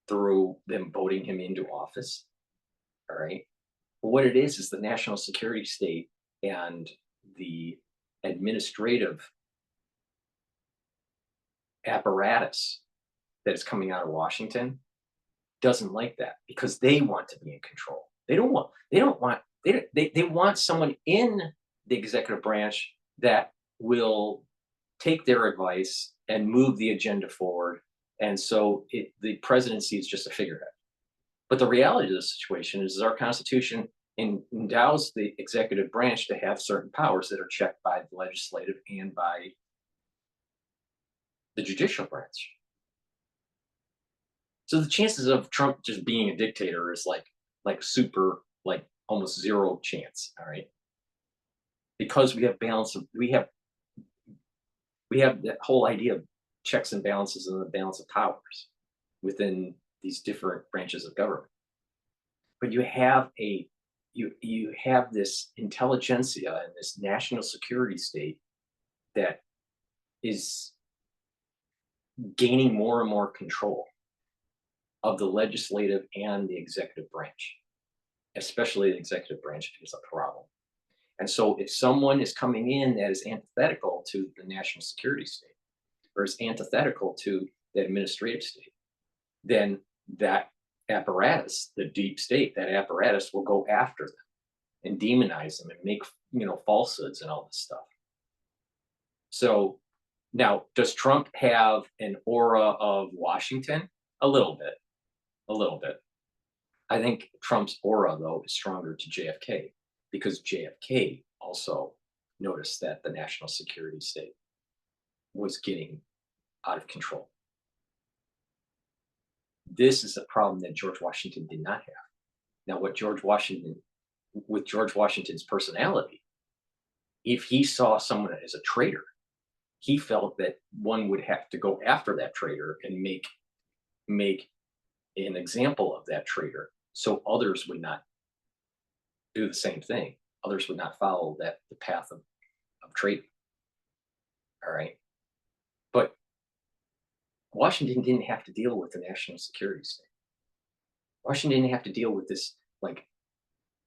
through them voting him into office, all right? But what it is the national security state and the administrative apparatus that is coming out of Washington doesn't like that, because they want to be in control. They want someone in the executive branch that will take their advice and move the agenda forward. And so the presidency is just a figurehead. But the reality of the situation is our Constitution endows the executive branch to have certain powers that are checked by the legislative and by the judicial branch. So the chances of Trump just being a dictator is like almost zero chance, all right? Because we have we have that whole idea of checks and balances and the balance of powers within these different branches of government. But you have you have this intelligentsia and this national security state that is gaining more and more control of the legislative and the executive branch, especially the executive branch is a problem. And so if someone is coming in that is antithetical to the national security state, or is antithetical to the administrative state, then that apparatus, the deep state, that apparatus will go after them and demonize them and make falsehoods and all this stuff. So now, does Trump have an aura of Washington? A little bit. I think Trump's aura, though, is stronger to JFK, because JFK also noticed that the national security state was getting out of control. This is a problem that George Washington did not have. Now, with George Washington's personality, if he saw someone as a traitor, he felt that one would have to go after that traitor and make an example of that traitor, so others would not do the same thing. Others would not follow the path of traitor. All right. But Washington didn't have to deal with the national security state. Washington didn't have to deal with this like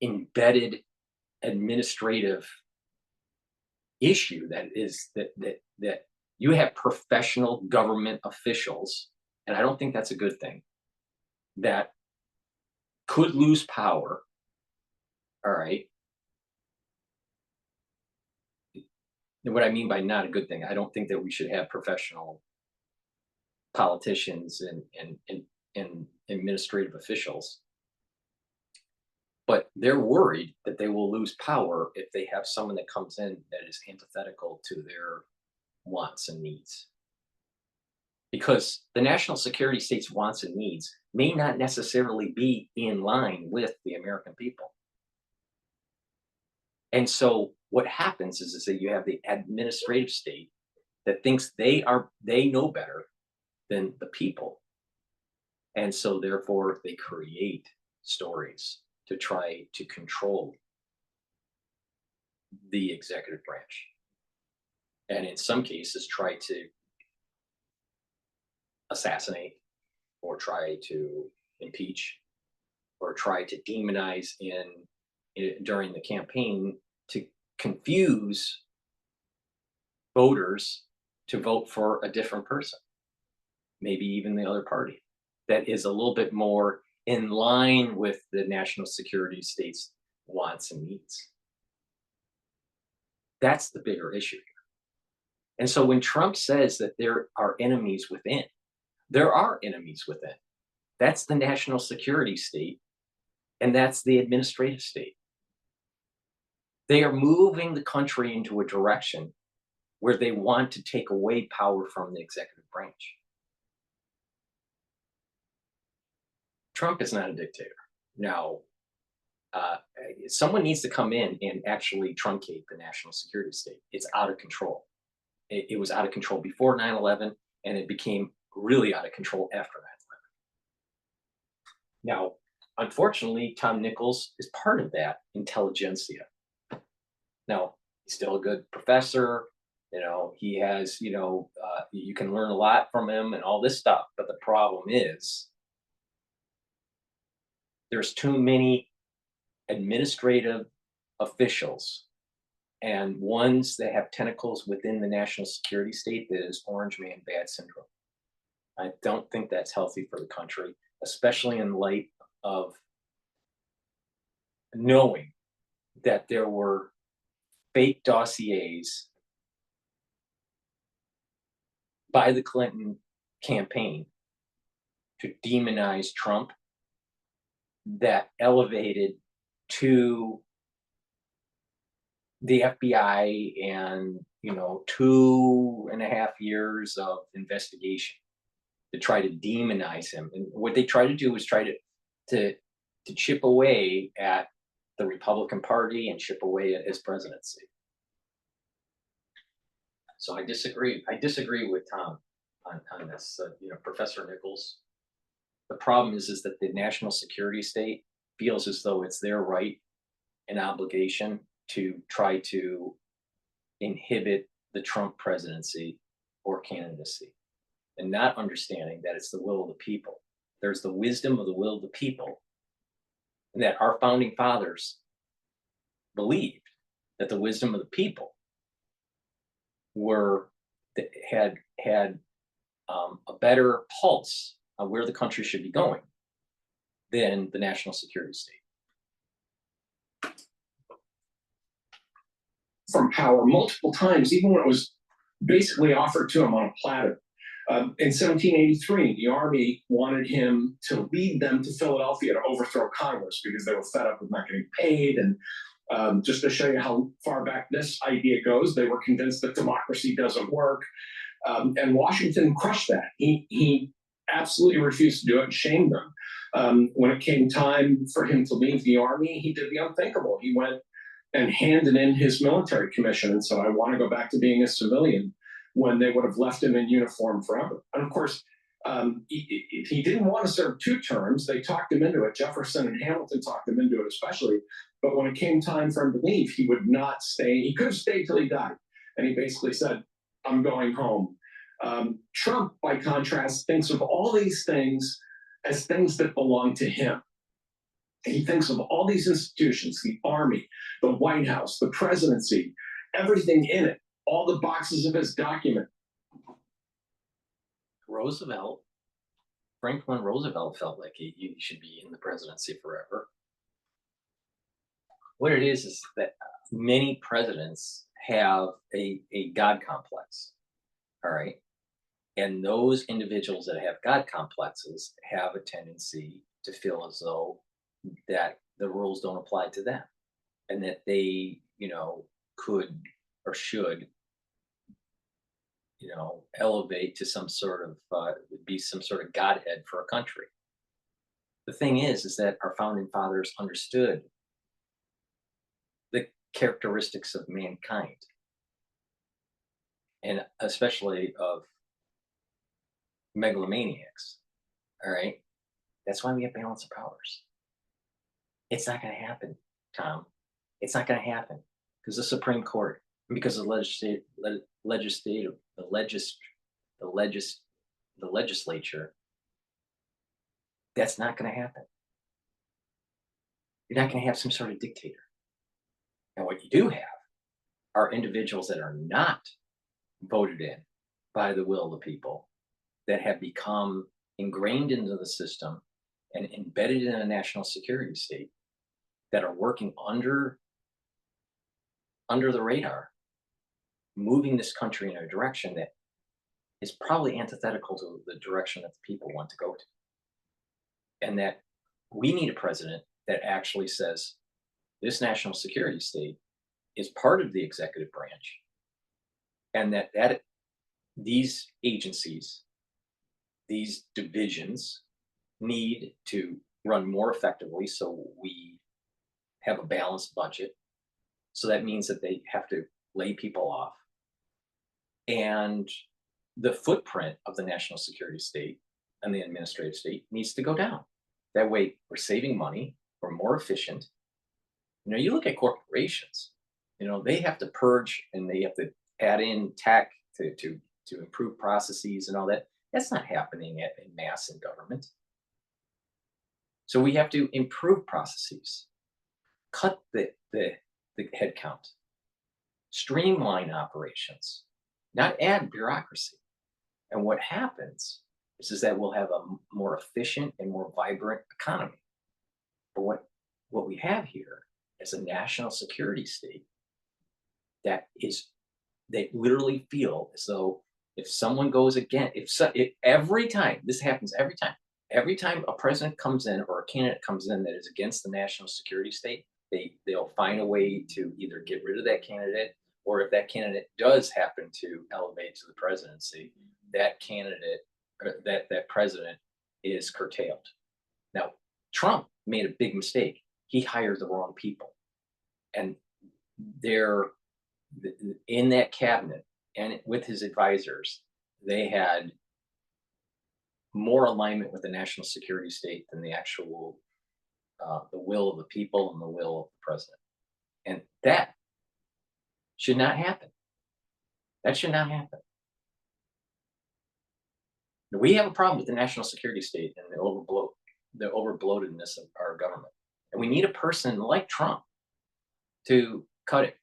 embedded administrative issue that is that you have professional government officials, and I don't think that's a good thing, that could lose power. All right. And what I mean by not a good thing, I don't think that we should have professional politicians and administrative officials. But they're worried that they will lose power if they have someone that comes in that is antithetical to their wants and needs. Because the national security state's wants and needs may not necessarily be in line with the American people. And so what happens is that you have the administrative state that thinks they know better than the people. And so therefore they create stories to try to control the executive branch. And in some cases try to assassinate or try to impeach or try to demonize during the campaign to confuse voters to vote for a different person, maybe even the other party that is a little bit more in line with the national security state's wants and needs. That's the bigger issue here. And so when Trump says that there are enemies within, there are enemies within. That's the national security state, and that's the administrative state. They are moving the country into a direction where they want to take away power from the executive branch. Trump is not a dictator. Now, someone needs to come in and actually truncate the national security state. It's out of control. It was out of control before 9/11, and it became really out of control after 9/11. Now, unfortunately, Tom Nichols is part of that intelligentsia. Now, he's still a good professor. You know, he has, you can learn a lot from him and all this stuff. But the problem is there's too many administrative officials and ones that have tentacles within the national security state that is orange man bad syndrome. I don't think that's healthy for the country, especially in light of knowing that there were fake dossiers by the Clinton campaign to demonize Trump that elevated to the FBI and 2.5 years of investigation to try to demonize him. And what they try to do is try to chip away at the Republican Party and chip away at his presidency. So I disagree. I disagree with Tom on this. Professor Nichols. The problem is that the national security state feels as though it's their right and obligation to try to inhibit the Trump presidency or candidacy, and not understanding that it's the will of the people. There's the wisdom of the will of the people, and that our founding fathers believed that the wisdom of the people had a better pulse on where the country should be going than the national security state. From power multiple times, even when it was basically offered to him on a platter. In 1783, the army wanted him to lead them to Philadelphia to overthrow Congress because they were fed up with not getting paid. And just to show you how far back this idea goes, they were convinced that democracy doesn't work. And Washington crushed that. He absolutely refused to do it and shamed them. When it came time for him to leave the army, he did the unthinkable. He went and handed in his military commission and said, I want to go back to being a civilian. when they would have left him in uniform forever. And of course, he didn't want to serve 2 terms. They talked him into it. Jefferson and Hamilton talked him into it, especially. But when it came time for him to leave, he would not stay. He could have stayed till he died. And he basically said, I'm going home. Trump, by contrast, thinks of all these things as things that belong to him. He thinks of all these institutions, the Army, the White House, the presidency, everything in it, all the boxes of his document. Franklin Roosevelt felt like he should be in the presidency forever. What it is that many presidents have a God complex, all right? And those individuals that have God complexes have a tendency to feel as though that the rules don't apply to them and that they, could or should, elevate to some sort of, be some sort of godhead for a country. The thing is that our founding fathers understood the characteristics of mankind, and especially of megalomaniacs. All right. That's why we have balance of powers. It's not going to happen, Tom. It's not going to happen because the Supreme Court, because the legislature, that's not going to happen. You're not going to have some sort of dictator. And what you do have are individuals that are not voted in by the will of the people, that have become ingrained into the system and embedded in a national security state, that are working under the radar, moving this country in a direction that is probably antithetical to the direction that the people want to go to. And that we need a president that actually says this national security state is part of the executive branch, and that these agencies, these divisions, need to run more effectively so we have a balanced budget. So that means that they have to lay people off. And the footprint of the national security state and the administrative state needs to go down. That way we're saving money, we're more efficient. You look at corporations, they have to purge and they have to add in tech to improve processes and all that. That's not happening in mass in government. So we have to improve processes, cut the headcount, streamline operations, not add bureaucracy. And what happens is that we'll have a more efficient and more vibrant economy. But what we have here is a national security state they literally feel as though if someone goes again, every time, this happens every time a president comes in or a candidate comes in that is against the national security state, they'll find a way to either get rid of that candidate, or if that candidate does happen to elevate to the presidency, that candidate, or that president is curtailed. Now, Trump made a big mistake. He hired the wrong people. And they're in that cabinet and with his advisors, they had more alignment with the national security state than the actual the will of the people and the will of the president. And that should not happen. That should not happen. We have a problem with the national security state and the overbloatedness of our government. And we need a person like Trump to cut it.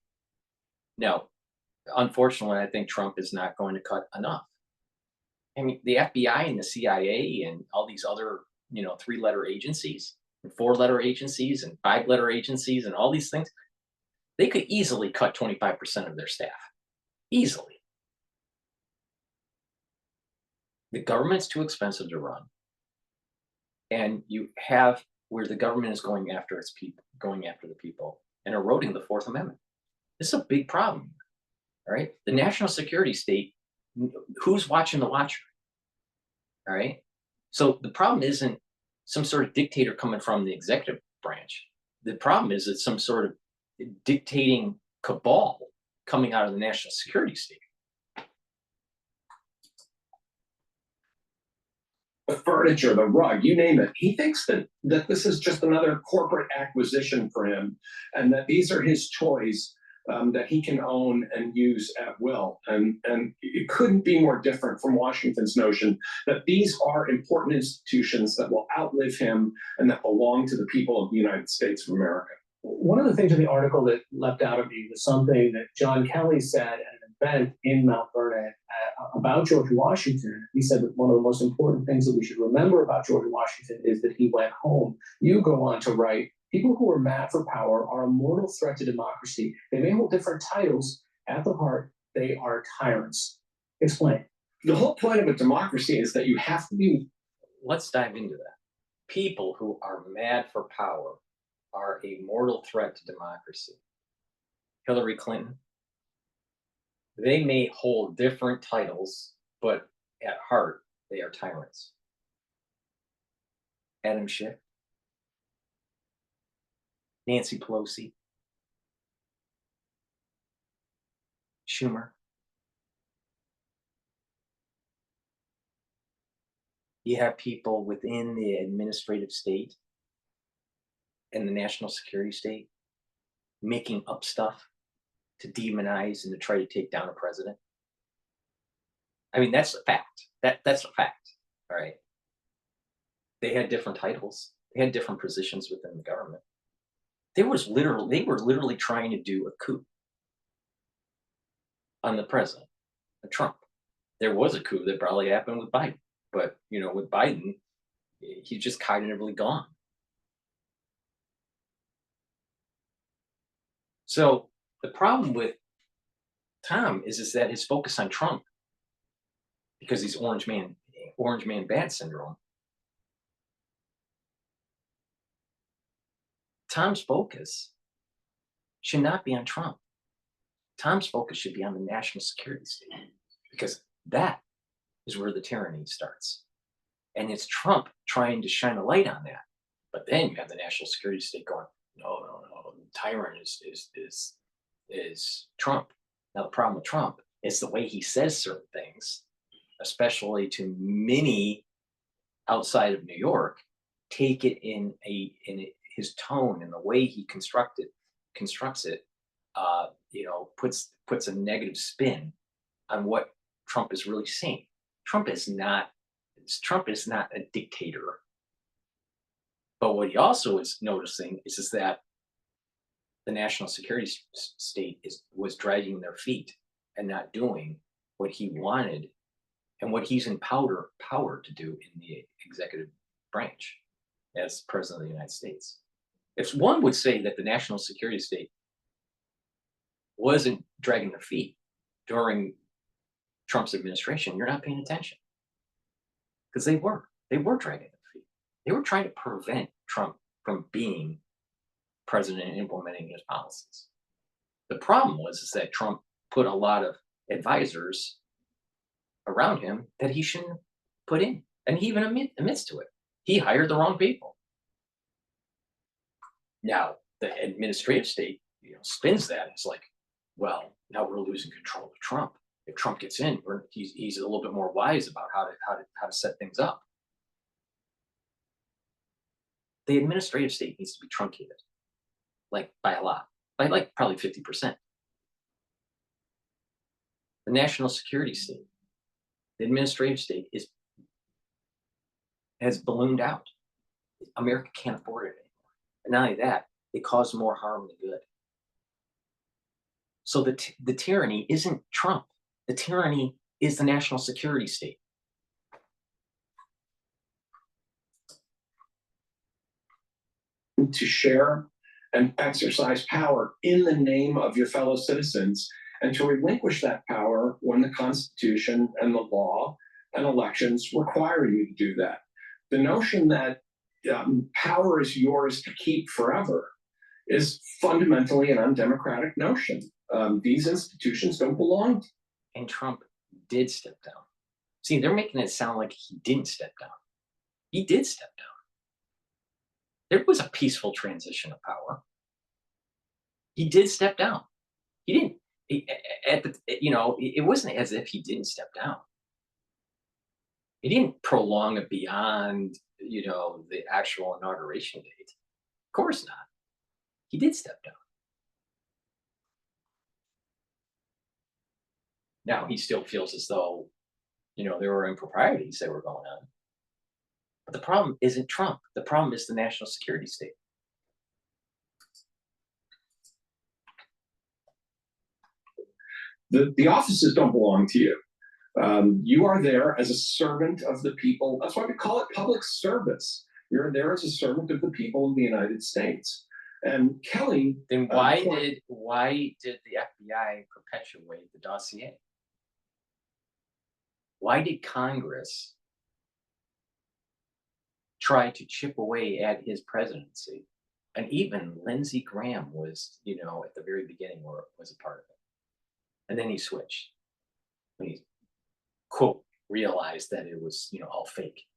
Now, unfortunately, I think Trump is not going to cut enough. I mean, the FBI and the CIA and all these other, 3-letter agencies, and 4-letter agencies and 5-letter agencies and all these things, they could easily cut 25% of their staff. Easily. The government's too expensive to run. And you have where the government is going after its people, going after the people, and eroding the Fourth Amendment. This is a big problem. All right. The national security state, who's watching the watcher? All right. So the problem isn't some sort of dictator coming from the executive branch. The problem is it's some sort of dictating cabal coming out of the national security state. the furniture, the rug, you name it. He thinks that this is just another corporate acquisition for him, and that these are his toys that he can own and use at will. And it couldn't be more different from Washington's notion that these are important institutions that will outlive him and that belong to the people of the United States of America. One of the things in the article that leapt out at me was something that John Kelly said at an event in Mount Vernon about George Washington. He said that one of the most important things that we should remember about George Washington is that he went home. You go on to write, people who are mad for power are a mortal threat to democracy. They may hold different titles. At the heart, they are tyrants. Explain. The whole point of a democracy is that you have to be. Let's dive into that. People who are mad for power are a mortal threat to democracy. Hillary Clinton, they may hold different titles, but at heart, they are tyrants. Adam Schiff, Nancy Pelosi, Schumer. You have people within the administrative state and the national security state making up stuff to demonize and to try to take down a president. I mean, that's a fact. That's a fact. All right. They had different titles. They had different positions within the government. They were literally trying to do a coup on the president, Trump. There was a coup that probably happened with Biden, but with Biden, he's just cognitively gone. So the problem with Tom is that his focus on Trump, because he's orange man bad syndrome. Tom's focus should not be on Trump. Tom's focus should be on the national security state, because that is where the tyranny starts. And it's Trump trying to shine a light on that. But then you have the national security state going, no, the tyrant is Trump. Now, the problem with Trump is the way he says certain things, especially to many outside of New York, take it in his tone and the way he constructs it, puts a negative spin on what Trump is really saying. Trump is not a dictator. But what he also is noticing is that the national security state was dragging their feet and not doing what he wanted and what he's in power to do in the executive branch as president of the United States. If one would say that the national security state wasn't dragging their feet during Trump's administration, you're not paying attention. Because they were dragging their feet. They were trying to prevent Trump from being president and implementing his policies. The problem was that Trump put a lot of advisors around him that he shouldn't put in. And he even admits to it. He hired the wrong people. Now, the administrative state spins that. It's like, well, now we're losing control of Trump. If Trump gets in, he's a little bit more wise about how to set things up. The administrative state needs to be truncated, like by a lot, by like probably 50%. The national security state, the administrative state has ballooned out. America can't afford it anymore. And not only that, it caused more harm than good. So the tyranny isn't Trump. The tyranny is the national security state. To share and exercise power in the name of your fellow citizens, and to relinquish that power when the Constitution and the law and elections require you to do that. The notion that power is yours to keep forever is fundamentally an undemocratic notion. These institutions don't belong. And Trump did step down. See, they're making it sound like he didn't step down. He did step down. There was a peaceful transition of power. He did step down. He didn't. It wasn't as if he didn't step down. He didn't prolong it beyond, you know, the actual inauguration date. Of course not. He did step down. Now he still feels as though, you know, there were improprieties that were going on. But the problem isn't Trump. The problem is the national security state. The offices don't belong to you. You are there as a servant of the people. That's why we call it public service. You're there as a servant of the people of the United States. And Kelly, then why did the FBI perpetuate the dossier? Why did Congress try to chip away at his presidency? And even Lindsey Graham was, you know, at the very beginning was a part of it. And then he switched when he, quote, realized that it was, you know, all fake.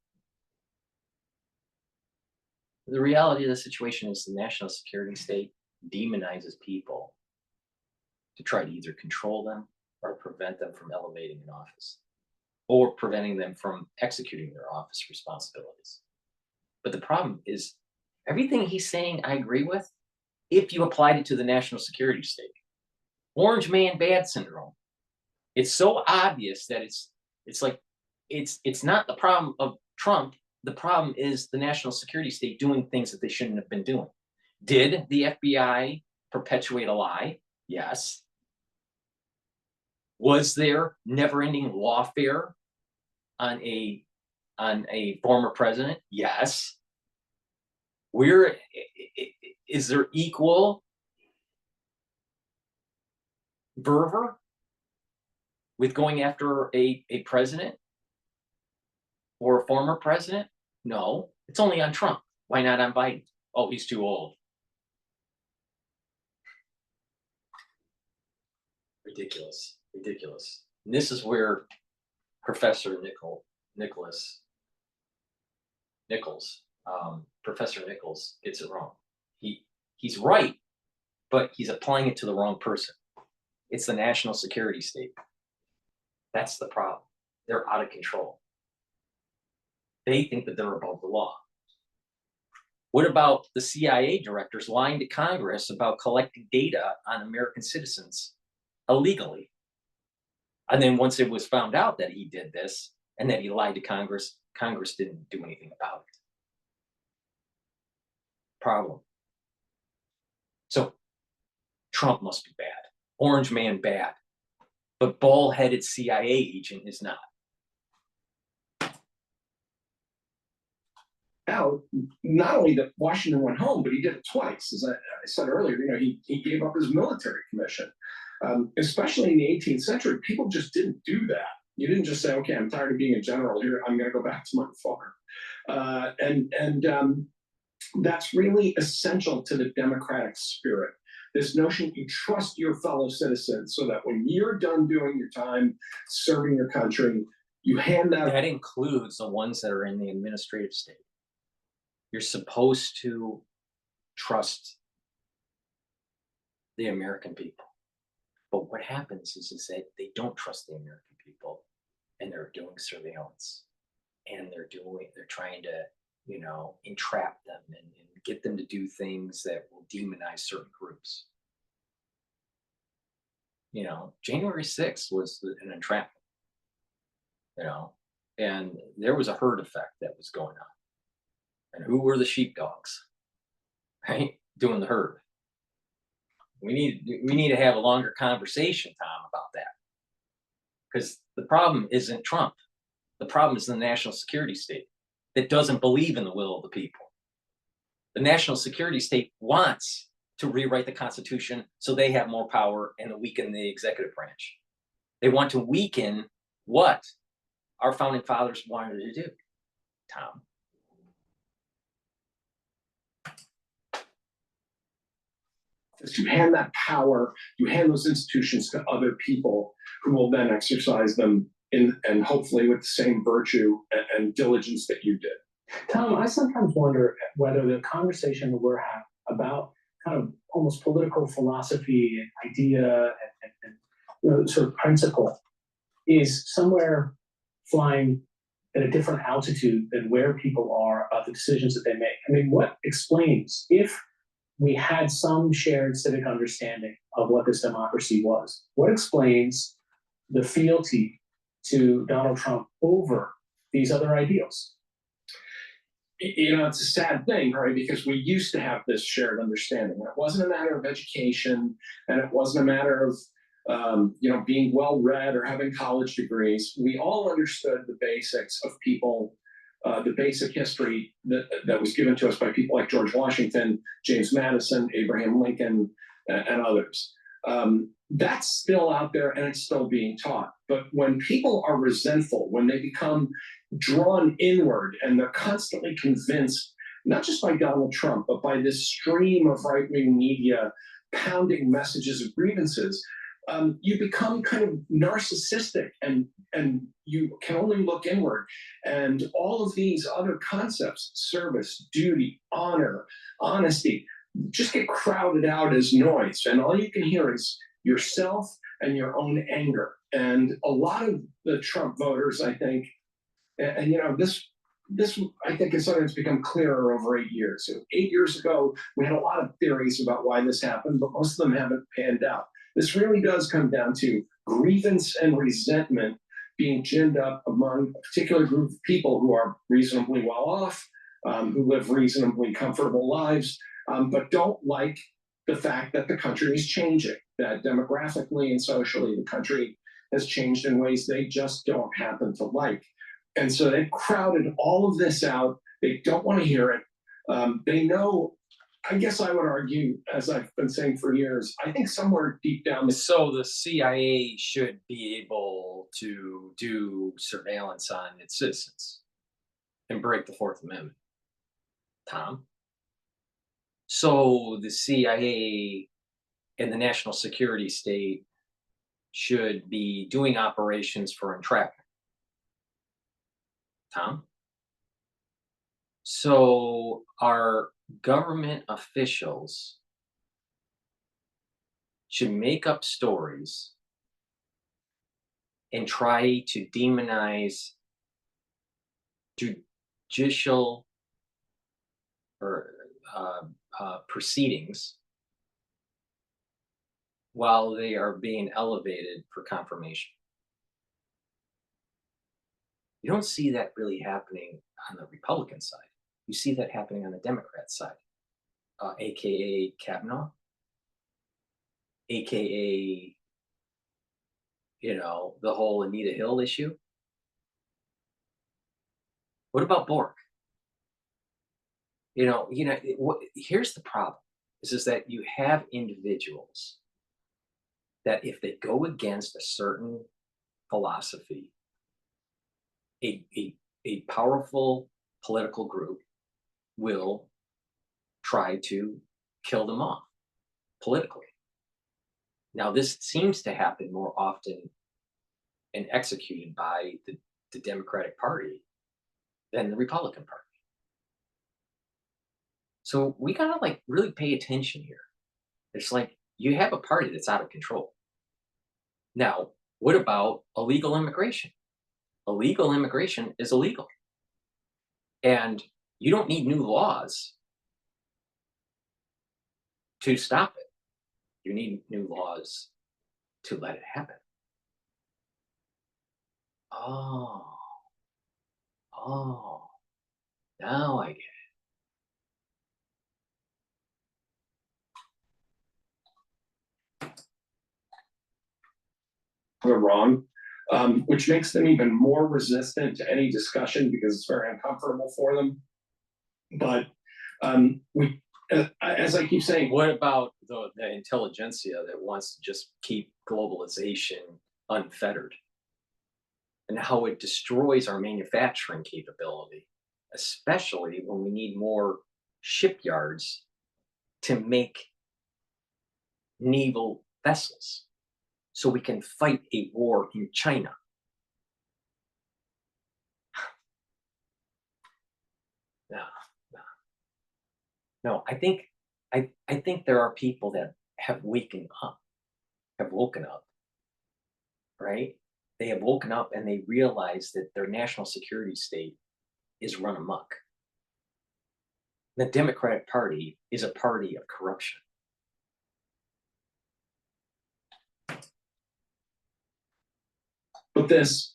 The reality of the situation is the national security state demonizes people to try to either control them or prevent them from elevating in office or preventing them from executing their office responsibilities. But the problem is everything he's saying I agree with if you applied it to the national security state. Orange man bad syndrome. It's so obvious that it's like it's not the problem of Trump. The problem is the national security state doing things that they shouldn't have been doing. Did the FBI perpetuate a lie? Yes. Was there never-ending lawfare on a former president? Yes. Is there equal fervor with going after a president or a former president? No, it's only on Trump. Why not on Biden? Oh, he's too old. Ridiculous, ridiculous. And this is where Professor Nichols gets it wrong. He's right, but he's applying it to the wrong person. It's the national security state. That's the problem. They're out of control. They think that they're above the law. What about the CIA directors lying to Congress about collecting data on American citizens illegally? And then once it was found out that he did this and that he lied to Congress, Congress didn't do anything about it. Problem. So Trump must be bad. Orange man bad. But bald-headed CIA agent is not. Now, not only that Washington went home, but he did it twice. As I said earlier, you know, he gave up his military commission. Especially in the 18th century, people just didn't do that. You didn't just say, okay, I'm tired of being a general here. I'm going to go back to my farm. And that's really essential to the democratic spirit. This notion you trust your fellow citizens so that when you're done doing your time serving your country, you hand that. That includes the ones that are in the administrative state. You're supposed to trust the American people. But what happens is that they don't trust the American people and they're doing surveillance and they're trying to, you know, entrap them and get them to do things that will demonize certain groups. You know, January 6th was an entrapment, you know, and there was a herd effect that was going on. And who were the sheepdogs, right? Doing the herd. We need to have a longer conversation, Tom, about that. Because the problem isn't Trump. The problem is the national security state that doesn't believe in the will of the people. The national security state wants to rewrite the Constitution so they have more power and to weaken the executive branch. They want to weaken what our founding fathers wanted to do, Tom. Is you hand that power, you hand those institutions to other people who will then exercise them and hopefully with the same virtue and diligence that you did. Tom, I sometimes wonder whether the conversation that we're having about kind of almost political philosophy and idea and you know, sort of principle is somewhere flying at a different altitude than where people are about the decisions that they make. I mean, what explains, if we had some shared civic understanding of what this democracy was, what explains the fealty to Donald Trump over these other ideals? You know, it's a sad thing, right? Because we used to have this shared understanding. It wasn't a matter of education, and it wasn't a matter of being well read or having college degrees. We all understood the basics of people, the basic history that was given to us by people like George Washington, James Madison, Abraham Lincoln, and others. That's still out there, and it's still being taught. But when people are resentful, when they become drawn inward, and they're constantly convinced, not just by Donald Trump, but by this stream of right-wing media pounding messages of grievances, you become kind of narcissistic, and you can only look inward. And all of these other concepts, service, duty, honor, honesty, just get crowded out as noise. And all you can hear is yourself and your own anger. And a lot of the Trump voters, I think, and this I think is something that's become clearer over 8 years. 8 years ago, we had a lot of theories about why this happened, but most of them haven't panned out. This really does come down to grievance and resentment being ginned up among a particular group of people who are reasonably well off, who live reasonably comfortable lives, but don't like the fact that the country is changing, that demographically and socially the country has changed in ways they just don't happen to like. And so they've crowded all of this out. They don't want to hear it. They know, I guess I would argue, as I've been saying for years, I think somewhere deep down. So the CIA should be able to do surveillance on its citizens and break the Fourth Amendment, Tom. So the CIA and the national security state should be doing operations for entrapment, Tom. So our government officials should make up stories and try to demonize judicial or proceedings while they are being elevated for confirmation. You don't see that really happening on the Republican side. You see that happening on the Democrat side, aka Kavanaugh, aka the whole Anita Hill issue. What about Bork? Here's the problem: is that you have individuals that, if they go against a certain philosophy, a powerful political group will try to kill them off politically. Now, this seems to happen more often and executed by the Democratic Party than the Republican Party. So we gotta really pay attention here. It's like you have a party that's out of control. Now, what about illegal immigration? Illegal immigration is illegal. And you don't need new laws to stop it. You need new laws to let it happen. Oh, now I get it. They're wrong, which makes them even more resistant to any discussion because it's very uncomfortable for them. But as I keep saying, what about the intelligentsia that wants to just keep globalization unfettered, and how it destroys our manufacturing capability, especially when we need more shipyards to make naval vessels so we can fight a war in China? No, I think there are people that have woken up, right? they have woken up and they realize that their national security state is run amok. The Democratic Party is a party of corruption. But this,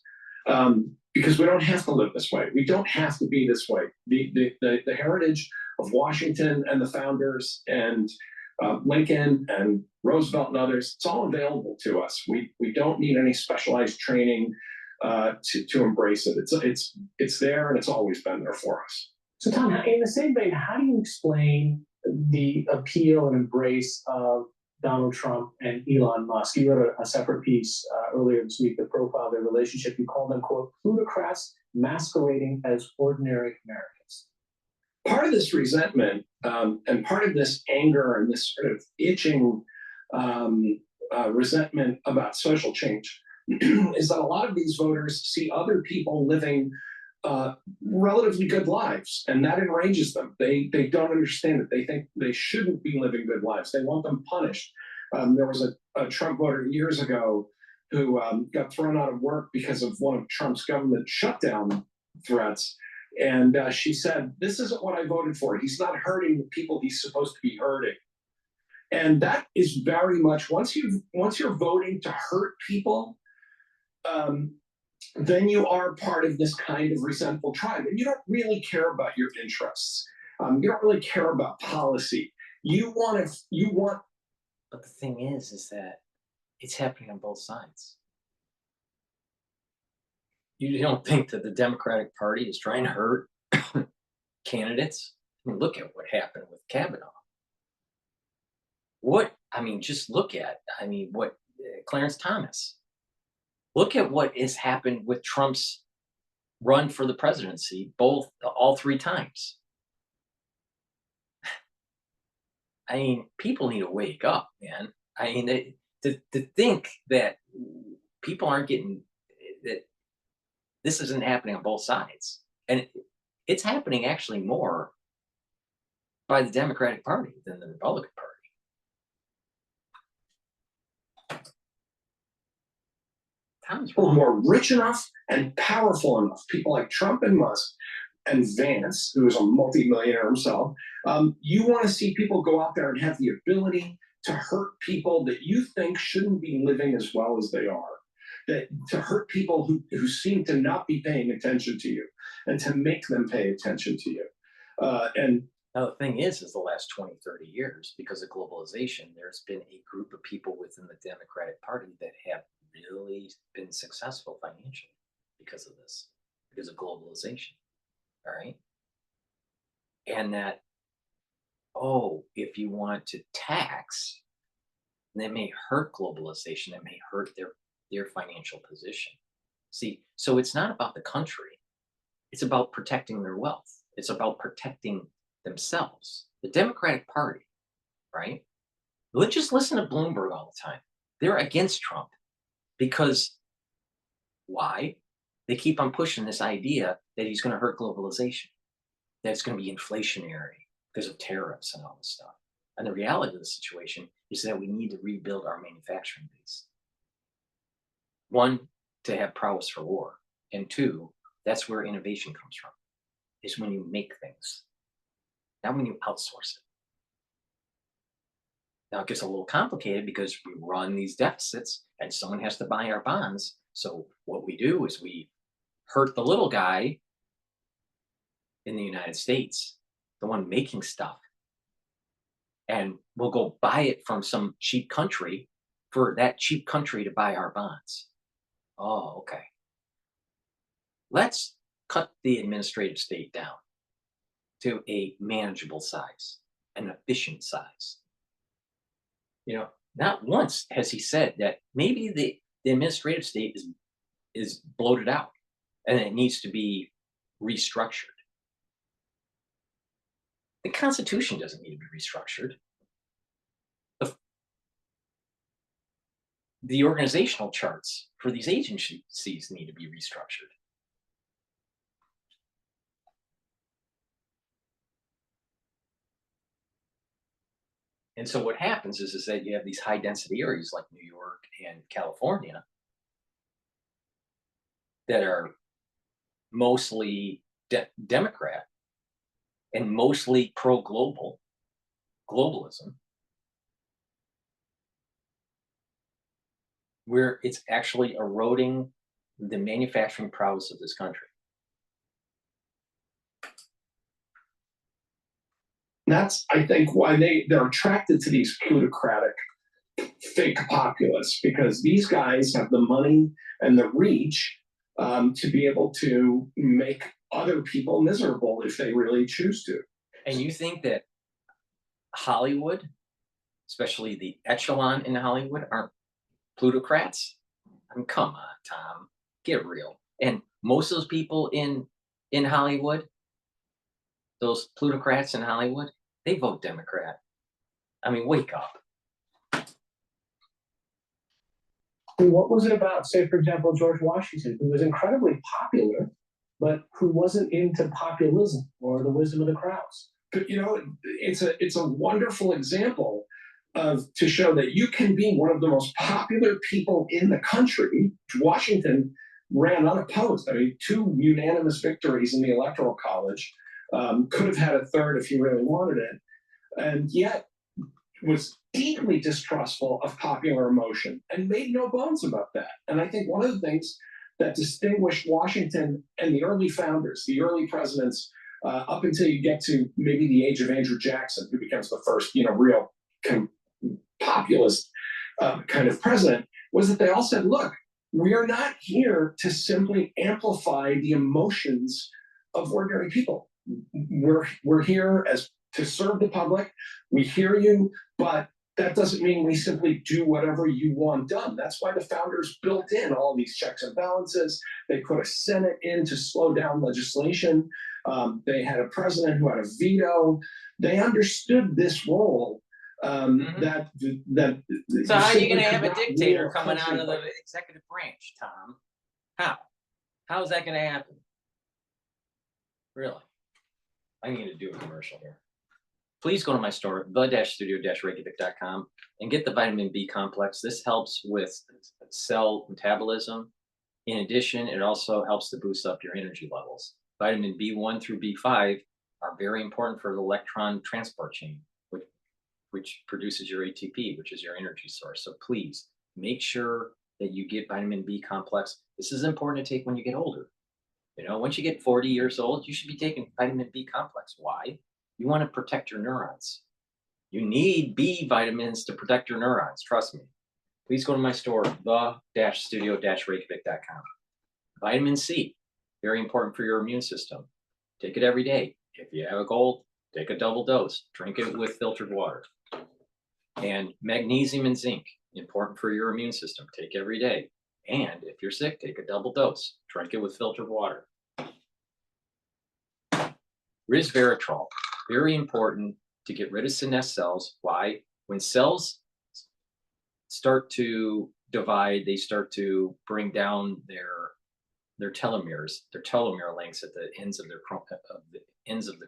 because we don't have to live this way. We don't have to be this way. The heritage of Washington and the founders and Lincoln and Roosevelt and others, it's all available to us. We don't need any specialized training to embrace it. It's there and it's always been there for us. So Tom, in the same vein, how do you explain the appeal and embrace of Donald Trump and Elon Musk? You wrote a separate piece earlier this week that profiled their relationship. You called them, quote, plutocrats masquerading as ordinary Americans. Part of this resentment and part of this anger and this sort of itching resentment about social change is that a lot of these voters see other people living relatively good lives, and that enrages them. They don't understand it. They think they shouldn't be living good lives. They want them punished. There was a Trump voter years ago who got thrown out of work because of one of Trump's government shutdown threats. And she said, "This isn't what I voted for. He's not hurting the people he's supposed to be hurting." And that is very much, once you're voting to hurt people, then you are part of this kind of resentful tribe, and you don't really care about your interests. You don't really care about policy. You want. But the thing is that it's happening on both sides. You don't think that the Democratic Party is trying to hurt candidates? I mean, look at what happened with Kavanaugh. Just look at, what Clarence Thomas. Look at what has happened with Trump's run for the presidency, all three times. People need to wake up, man. To think that people aren't getting, that this isn't happening on both sides. And it's happening actually more by the Democratic Party than the Republican Party. People who are rich enough and powerful enough, people like Trump and Musk and Vance, who is a multimillionaire himself, you want to see people go out there and have the ability to hurt people that you think shouldn't be living as well as they are, to hurt people who seem to not be paying attention to you, and to make them pay attention to you. Now, the thing is the last 20, 30 years, because of globalization, there's been a group of people within the Democratic Party that have really been successful financially because of this, because of globalization. All right. And that, if you want to tax, that may hurt globalization, that may hurt their financial position. See, so it's not about the country. It's about protecting their wealth. It's about protecting themselves. The Democratic Party, right? Let's just listen to Bloomberg all the time. They're against Trump because why? They keep on pushing this idea that he's going to hurt globalization, that it's going to be inflationary because of tariffs and all this stuff. And the reality of the situation is that we need to rebuild our manufacturing base. One, to have prowess for war. And two, that's where innovation comes from, is when you make things, not when you outsource it. Now it gets a little complicated because we run these deficits and someone has to buy our bonds. So what we do is we hurt the little guy in the United States, the one making stuff, and we'll go buy it from some cheap country for that cheap country to buy our bonds. Oh, okay. Let's cut the administrative state down to a manageable size, an efficient size. Not once has he said that maybe the administrative state is bloated out and it needs to be restructured. The Constitution doesn't need to be restructured. The organizational charts for these agencies need to be restructured. And so what happens is that you have these high density areas like New York and California that are mostly Democrat and mostly globalism, where it's actually eroding the manufacturing prowess of this country. That's, I think, why they're attracted to these plutocratic fake populists, because these guys have the money and the reach to be able to make other people miserable if they really choose to. And you think that Hollywood, especially the echelon in Hollywood, aren't plutocrats? I mean, come on, Tom, get real. And most of those people in Hollywood, those plutocrats in Hollywood, they vote Democrat. I mean, wake up. What was it about, say, for example, George Washington, who was incredibly popular, but who wasn't into populism or the wisdom of the crowds? But you know, it's a wonderful example to show that you can be one of the most popular people in the country. Washington ran unopposed. I mean, 2 unanimous victories in the Electoral College. Could have had a third if he really wanted it, and yet was deeply distrustful of popular emotion and made no bones about that. And I think one of the things that distinguished Washington and the early founders, the early presidents, up until you get to maybe the age of Andrew Jackson, who becomes the first, real populist kind of president, was that they all said, look, we are not here to simply amplify the emotions of ordinary people. We're here to serve the public. We hear you, but that doesn't mean we simply do whatever you want done. That's why the founders built in all these checks and balances. They put a Senate in to slow down legislation. They had a president who had a veto. They understood this role. So how are you going to have a dictator coming out of the executive branch, Tom? How is that going to happen? Really? I need to do a commercial here. Please go to my store, the-studio-reykjavik.com, and get the vitamin B complex. This helps with cell metabolism. In addition, it also helps to boost up your energy levels. Vitamin B1 through B5 are very important for the electron transport chain, which produces your ATP, which is your energy source. So please make sure that you get vitamin B complex. This is important to take when you get older. Once you get 40 years old, you should be taking vitamin B complex. Why? You want to protect your neurons. You need B vitamins to protect your neurons. Trust me. Please go to my store, the-studio-reykjavik.com. Vitamin C, very important for your immune system. Take it every day. If you have a cold, take a double dose. Drink it with filtered water. And magnesium and zinc, important for your immune system. Take every day. And if you're sick, take a double dose. Drink it with filtered water. Resveratrol, very important to get rid of senescent cells. Why? When cells start to divide, they start to bring down their telomeres, their telomere lengths at the ends of the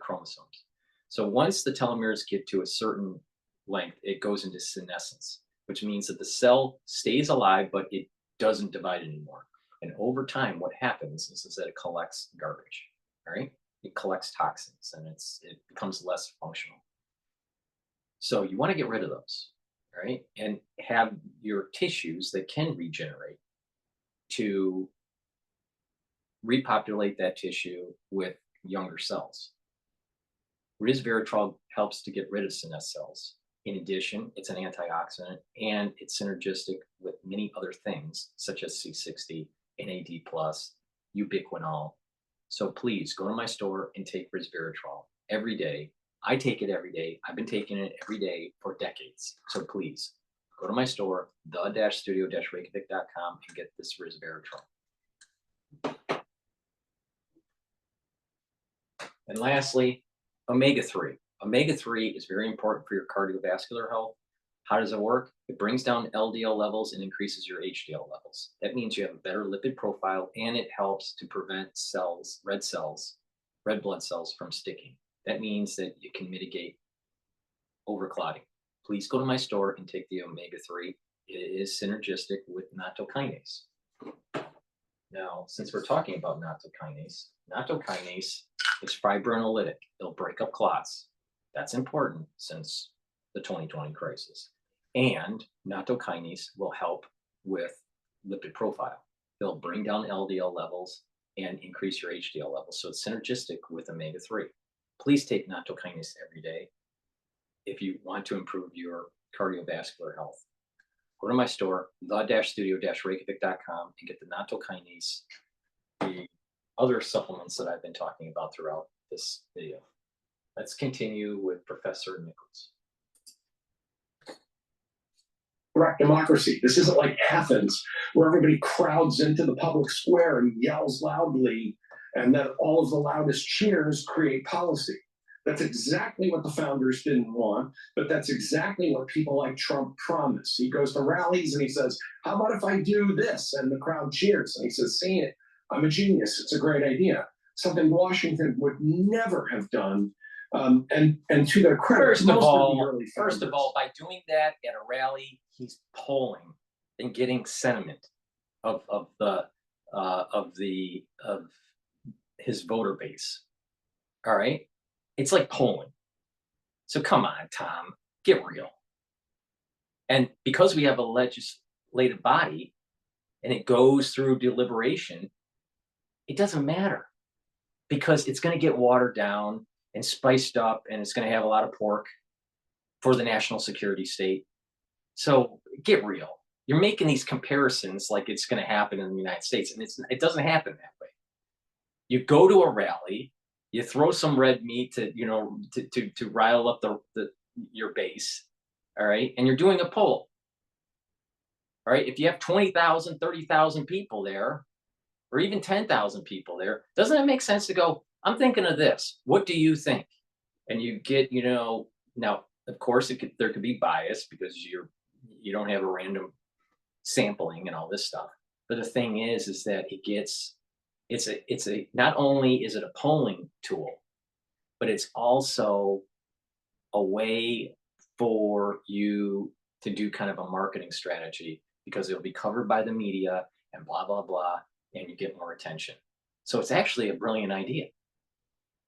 chromosomes. So once the telomeres get to a certain length, it goes into senescence, which means that the cell stays alive, but it doesn't divide anymore. And over time, what happens is that it collects garbage, right? It collects toxins and it becomes less functional. So you want to get rid of those, right? And have your tissues that can regenerate to repopulate that tissue with younger cells. Resveratrol helps to get rid of senescent cells. In addition, it's an antioxidant and it's synergistic with many other things such as C60, NAD+, ubiquinol. So please go to my store and take resveratrol every day. I take it every day. I've been taking it every day for decades. So please go to my store, the-studio-reykjavik.com, and get this resveratrol. And lastly, omega-3. Omega-3 is very important for your cardiovascular health. How does it work? It brings down LDL levels and increases your HDL levels. That means you have a better lipid profile, and it helps to prevent red blood cells from sticking. That means that you can mitigate overclotting. Please go to my store and take the omega-3. It is synergistic with nattokinase. Now, since we're talking about nattokinase is fibrinolytic. It'll break up clots. That's important since the 2020 crisis. And nattokinase will help with lipid profile. It'll bring down LDL levels and increase your HDL levels. So it's synergistic with omega-3. Please take nattokinase every day if you want to improve your cardiovascular health. Go to my store, the-studio-reykjavik.com, and get the nattokinase, the other supplements that I've been talking about throughout this video. Let's continue with Professor Nichols. Direct democracy. This isn't like Athens, where everybody crowds into the public square and yells loudly, and then all of the loudest cheers create policy. That's exactly what the founders didn't want, but that's exactly what people like Trump promise. He goes to rallies and he says, how about if I do this? And the crowd cheers. And he says, see it, I'm a genius. It's a great idea. Something Washington would never have done. And to their credit, First of all, by doing that at a rally, he's polling and getting sentiment of his voter base. All right, it's like polling. So come on, Tom, get real. And because we have a legislative body and it goes through deliberation, it doesn't matter because it's going to get watered down and spiced up, and it's going to have a lot of pork for the national security state. So get real. You're making these comparisons like it's going to happen in the United States, and it doesn't happen that way. You go to a rally, you throw some red meat to to rile up your base, all right, and you're doing a poll. All right, if you have 20,000, 30,000 people there, or even 10,000 people there, doesn't it make sense to go, I'm thinking of this. What do you think? And you get, now, of course, there could be bias because you don't have a random sampling and all this stuff. But the thing is that it's not only is it a polling tool, but it's also a way for you to do kind of a marketing strategy because it'll be covered by the media and blah, blah, blah, and you get more attention. So it's actually a brilliant idea.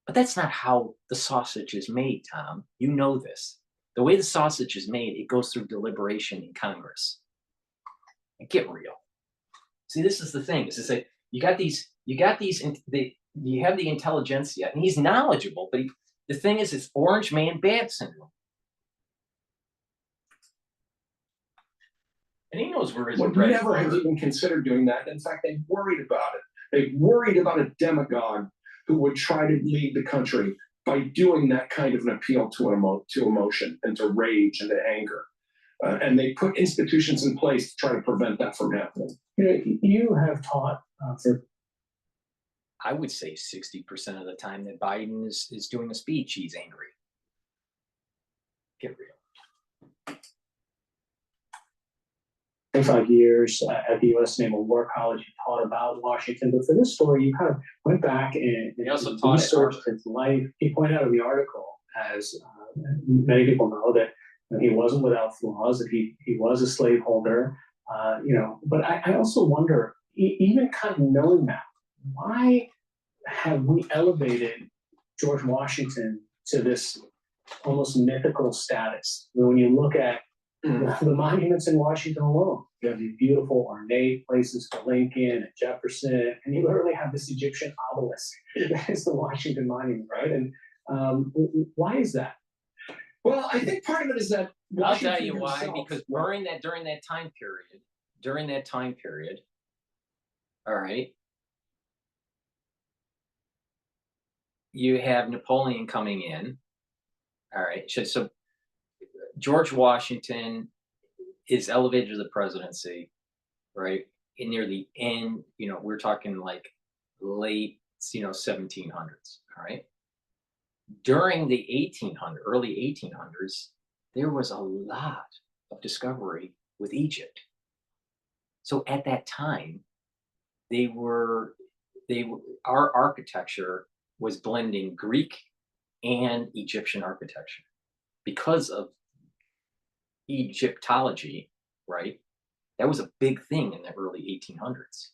But that's not how the sausage is made, Tom. You know this. The way the sausage is made, it goes through deliberation in Congress. And get real. See, this is the thing. Is that you have the intelligentsia, and he's knowledgeable, but the thing is, it's orange man bad syndrome. And he knows where his would never have even considered doing that. In fact, they worried about it. They worried about a demagogue who would try to lead the country by doing that kind of an appeal to emotion and to rage and to anger. And they put institutions in place to try to prevent that from happening. You have taught for, I would say 60% of the time that Biden is doing a speech, he's angry. Get real. 25 years at the U.S. Naval War College, you taught about Washington, but for this story, you kind of went back and also taught researched his life. He pointed out in the article, as many people know, that he wasn't without flaws, that he was a slaveholder, But I also wonder, even kind of knowing that, why have we elevated George Washington to this almost mythical status? When you look at the monuments in Washington alone, you have these beautiful ornate places for Lincoln and Jefferson, and you literally have this Egyptian obelisk that is the Washington Monument, right? And why is that? Well, I think part of it is that Washington I'll tell you why, himself, because during that time period, all right, you have Napoleon coming in, all right, so George Washington is elevated to the presidency, right? And near the end, we're talking like late, 1700s, all right? During the early 1800s, there was a lot of discovery with Egypt. So at that time, our architecture was blending Greek and Egyptian architecture because of Egyptology, right? That was a big thing in the early 1800s.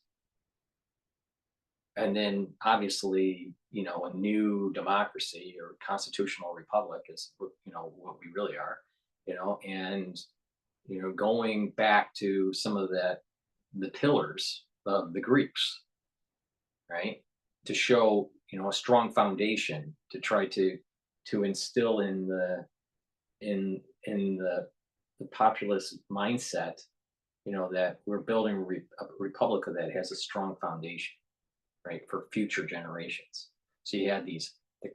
And then obviously, you know, a new democracy or constitutional republic is, you know, what we really are, you know, and, you know, going back to some of the pillars of the Greeks, right? To show, you know, a strong foundation to try to instill in the populist mindset, you know, that we're building a republic that has a strong foundation, right, for future generations. So you had the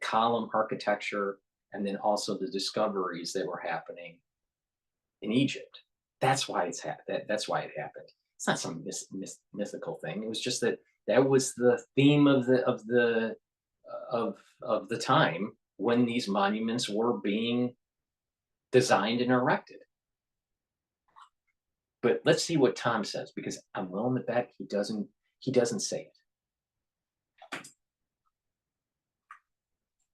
column architecture, and then also the discoveries that were happening in Egypt. That's why that's why it happened. It's not some mythical thing. It was just that was the theme of the time when these monuments were being designed and erected. But let's see what Tom says, because I'm willing to bet he doesn't say it.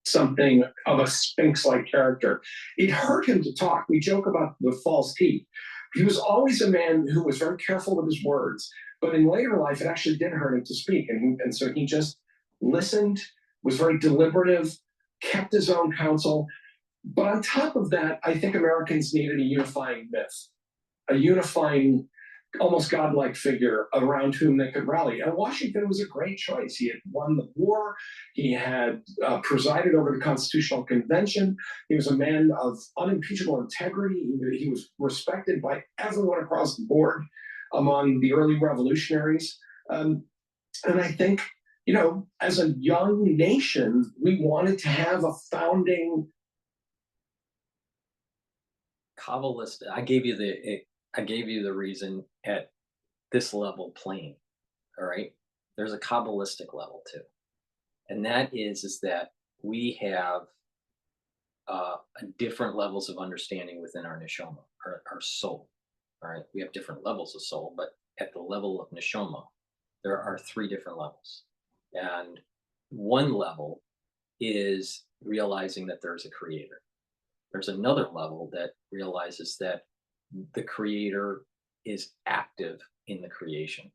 Something of a Sphinx-like character. It hurt him to talk. We joke about the false teeth. He was always a man who was very careful with his words, but in later life, it actually did hurt him to speak. And so he just listened, was very deliberative, kept his own counsel. But on top of that, I think Americans needed a unifying myth, a unifying, almost godlike figure around whom they could rally. And Washington was a great choice. He had won the war. He had presided over the Constitutional Convention. He was a man of unimpeachable integrity. He was respected by everyone across the board among the early revolutionaries. And I think, you know, as a young nation, we wanted to have a founding. Kabbalist. I gave you the reason at this level plane. All right. There's a Kabbalistic level too. And that is that we have different levels of understanding within our neshama, our soul. All right. We have different levels of soul, but at the level of neshama, there are 3 different levels. And one level is realizing that there's a creator. There's another level that realizes that the creator is active in the creation,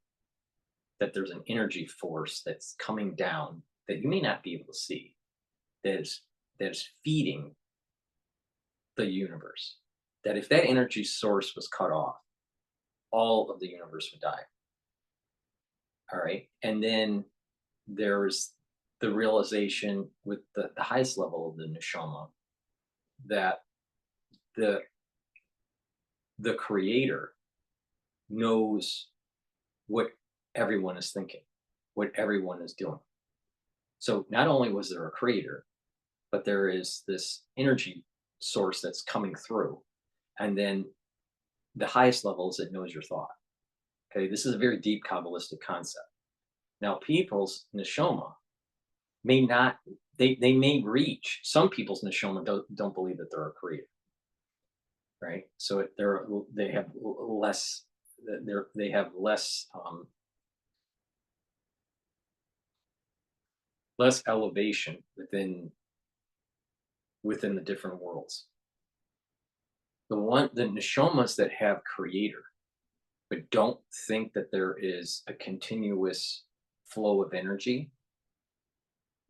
that there's an energy force that's coming down that you may not be able to see, that is feeding the universe, that if that energy source was cut off, all of the universe would die. All right. And then there's the realization with the highest level of the neshama that the creator knows what everyone is thinking, what everyone is doing. So not only was there a creator, but there is this energy source that's coming through. And then the highest level is it knows your thought. Okay, this is a very deep Kabbalistic concept. Now, people's neshama may not, they may reach, some people's neshama don't believe that they're a creator. Right, so they have less less elevation within the different worlds. The neshamas that have creator, but don't think that there is a continuous flow of energy,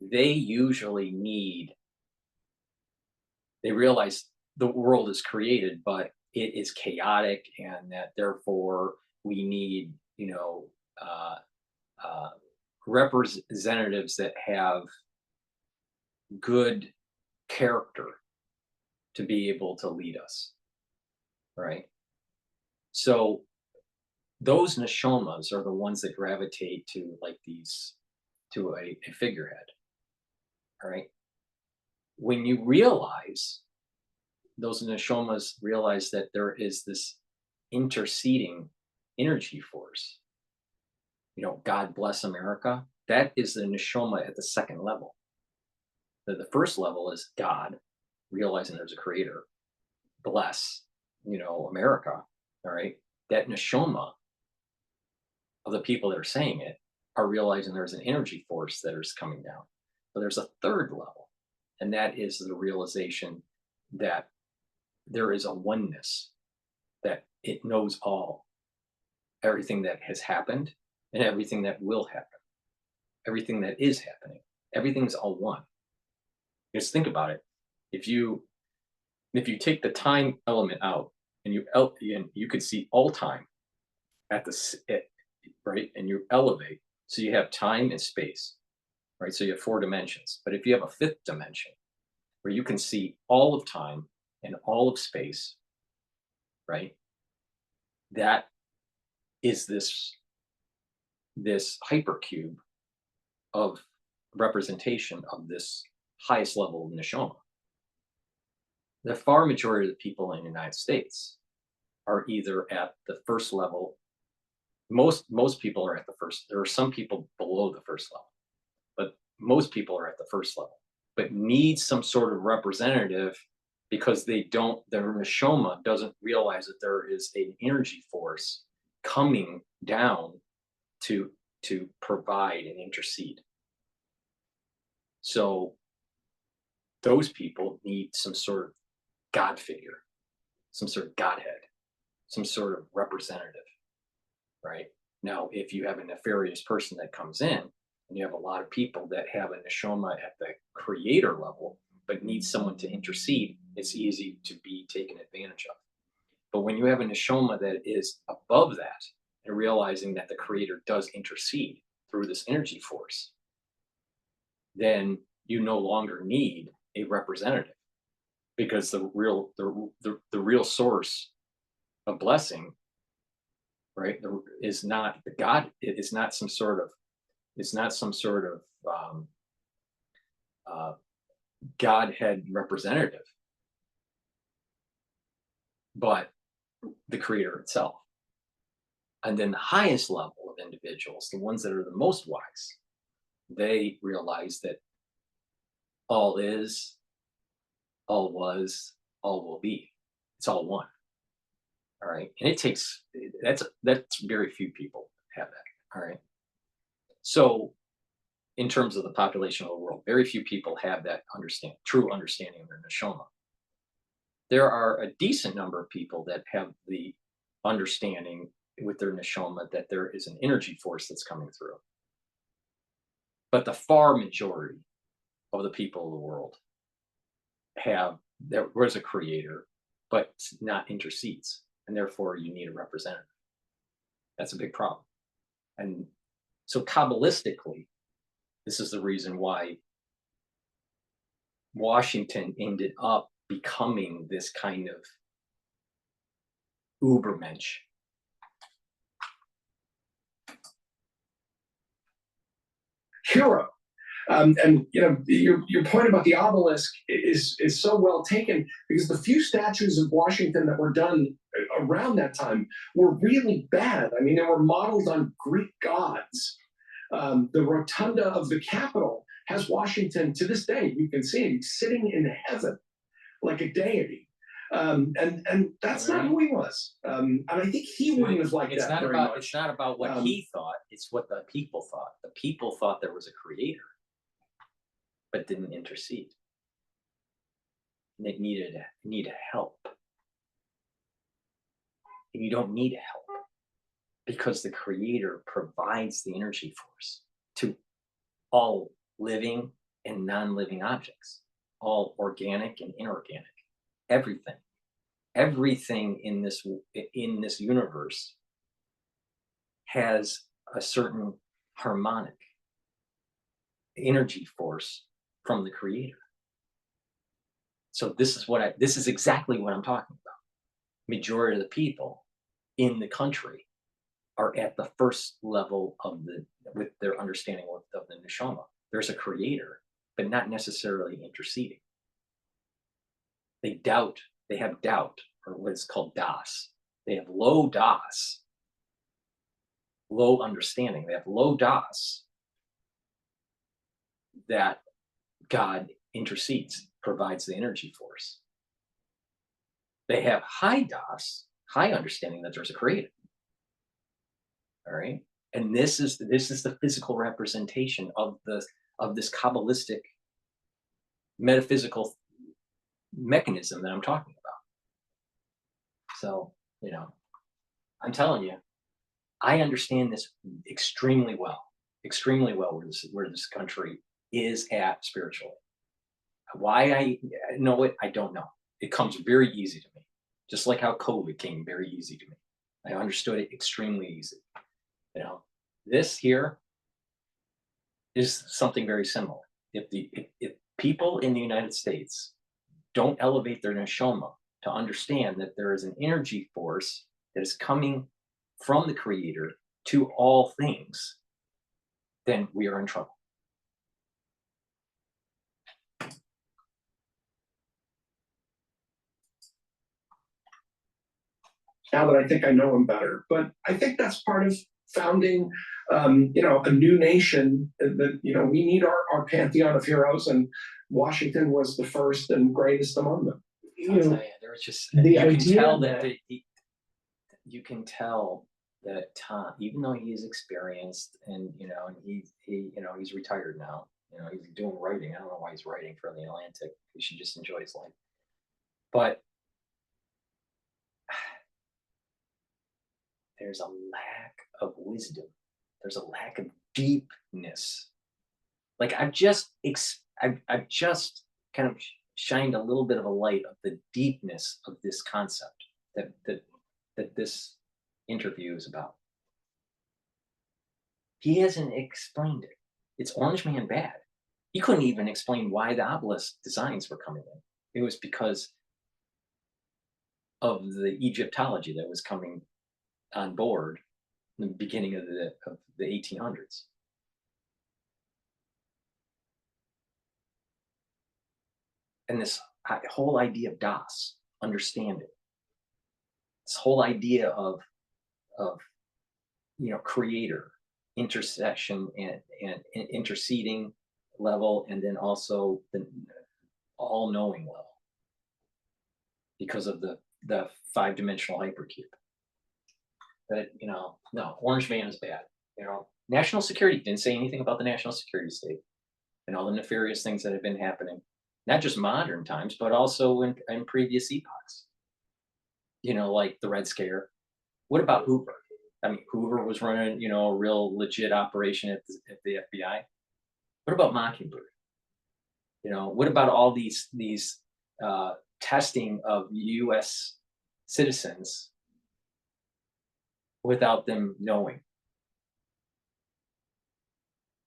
they usually they realize the world is created, but it is chaotic, and that therefore we need, you know, representatives that have good character to be able to lead us, right? So those neshamas are the ones that gravitate to to a figurehead, all right? When you realize, those neshamas realize that there is this interceding energy force. You know, God bless America. That is the neshama at the second level. The first level is God realizing there's a creator. Bless, you know, America. All right. That neshama of the people that are saying it are realizing there's an energy force that is coming down. But there's a third level, and that is the realization that there is a oneness, that it knows everything that has happened and everything that will happen. everything that is happening. Everything's all one. Just think about it. If you take the time element out and you could see all time right, and you elevate, so you have time and space, right? So you have 4 dimensions. But if you have a 5th dimension where you can see all of time and all of space, right? That is this hypercube of representation of this highest level of neshama. The far majority of the people in the United States are either at the first level. Most people are at the first. There are some people below the first level, but most people are at the first level, but need some sort of representative because their neshama doesn't realize that there is an energy force coming down to provide and intercede. So those people need some sort of God figure, some sort of Godhead, some sort of representative, right? Now, if you have a nefarious person that comes in and you have a lot of people that have a neshama at the creator level, but need someone to intercede, it's easy to be taken advantage of. But when you have a neshama that is above that and realizing that the creator does intercede through this energy force, then you no longer need a representative, because the real source of blessing, right, is not the God. It is not some sort of Godhead representative, but the creator itself. And then the highest level of individuals, the ones that are the most wise, they realize that all is, all was, all will be. It's all one. All right. And it takes, that's very few people have that. All right. So in terms of the population of the world, very few people have that true understanding of their neshama. There are a decent number of people that have the understanding with their neshama that there is an energy force that's coming through. But the far majority of the people of the world there was a creator, but not intercedes. And therefore you need a representative. That's a big problem. And so Kabbalistically, this is the reason why Washington ended up becoming this kind of Ubermensch. Hero. And you know, your point about the obelisk is so well taken, because the few statues of Washington that were done around that time were really bad. I mean, they were modeled on Greek gods. The rotunda of the Capitol has Washington to this day. You can see him sitting in heaven like a deity. And that's not who he was. And I think he wouldn't have liked that very much. It's not about what he thought. It's what the people thought. The people thought there was a creator, but didn't intercede. And it needed help. And you don't need help, because the creator provides the energy force to all living and non-living objects, all organic and inorganic, everything in this universe has a certain harmonic energy force from the creator. So this is exactly what I'm talking about. Majority of the people in the country are at the first level with their understanding of the neshama. There's a creator, but not necessarily interceding. They have doubt, or what is called das. They have low das, low understanding. They have low das that God intercedes, provides the energy force. They have high das, high understanding that there's a creator. All right. And this is the physical representation of this Kabbalistic metaphysical mechanism that I'm talking about. So, I'm telling you, I understand this extremely well, extremely well where this country is at spiritually. Why I know it, I don't know. It comes very easy to me, just like how COVID came very easy to me. I understood it extremely easy. You know, this here is something very similar. If people in the United States don't elevate their neshama to understand that there is an energy force that is coming from the Creator to all things, then we are in trouble. Now that I think I know him better, but I think that's part of founding, a new nation. That we need our pantheon of heroes, and Washington was the first and greatest among them. There was just you can tell that Tom, even though he is experienced and he's retired now. He's doing writing. I don't know why he's writing for the Atlantic. He should just enjoy his life. But there's a lack of wisdom. There's a lack of deepness. Like I've just kind of shined a little bit of a light of the deepness of this concept that this interview is about. He hasn't explained it. It's Orange Man bad. He couldn't even explain why the obelisk designs were coming in. It was because of the Egyptology that was coming on board in the beginning of the 1800s. And this whole idea of Das, understanding, this whole idea of Creator, intercession and interceding level, and then also the all-knowing level, because of the 5-dimensional hypercube. That no, Orange Man is bad. National security didn't say anything about the national security state and all the nefarious things that have been happening, not just modern times, but also in previous epochs. Like the Red Scare. What about Hoover? I mean, Hoover was running, a real legit operation at the FBI. What about Mockingbird? What about all these testing of U.S. citizens without them knowing,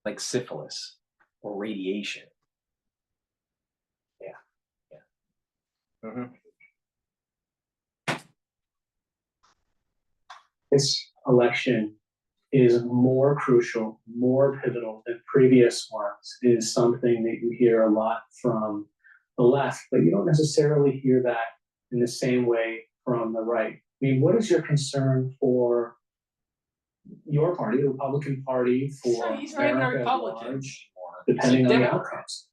like syphilis or radiation? Yeah. Mm-hmm. This election is more crucial, more pivotal than previous ones. It is something that you hear a lot from the left, but you don't necessarily hear that in the same way from the right. I mean, what is your concern for your party, the Republican Party, for he's not even a America at Republican large, depending on the outcomes?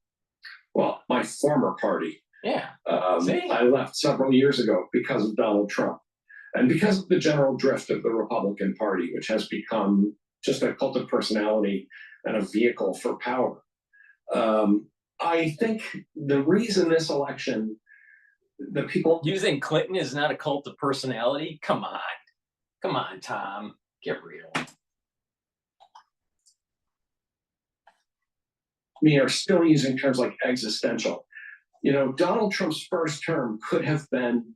Well, my former party. Yeah. I left several years ago because of Donald Trump. And because of the general drift of the Republican Party, which has become just a cult of personality and a vehicle for power. I think the reason this election, the people... You think Clinton is not a cult of personality? Come on, Tom. Get real. We are still using terms like existential. Donald Trump's first term could have been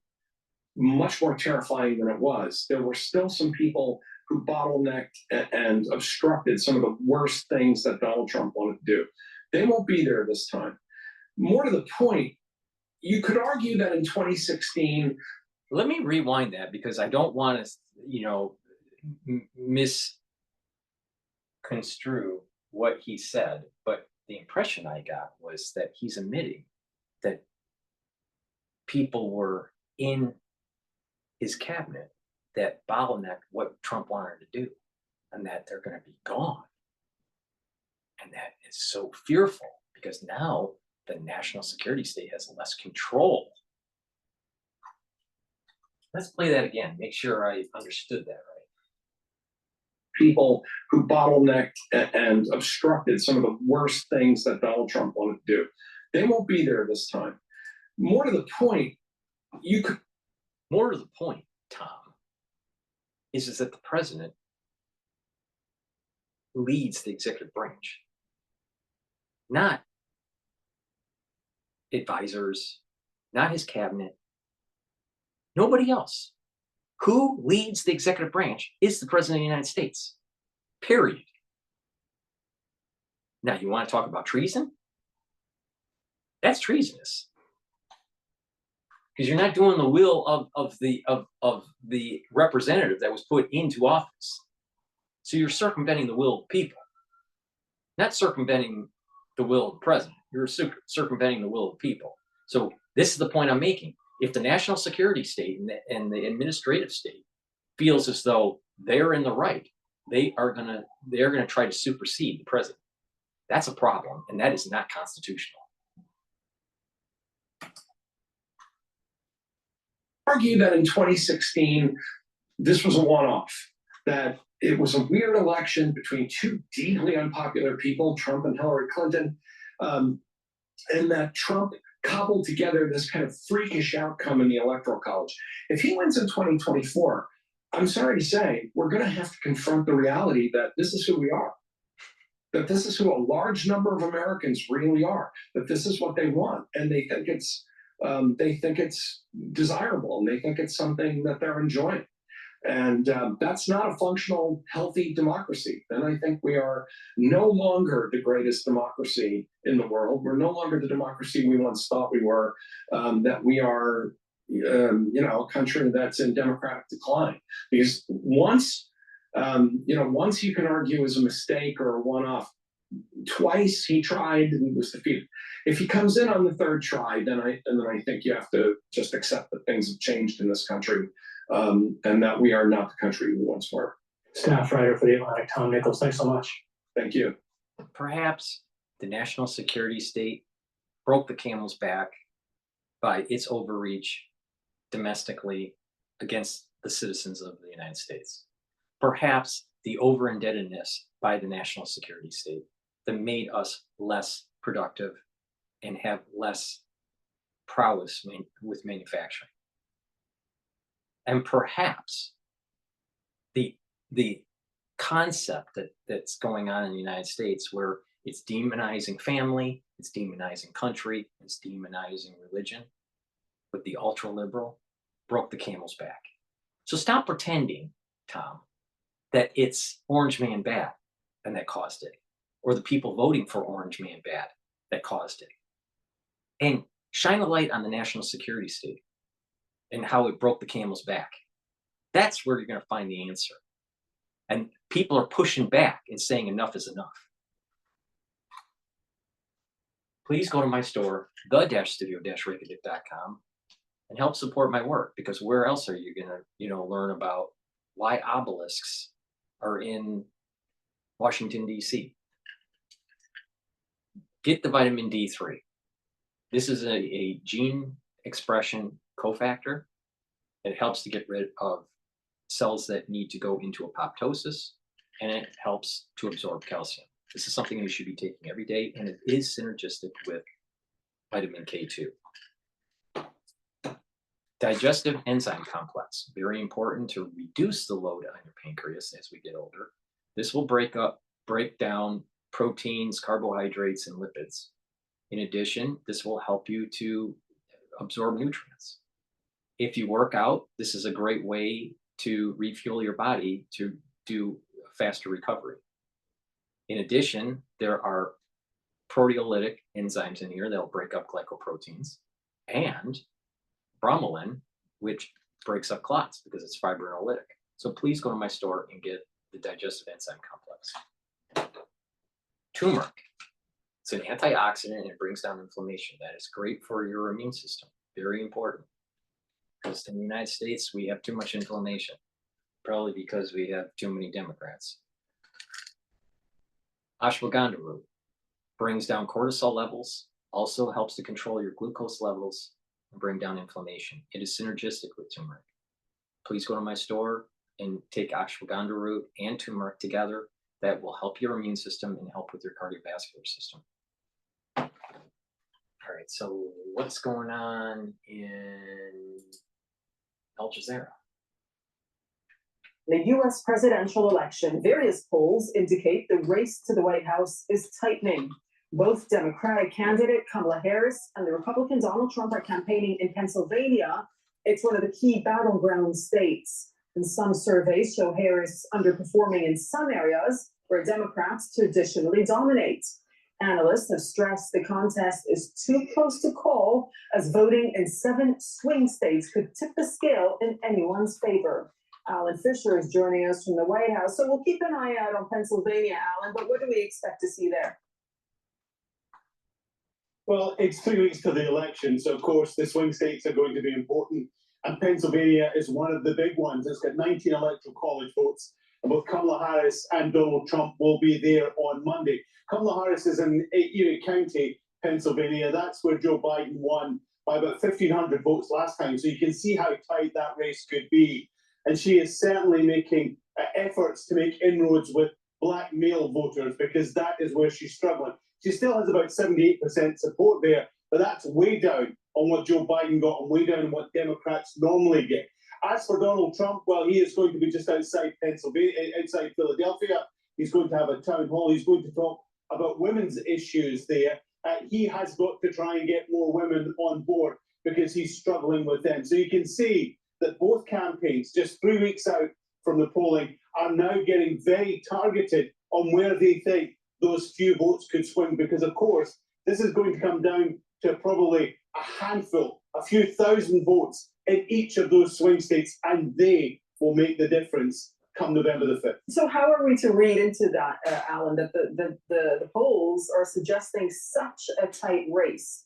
much more terrifying than it was. There were still some people who bottlenecked and obstructed some of the worst things that Donald Trump wanted to do. They won't be there this time. More to the point, you could argue that in 2016... Let me rewind that, because I don't want to, misconstrue what he said, but the impression I got was that he's admitting that people were in his cabinet that bottlenecked what Trump wanted to do, and that they're going to be gone. And that is so fearful, because now the national security state has less control. Let's play that again. Make sure I understood that right. People who bottlenecked and obstructed some of the worst things that Donald Trump wanted to do. They won't be there this time. More to the point, More to the point, Tom, is that the president, leads the executive branch? Not advisors, not his cabinet, nobody else. Who leads the executive branch is the President of the United States, period. Now, you want to talk about treason? That's treasonous. Because you're not doing the will of the representative that was put into office. So you're circumventing the will of the people, not circumventing the will of the president. You're circumventing the will of the people. So this is the point I'm making. If the national security state and the administrative state feels as though they're in the right, they're gonna try to supersede the president. That's a problem, and that is not constitutional. Argue that in 2016, this was a one-off, that it was a weird election between two deeply unpopular people, Trump and Hillary Clinton, and that Trump cobbled together this kind of freakish outcome in the Electoral College. If he wins in 2024, I'm sorry to say, we're going to have to confront the reality that this is who we are, that this is who a large number of Americans really are, that this is what they want, and they think it's desirable, and they think it's something that they're enjoying. And that's not a functional, healthy democracy. And I think we are no longer the greatest democracy in the world. We're no longer the democracy we once thought we were, that we are, a country that's in democratic decline. Because once you can argue it was a mistake or a one-off, twice he tried and was defeated. If he comes in on the third try, then I think you have to just accept that things have changed in this country, and that we are not the country we once were. Staff writer for the Atlantic, Tom Nichols. Thanks so much. Thank you. Perhaps the national security state broke the camel's back by its overreach domestically against the citizens of the United States. Perhaps the over-indebtedness by the national security state that made us less productive and have less prowess with manufacturing. And perhaps the concept that's going on in the United States, where it's demonizing family, it's demonizing country, it's demonizing religion, with the ultra-liberal, broke the camel's back. So stop pretending, Tom, that it's Orange Man bad and that caused it, or the people voting for Orange Man bad that caused it. And shine a light on the national security state and how it broke the camel's back. That's where you're going to find the answer. And people are pushing back and saying enough is enough. Please go to my store, the-studio-reykjavik.com, and help support my work, because where else are you going to learn about why obelisks are in Washington, D.C.? Get the vitamin D3. This is a gene expression cofactor. It helps to get rid of cells that need to go into apoptosis, and it helps to absorb calcium. This is something you should be taking every day, and it is synergistic with vitamin K2. Digestive enzyme complex, very important to reduce the load on your pancreas as we get older. This will break down proteins, carbohydrates, and lipids. In addition, this will help you to absorb nutrients. If you work out, this is a great way to refuel your body to do faster recovery. In addition, there are proteolytic enzymes in here that will break up glycoproteins, and bromelain, which breaks up clots because it's fibrinolytic. So please go to my store and get the digestive enzyme complex. Turmeric. It's an antioxidant and it brings down inflammation. That is great for your immune system. Very important. Because in the United States, we have too much inflammation. Probably because we have too many Democrats. Ashwagandha root brings down cortisol levels, also helps to control your glucose levels and bring down inflammation. It is synergistic with turmeric. Please go to my store and take ashwagandha root and turmeric together. That will help your immune system and help with your cardiovascular system. All right, so what's going on in Al Jazeera? The US presidential election, various polls indicate the race to the White House is tightening. Both Democratic candidate Kamala Harris and the Republican Donald Trump are campaigning in Pennsylvania. It's one of the key battleground states. And some surveys show Harris underperforming in some areas where Democrats traditionally dominate. Analysts have stressed the contest is too close to call, as voting in 7 swing states could tip the scale in anyone's favor. Alan Fisher is joining us from the White House, so we'll keep an eye out on Pennsylvania, Alan, but what do we expect to see there? Well, it's 3 weeks to the election, so of course the swing states are going to be important, and Pennsylvania is one of the big ones. It's got 19 electoral college votes, and both Kamala Harris and Donald Trump will be there on Monday. Kamala Harris is in Erie County, Pennsylvania. That's where Joe Biden won by about 1,500 votes last time, so you can see how tight that race could be. And she is certainly making efforts to make inroads with black male voters, because that is where she's struggling. She still has about 78% support there, but that's way down on what Joe Biden got and way down on what Democrats normally get. As for Donald Trump, well, he is going to be just outside outside Philadelphia. He's going to have a town hall. He's going to talk about women's issues there. He has got to try and get more women on board because he's struggling with them. So you can see that both campaigns, just 3 weeks out from the polling, are now getting very targeted on where they think those few votes could swing, because of course this is going to come down to probably a handful, a few thousand votes in each of those swing states, and they will make the difference come November the 5th. So how are we to read into that, Alan, that the polls are suggesting such a tight race?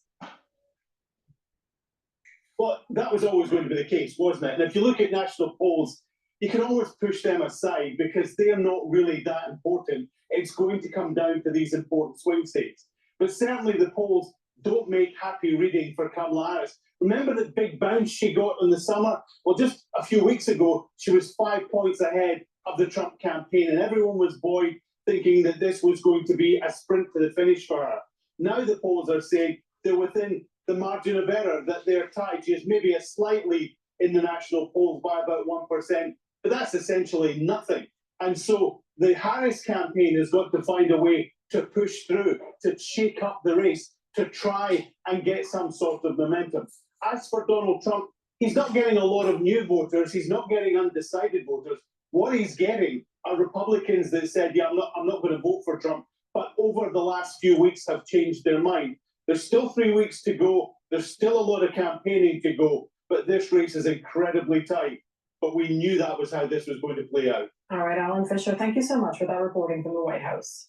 Well, that was always going to be the case, wasn't it? And if you look at national polls, you can always push them aside because they're not really that important. It's going to come down to these important swing states. But certainly the polls don't make happy reading for Kamala Harris. Remember that big bounce she got in the summer? Well, just a few weeks ago, she was 5 points ahead of the Trump campaign, and everyone was buoyed, thinking that this was going to be a sprint to the finish for her. Now the polls are saying they're within the margin of error, that they're tied. She is maybe a slight lead in the national polls by about 1%, but that's essentially nothing. And so the Harris campaign has got to find a way to push through, to shake up the race, to try and get some sort of momentum. As for Donald Trump, he's not getting a lot of new voters. He's not getting undecided voters. What he's getting are Republicans that said, yeah, I'm not going to vote for Trump, but over the last few weeks have changed their mind. There's still 3 weeks to go. There's still a lot of campaigning to go, but this race is incredibly tight. But we knew that was how this was going to play out. All right, Alan Fisher, thank you so much for that reporting from the White House.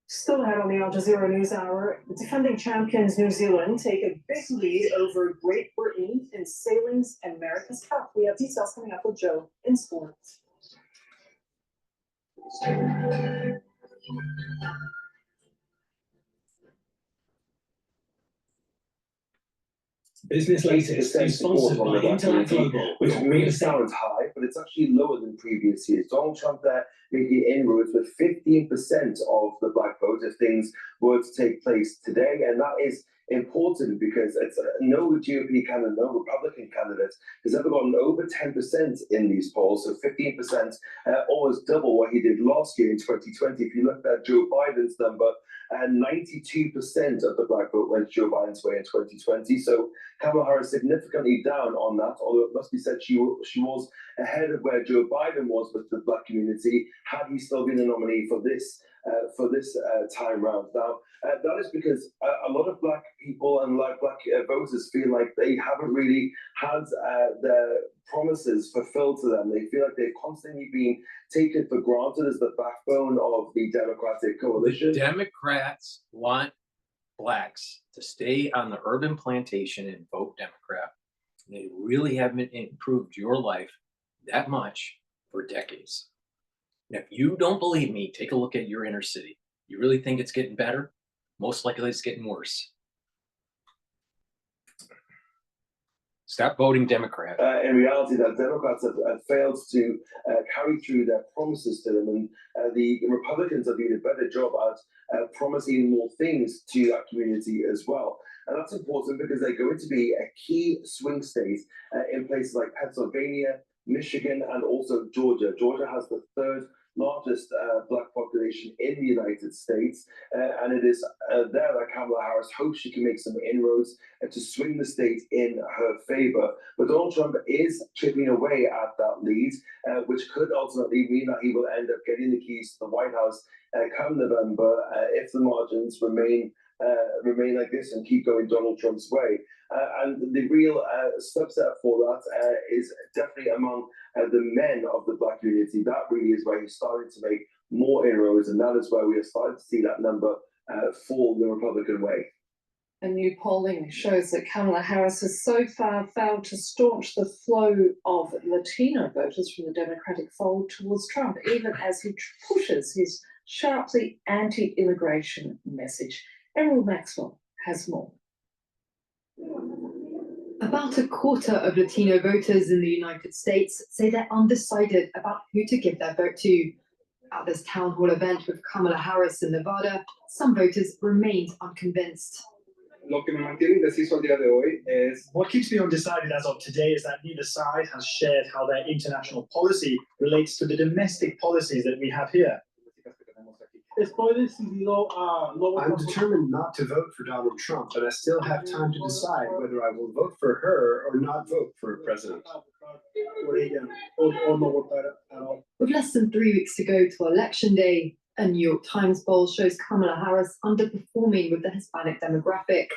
Still ahead on the Al Jazeera News Hour, the defending champions New Zealand take a big lead over Great Britain in sailing's America's Cup. We have details coming up with Joe in sports. Business Latest is sponsored by Intellect Global, which may sound high, but it's actually lower than previous years. Donald Trump there making inroads with 15% of the black vote if things were to take place today, and that is important because it's no GOP candidate, no Republican candidate has ever gotten over 10% in these polls. So 15%, almost double what he did last year in 2020. If you look at Joe Biden's number, 92% of the black vote went Joe Biden's way in 2020. So Kamala Harris significantly down on that, although it must be said she was ahead of where Joe Biden was with the black community had he still been a nominee for this time round. Now, that is because a lot of black people and black voters feel like they haven't really had their promises fulfilled to them. They feel like they've constantly been taken for granted as the backbone of the Democratic coalition. The Democrats want blacks to stay on the urban plantation and vote Democrat. They really haven't improved your life that much for decades. Now, if you don't believe me, take a look at your inner city. You really think it's getting better? Most likely it's getting worse. Stop voting Democrat. In reality, that Democrats have failed to carry through their promises to them, and the Republicans are doing a better job at promising more things to that community as well. And that's important because they're going to be a key swing state in places like Pennsylvania, Michigan, and also Georgia. Georgia has the third largest black population in the United States, and it is there that Kamala Harris hopes she can make some inroads to swing the state in her favor. But Donald Trump is chipping away at that lead, which could ultimately mean that he will end up getting the keys to the White House come November if the margins remain like this and keep going Donald Trump's way. And the real subset for that is definitely among the men of the black community. That really is where he's starting to make more inroads, and that is where we are starting to see that number fall the Republican way. A new polling shows that Kamala Harris has so far failed to staunch the flow of Latino voters from the Democratic fold towards Trump, even as he pushes his sharply anti-immigration message. Errol Maxwell has more. About a quarter of Latino voters in the United States say they're undecided about who to give their vote to. At this town hall event with Kamala Harris in Nevada, some voters remained unconvinced. What keeps me undecided as of today is that neither side has shared how their international policy relates to the domestic policies that we have here. I'm determined not to vote for Donald Trump, but I still have time to decide whether I will vote for her or not vote for president. With less than 3 weeks to go to Election Day, a New York Times poll shows Kamala Harris underperforming with the Hispanic demographic.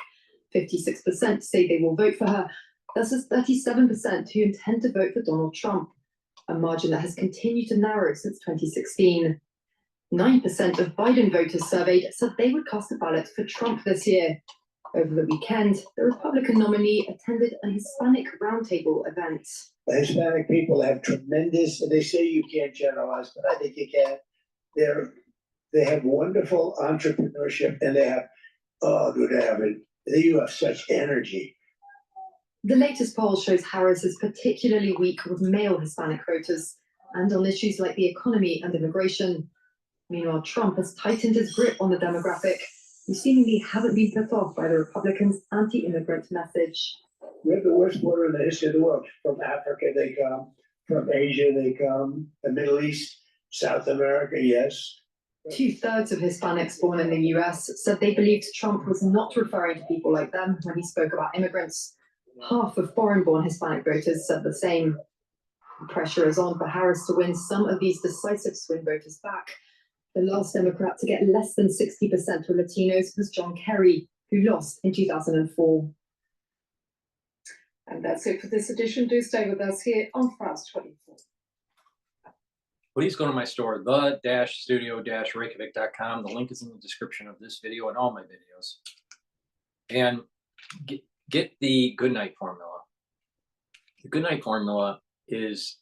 56% say they will vote for her, versus 37% who intend to vote for Donald Trump, a margin that has continued to narrow since 2016. 9% of Biden voters surveyed said they would cast a ballot for Trump this year. Over the weekend, the Republican nominee attended a Hispanic roundtable event. The Hispanic people have tremendous, they say you can't generalize, but I think you can. They have wonderful entrepreneurship, and they have, you have such energy. The latest poll shows Harris is particularly weak with male Hispanic voters and on issues like the economy and immigration. Meanwhile, Trump has tightened his grip on the demographic, who seemingly haven't been put off by the Republicans' anti-immigrant message. We have the worst border in the history of the world. From Africa they come, from Asia they come, the Middle East, South America, yes. 2/3 of Hispanics born in the US said they believed Trump was not referring to people like them when he spoke about immigrants. Half of foreign-born Hispanic voters said the same. The pressure is on for Harris to win some of these decisive swing voters back. The last Democrat to get less than 60% of Latinos was John Kerry, who lost in 2004. And that's it for this edition. Do stay with us here on Fast 24. Please go to my store, the-studio-reykjavik.com. The link is in the description of this video and all my videos. And get the Goodnight Formula. The Goodnight Formula is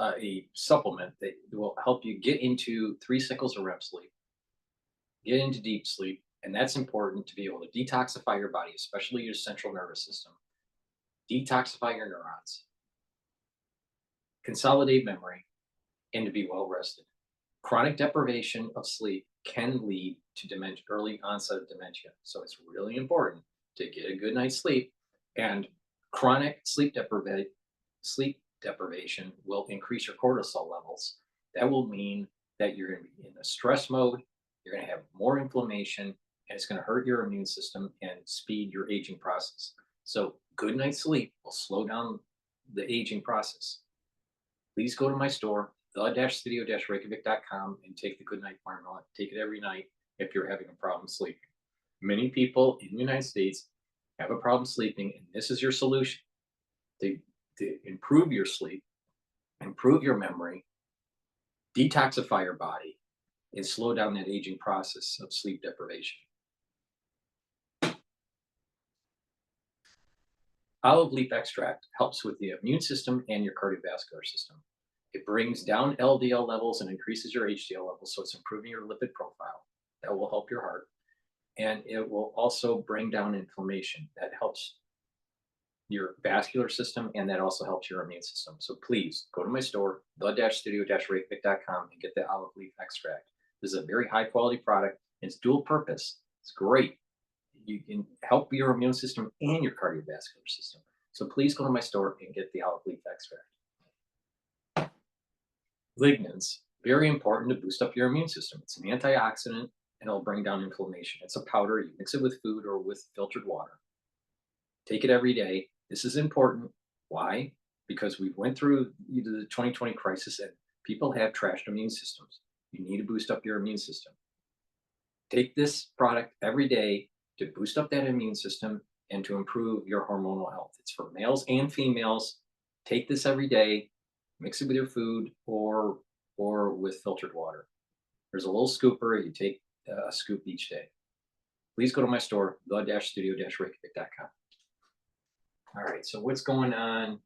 a supplement that will help you get into 3 cycles of REM sleep, get into deep sleep, and that's important to be able to detoxify your body, especially your central nervous system, detoxify your neurons, consolidate memory, and to be well rested. Chronic deprivation of sleep can lead to dementia, early onset of dementia. So it's really important to get a good night's sleep, and chronic sleep deprivation will increase your cortisol levels. That will mean that you're going to be in a stress mode, you're going to have more inflammation, and it's going to hurt your immune system and speed your aging process. So good night's sleep will slow down the aging process. Please go to my store, the-studio-reykjavik.com, and take the Goodnight Formula. Take it every night if you're having a problem sleeping. Many people in the United States have a problem sleeping, and this is your solution to improve your sleep, improve your memory, detoxify your body, and slow down that aging process of sleep deprivation. Olive leaf extract helps with the immune system and your cardiovascular system. It brings down LDL levels and increases your HDL levels, so it's improving your lipid profile. That will help your heart. And it will also bring down inflammation. That helps your vascular system, and that also helps your immune system. So please go to my store, the-studio-reykjavik.com, and get the olive leaf extract. This is a very high quality product. It's dual purpose. It's great. You can help your immune system and your cardiovascular system. So please go to my store and get the olive leaf extract. lignans, very important to boost up your immune system. It's an antioxidant and it'll bring down inflammation. It's a powder. You mix it with food or with filtered water. Take it every day. This is important. Why? Because we went through the 2020 crisis and people have trashed immune systems. You need to boost up your immune system. Take this product every day to boost up that immune system and to improve your hormonal health. It's for males and females. Take this every day, mix it with your food or with filtered water. There's a little scooper. You take a scoop each day. Please go to my store, the-studio-reykjavik.com. All right, so what's going on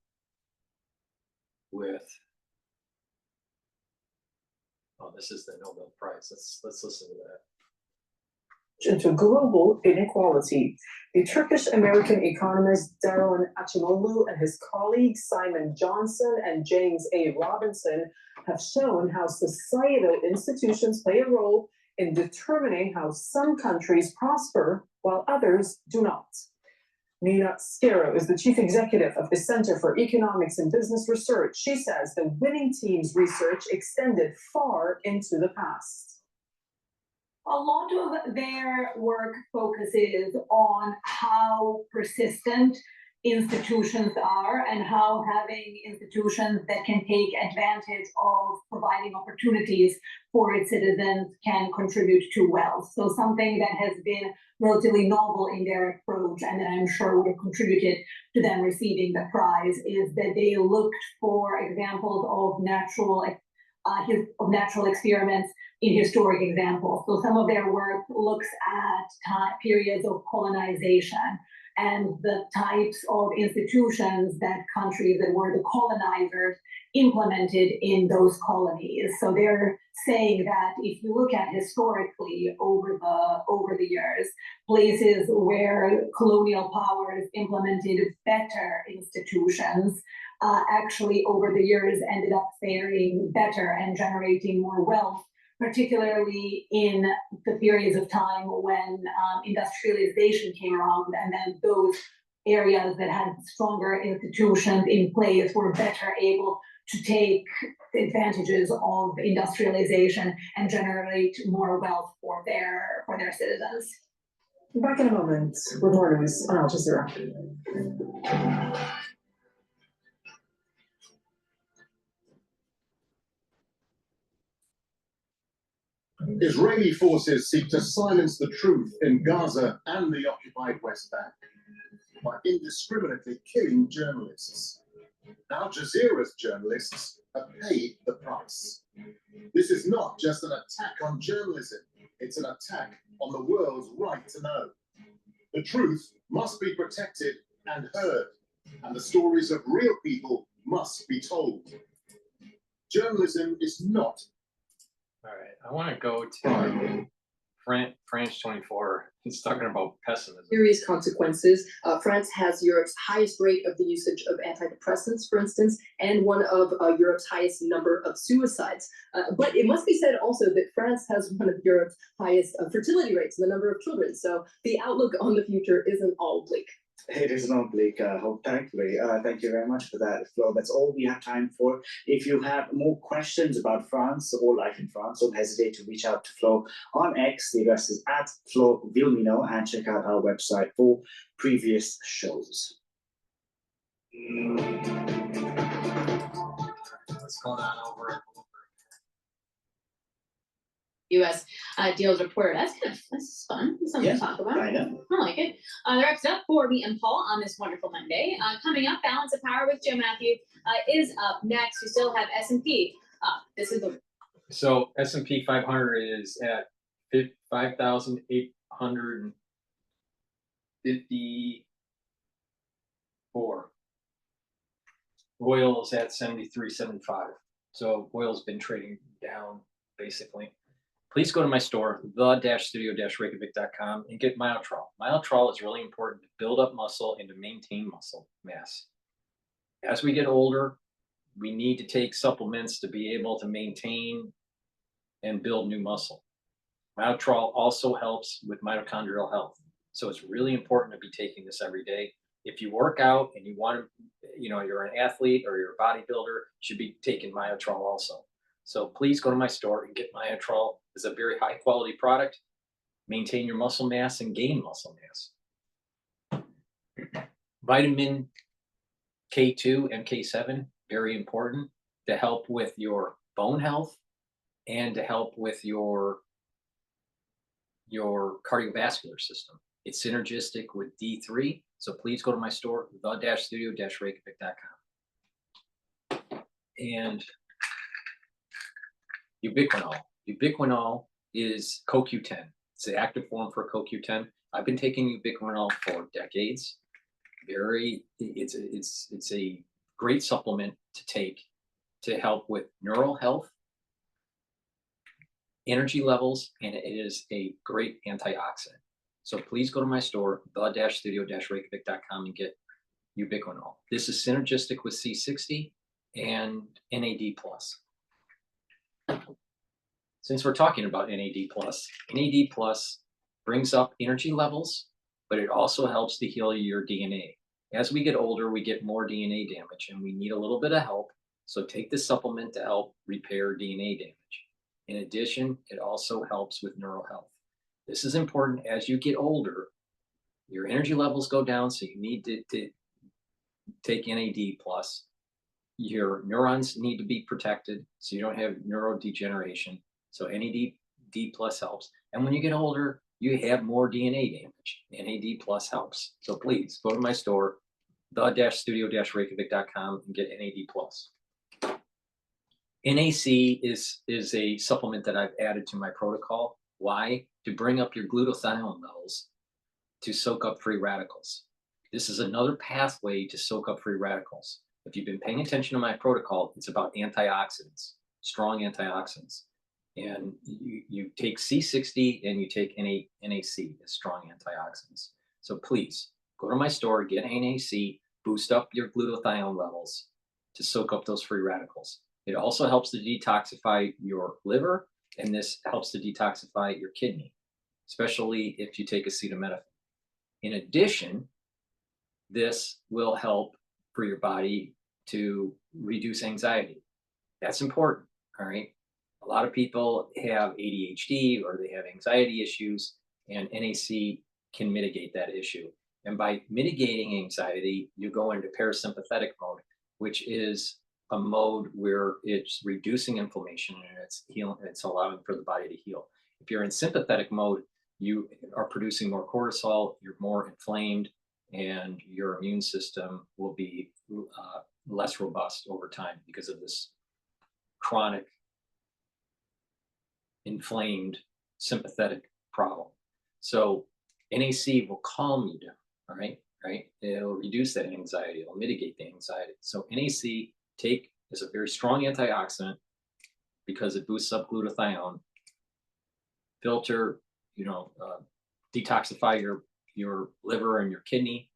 with, oh, this is the Nobel Prize. Let's listen to that. Into global inequality. The Turkish-American economist Darren Acemoglu and his colleagues Simon Johnson and James A. Robinson have shown how societal institutions play a role in determining how some countries prosper while others do not. Nina Scarrow is the chief executive of the Center for Economics and Business Research. She says the winning team's research extended far into the past. A lot of their work focuses on how persistent institutions are and how having institutions that can take advantage of providing opportunities for its citizens can contribute to wealth. So something that has been relatively novel in their approach and that I'm sure would have contributed to them receiving the prize is that they looked for examples of natural experiments in historic examples. So some of their work looks at periods of colonization and the types of institutions that countries that were the colonizers implemented in those colonies. So they're saying that if you look at historically over the years, places where colonial powers implemented better institutions actually over the years ended up faring better and generating more wealth, particularly in the periods of time when industrialization came around, and then those areas that had stronger institutions in place were better able to take the advantages of industrialization and generate more wealth for their citizens. Back in a moment with more news on Al Jazeera. Israeli forces seek to silence the truth in Gaza and the occupied West Bank by indiscriminately killing journalists. Al Jazeera's journalists have paid the price. This is not just an attack on journalism, it's an attack on the world's right to know. The truth must be protected and heard, and the stories of real people must be told. Journalism is not. All right, I want to go to France 24. It's talking about pessimism. Serious consequences. France has Europe's highest rate of the usage of antidepressants, for instance, and one of Europe's highest number of suicides. But it must be said also that France has one of Europe's highest fertility rates, the number of children. So the outlook on the future isn't all bleak. It is not bleak, thankfully. Thank you very much for that, Flo. That's all we have time for. If you have more questions about France or life in France, don't hesitate to reach out to Flo on X. The address is @FloVilmino, and check out our website for previous shows. What's going on over U.S. deals reporter. That's fun. That's something to talk about. I know. I like it. The wraps it up for me and Paul on this wonderful Monday. Coming up, Balance of Power with Joe Matthew is up next. We still have S&P. This is the So S&P 500 is at 5,854. Oil is at 73.75. So oil's been trading down basically. Please go to my store, the-studio-reykjavik.com, and get Myotrol. Myotrol is really important to build up muscle and to maintain muscle mass. As we get older, we need to take supplements to be able to maintain and build new muscle. Myotrol also helps with mitochondrial health. So it's really important to be taking this every day. If you work out and you want to, you're an athlete or you're a bodybuilder, you should be taking Myotrol also. So please go to my store and get Cottrell. It's a very high quality product. Maintain your muscle mass and gain muscle mass. Vitamin K2 and K7, very important to help with your bone health and to help with your cardiovascular system. It's synergistic with D3. So please go to my store, the-studio-reykjavik.com. And ubiquinol. Ubiquinol is CoQ10. It's the active form for CoQ10. I've been taking ubiquinol for decades. It's a great supplement to take to help with neural health, energy levels, and it is a great antioxidant. So please go to my store, the-studio-reykjavik.com, and get ubiquinol. This is synergistic with C60 and NAD+. Since we're talking about NAD+, NAD+ brings up energy levels, but it also helps to heal your DNA. As we get older, we get more DNA damage, and we need a little bit of help. So take this supplement to help repair DNA damage. In addition, it also helps with neural health. This is important as you get older. Your energy levels go down, so you need to take NAD+. Your neurons need to be protected, so you don't have neurodegeneration. So NAD+ helps. And when you get older, you have more DNA damage. NAD+ helps. So please go to my store, the-studio-reykjavik.com, and get NAD+. NAC is a supplement that I've added to my protocol. Why? To bring up your glutathione levels to soak up free radicals. This is another pathway to soak up free radicals. If you've been paying attention to my protocol, it's about antioxidants, strong antioxidants. And you take C60 and you take NAC as strong antioxidants. So please go to my store, get NAC, boost up your glutathione levels to soak up those free radicals. It also helps to detoxify your liver, and this helps to detoxify your kidney, especially if you take acetaminophen. In addition, this will help for your body to reduce anxiety. That's important, all right? A lot of people have ADHD or they have anxiety issues, and NAC can mitigate that issue. And by mitigating anxiety, you go into parasympathetic mode, which is a mode where it's reducing inflammation and it's healing, it's allowing for the body to heal. If you're in sympathetic mode, you are producing more cortisol, you're more inflamed, and your immune system will be less robust over time because of this chronic inflamed sympathetic problem. So NAC will calm you down, all right? It'll reduce that anxiety, it'll mitigate the anxiety. So NAC is a very strong antioxidant because it boosts up glutathione, filter, detoxify your liver and your kidney,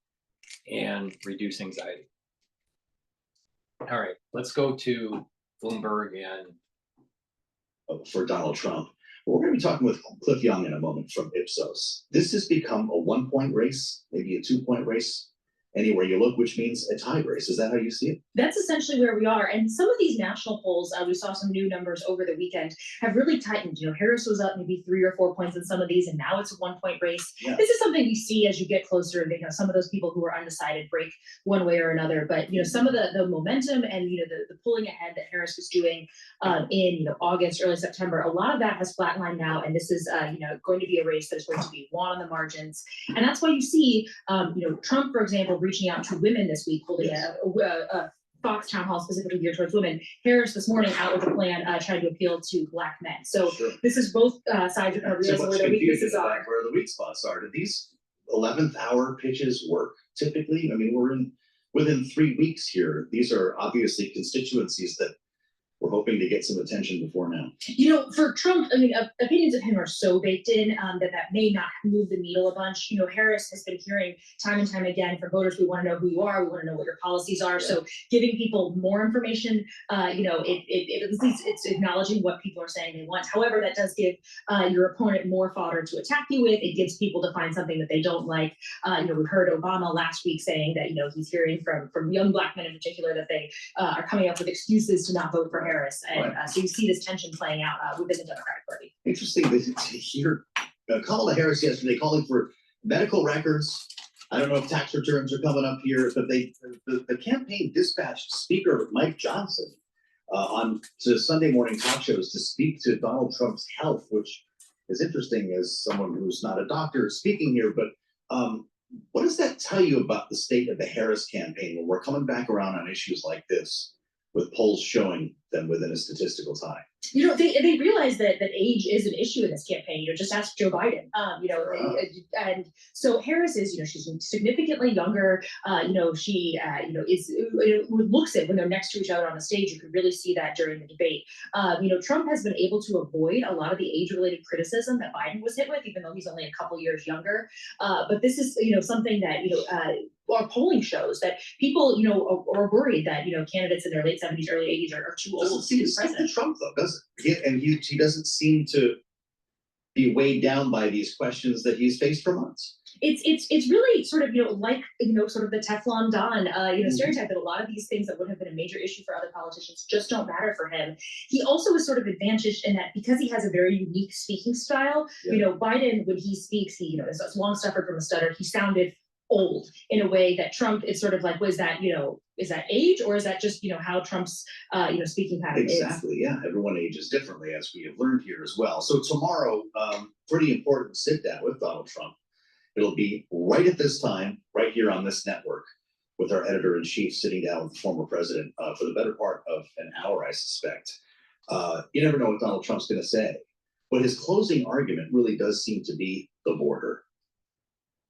and reduce anxiety. All right, let's go to Bloomberg and for Donald Trump. We're going to be talking with Cliff Young in a moment from Ipsos. This has become a 1-point race, maybe a 2-point race, anywhere you look, which means a tie race. Is that how you see it? That's essentially where we are. And some of these national polls, we saw some new numbers over the weekend, have really tightened. Harris was up maybe 3 or 4 points in some of these, and now it's a 1-point race. Yeah. This is something you see as you get closer, and some of those people who are undecided break one way or another. But some of the momentum and the pulling ahead that Harris was doing in August, early September, a lot of that has flatlined now, and this is going to be a race that is going to be won on the margins. And that's why you see Trump, for example, reaching out to women this week, holding a Fox town hall specifically geared towards women. Harris this morning out with a plan trying to appeal to Black men. So this is both sides of realizing where the weaknesses are. Where the weak spots are. Do these 11th hour pitches work typically? I mean, we're within 3 weeks here. These are obviously constituencies that we're hoping to get some attention before now. For Trump, opinions of him are so baked in that may not move the needle a bunch. Harris has been hearing time and time again from voters, we want to know who you are, we want to know what your policies are. Yeah. So giving people more information, at least it's acknowledging what people are saying they want. However, that does give your opponent more fodder to attack you with. It gives people to find something that they don't like. We heard Obama last week saying that, he's hearing from young Black men in particular that they are coming up with excuses to not vote for Harris. Harris, and so you see this tension playing out within the Democratic Party. Interesting to hear Kamala Harris yesterday calling for medical records. I don't know if tax returns are coming up here, but the campaign dispatched Speaker Mike Johnson on to Sunday morning talk shows to speak to Donald Trump's health, which is interesting as someone who's not a doctor speaking here. But what does that tell you about the state of the Harris campaign when we're coming back around on issues like this, with polls showing them within a statistical tie? You know, they realize that age is an issue in this campaign. You know, just ask Joe Biden. And so Harris is, she's significantly younger. She, looks at when they're next to each other on the stage. You could really see that during the debate. Trump has been able to avoid a lot of the age-related criticism that Biden was hit with, even though he's only a couple years younger. But this is, something that, our polling shows that people, are worried that, candidates in their late 70s, early 80s are too old to be president. Trump, though, doesn't he? And he doesn't seem to be weighed down by these questions that he's faced for months. It's really sort of, sort of the Teflon Don, stereotype that a lot of these things that would have been a major issue for other politicians just don't matter for him. He also is sort of advantaged in that because he has a very unique speaking style, Biden, when he speaks, he, has long suffered from a stutter. He sounded old in a way that Trump, it's sort of like, was that, is that age, or is that just, how Trump's, speaking pattern is? Exactly, yeah. Everyone ages differently, as we have learned here as well. So tomorrow, pretty important sit down with Donald Trump. It'll be right at this time, right here on this network, with our editor-in-chief sitting down with the former president for the better part of an hour, I suspect. You never know what Donald Trump's going to say, but his closing argument really does seem to be the border.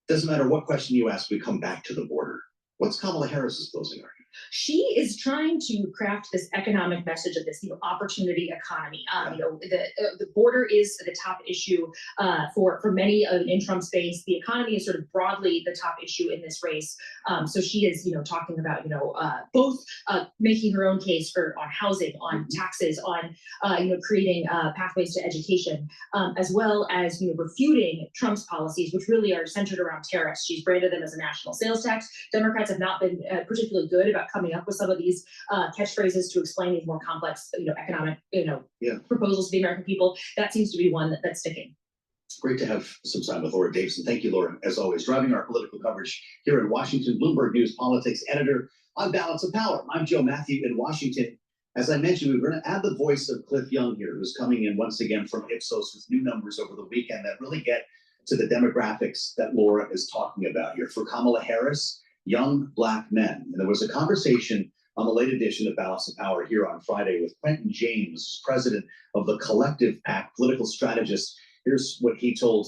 Doesn't matter what question you ask, we come back to the border. What's Kamala Harris's closing argument? She is trying to craft this economic message of this, opportunity economy. The border is the top issue for many in Trump's base. The economy is sort of broadly the top issue in this race. So she is, talking about, both making her own case on housing, on taxes, on, creating pathways to education, as well as, refuting Trump's policies, which really are centered around tariffs. She's branded them as a national sales tax. Democrats have not been particularly good about coming up with some of these catchphrases to explain these more complex, economic, proposals to the American people. That seems to be one that's sticking. Great to have some time with Laura Davison. Thank you, Laura, as always, driving our political coverage here in Washington. Bloomberg News politics editor on Balance of Power. I'm Joe Matthew in Washington. As I mentioned, we're going to add the voice of Cliff Young here, who's coming in once again from Ipsos with new numbers over the weekend that really get to the demographics that Laura is talking about here. For Kamala Harris, young Black men. And there was a conversation on the late edition of Balance of Power here on Friday with Quentin James, president of the Collective PAC, political strategist. Here's what he told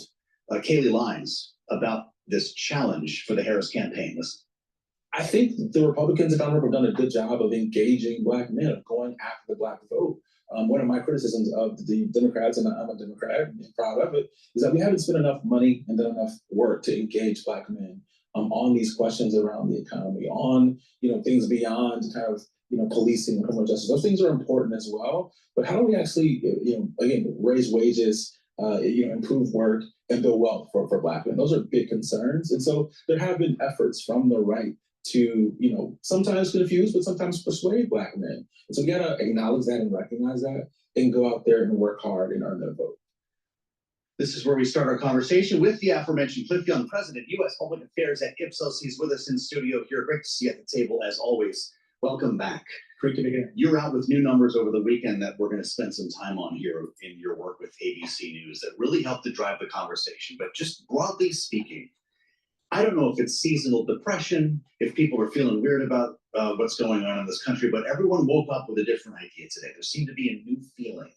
Kaylee Lines about this challenge for the Harris campaign. Listen. I think the Republicans, if I remember, have done a good job of engaging Black men, of going after the Black vote. One of my criticisms of the Democrats, and I'm a Democrat and proud of it, is that we haven't spent enough money and done enough work to engage Black men on these questions around the economy, on things beyond kind of policing and criminal justice. Those things are important as well. But how do we actually again raise wages, improve work, and build wealth for Black men? Those are big concerns. And so there have been efforts from the right to sometimes confuse, but sometimes persuade Black men. And so we gotta acknowledge that and recognize that, and go out there and work hard and earn their vote. This is where we start our conversation with the aforementioned Cliff Young, president, U.S. Public Affairs at Ipsos. He's with us in studio here. Great to see you at the table, as always. Welcome back. Great to be here. You're out with new numbers over the weekend that we're going to spend some time on here in your work with ABC News that really helped to drive the conversation. But just broadly speaking, I don't know if it's seasonal depression, if people are feeling weird about what's going on in this country, but everyone woke up with a different idea today. There seemed to be a new feeling.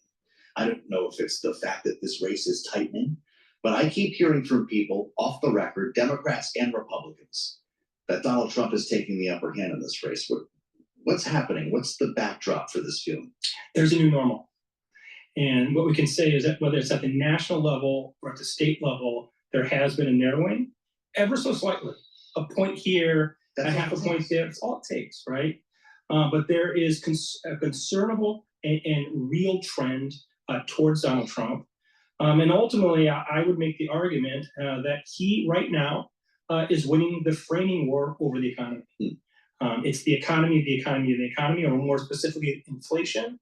I don't know if it's the fact that this race is tightening, but I keep hearing from people off the record, Democrats and Republicans, that Donald Trump is taking the upper hand in this race. What's happening? What's the backdrop for this feeling? There's a new normal. And what we can say is that whether it's at the national level or at the state level, there has been a narrowing, ever so slightly. A point here, a half a point there, it's all it takes, right? But there is a concernable and real trend towards Donald Trump. And ultimately, I would make the argument that he right now is winning the framing war over the economy. It's the economy, or more specifically inflation.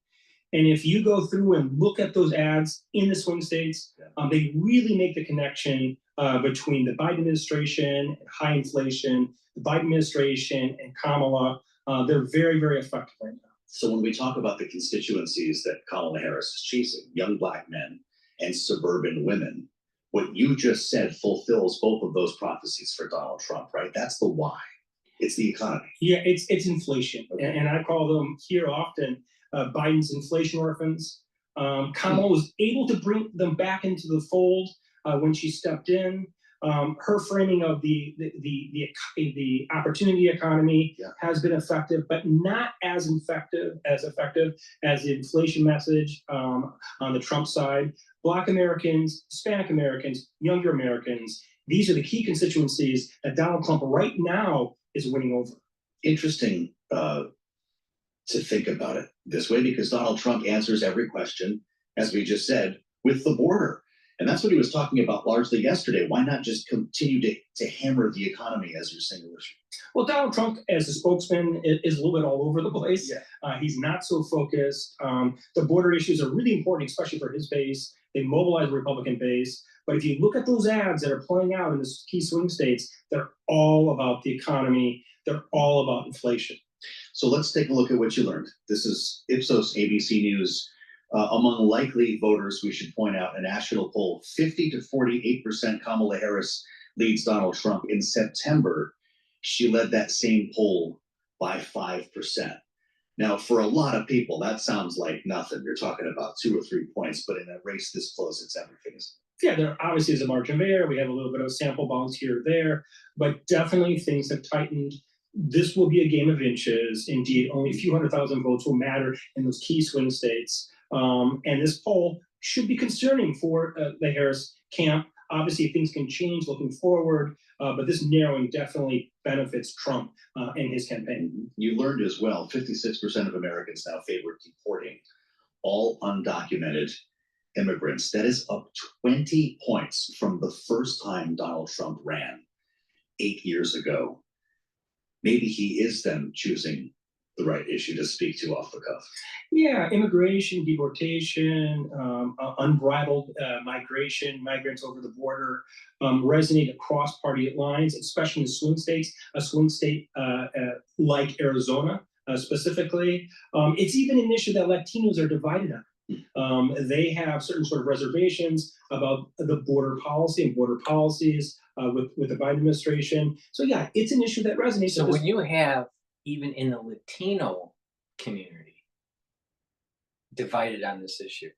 And if you go through and look at those ads in the swing states, they really make the connection between the Biden administration and high inflation, the Biden administration and Kamala. They're very, very effective right now. So when we talk about the constituencies that Kamala Harris is chasing, young Black men and suburban women, what you just said fulfills both of those prophecies for Donald Trump, right? That's the why. It's the economy. Yeah, it's inflation. And I call them here often Biden's inflation orphans. Kamala was able to bring them back into the fold when she stepped in. Her framing of the opportunity economy has been effective, but not as effective as the inflation message on the Trump side. Black Americans, Hispanic Americans, younger Americans, these are the key constituencies that Donald Trump right now is winning over. Interesting to think about it this way, because Donald Trump answers every question, as we just said, with the border. And that's what he was talking about largely yesterday. Why not just continue to hammer the economy as your single issue? Well, Donald Trump, as a spokesman, is a little bit all over the place. He's not so focused. The border issues are really important, especially for his base. They mobilize the Republican base. But if you look at those ads that are playing out in the key swing states, they're all about the economy. They're all about inflation. So let's take a look at what you learned. This is Ipsos ABC News. Among likely voters, we should point out a national poll, 50 to 48% Kamala Harris leads Donald Trump. In September, she led that same poll by 5%. Now, for a lot of people, that sounds like nothing. You're talking about 2 or 3 points, but in a race this close, it's everything. Yeah, there obviously is a margin there. We have a little bit of sample bounce here or there, but definitely things have tightened. This will be a game of inches. Indeed, only a few 100,000 votes will matter in those key swing states. And this poll should be concerning for the Harris camp. Obviously, things can change looking forward, but this narrowing definitely benefits Trump and his campaign. You learned as well, 56% of Americans now favor deporting all undocumented immigrants. That is up 20 points from the first time Donald Trump ran 8 years ago. Maybe he is then choosing the right issue to speak to off the cuff. Yeah, immigration, deportation, unbridled migration, migrants over the border resonate across party lines, especially in swing states, a swing state like Arizona specifically. It's even an issue that Latinos are divided on. They have certain sort of reservations about the border policy and border policies with the Biden administration. So yeah, it's an issue that resonates. So when you have, even in the Latino community, divided on this issue,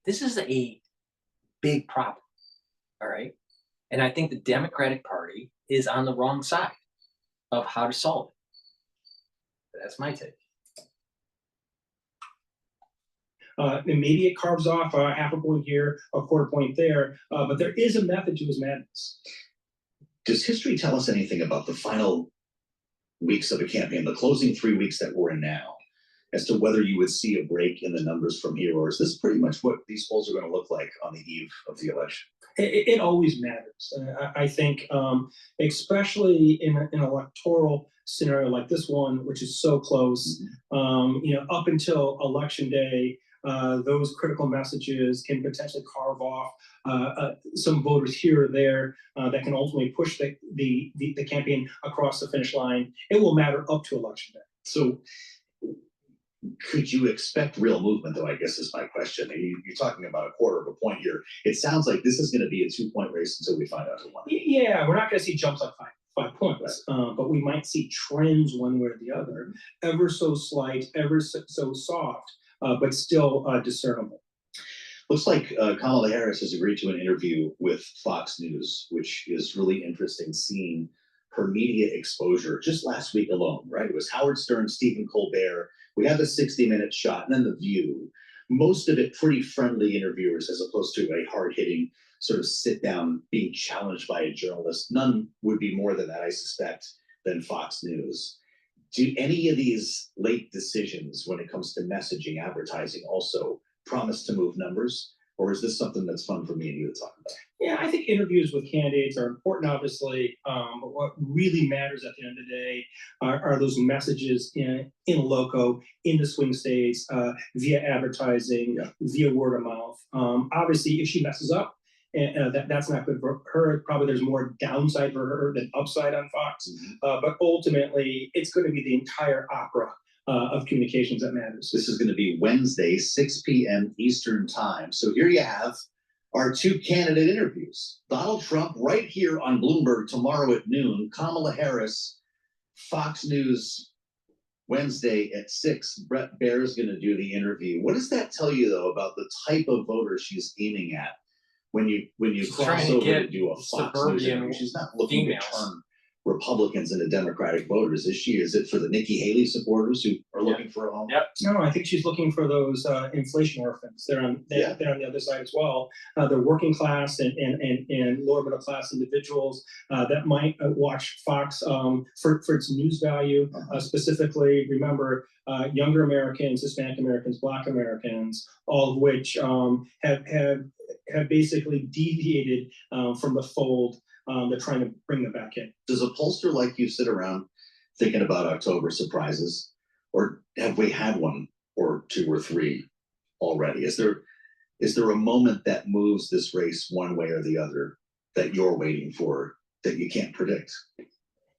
this is a big problem, all right? And I think the Democratic Party is on the wrong side of how to solve it. That's my take. And maybe it carves off a half a point here, a quarter point there, but there is a method to his madness. Does history tell us anything about the final weeks of the campaign, the closing 3 weeks that we're in now, as to whether you would see a break in the numbers from here, or is this pretty much what these polls are going to look like on the eve of the election? It always matters. I think, especially in an electoral scenario like this one, which is so close, up until election day, those critical messages can potentially carve off some voters here or there that can ultimately push the campaign across the finish line. It will matter up to election day. So could you expect real movement, though, I guess is my question. You're talking about a quarter of a point here. It sounds like this is going to be a 2-point race until we find out who won. Yeah, we're not going to see jumps like five points, but we might see trends one way or the other, ever so slight, ever so soft, but still discernible. Looks like Kamala Harris has agreed to an interview with Fox News, which is really interesting, seeing her media exposure just last week alone, right? It was Howard Stern, Stephen Colbert. We had the 60-minute shot, and then The View. Most of it pretty friendly interviewers, as opposed to a hard-hitting sort of sit-down being challenged by a journalist. None would be more than that, I suspect, than Fox News. Do any of these late decisions when it comes to messaging, advertising, also promise to move numbers? Or is this something that's fun for me and you to talk about? Yeah, I think interviews with candidates are important, obviously. But what really matters at the end of the day are those messages in loco, in the swing states, via advertising, via word of mouth. Obviously, if she messes up, and that's not good for her. Probably there's more downside for her than upside on Fox. But ultimately, it's going to be the entire opera of communications that matters. This is going to be Wednesday, 6 p.m. Eastern time. So here you have our two candidate interviews. Donald Trump right here on Bloomberg tomorrow at noon. Kamala Harris, Fox News Wednesday at 6. Brett Baer is going to do the interview. What does that tell you, though, about the type of voter she's aiming at when you cross over to do a Fox News interview? She's not looking to turn Republicans into Democratic voters, is she? Is it for the Nikki Haley supporters who are looking for a home? No, I think she's looking for those inflation orphans. They're on the other side as well. They're working class and lower middle class individuals that might watch Fox for its news value. Specifically, remember younger Americans, Hispanic Americans, Black Americans, all of which have basically deviated from the fold. They're trying to bring them back in. Does a pollster like you sit around thinking about October surprises, or have we had one or two or three already? Is there a moment that moves this race one way or the other that you're waiting for that you can't predict?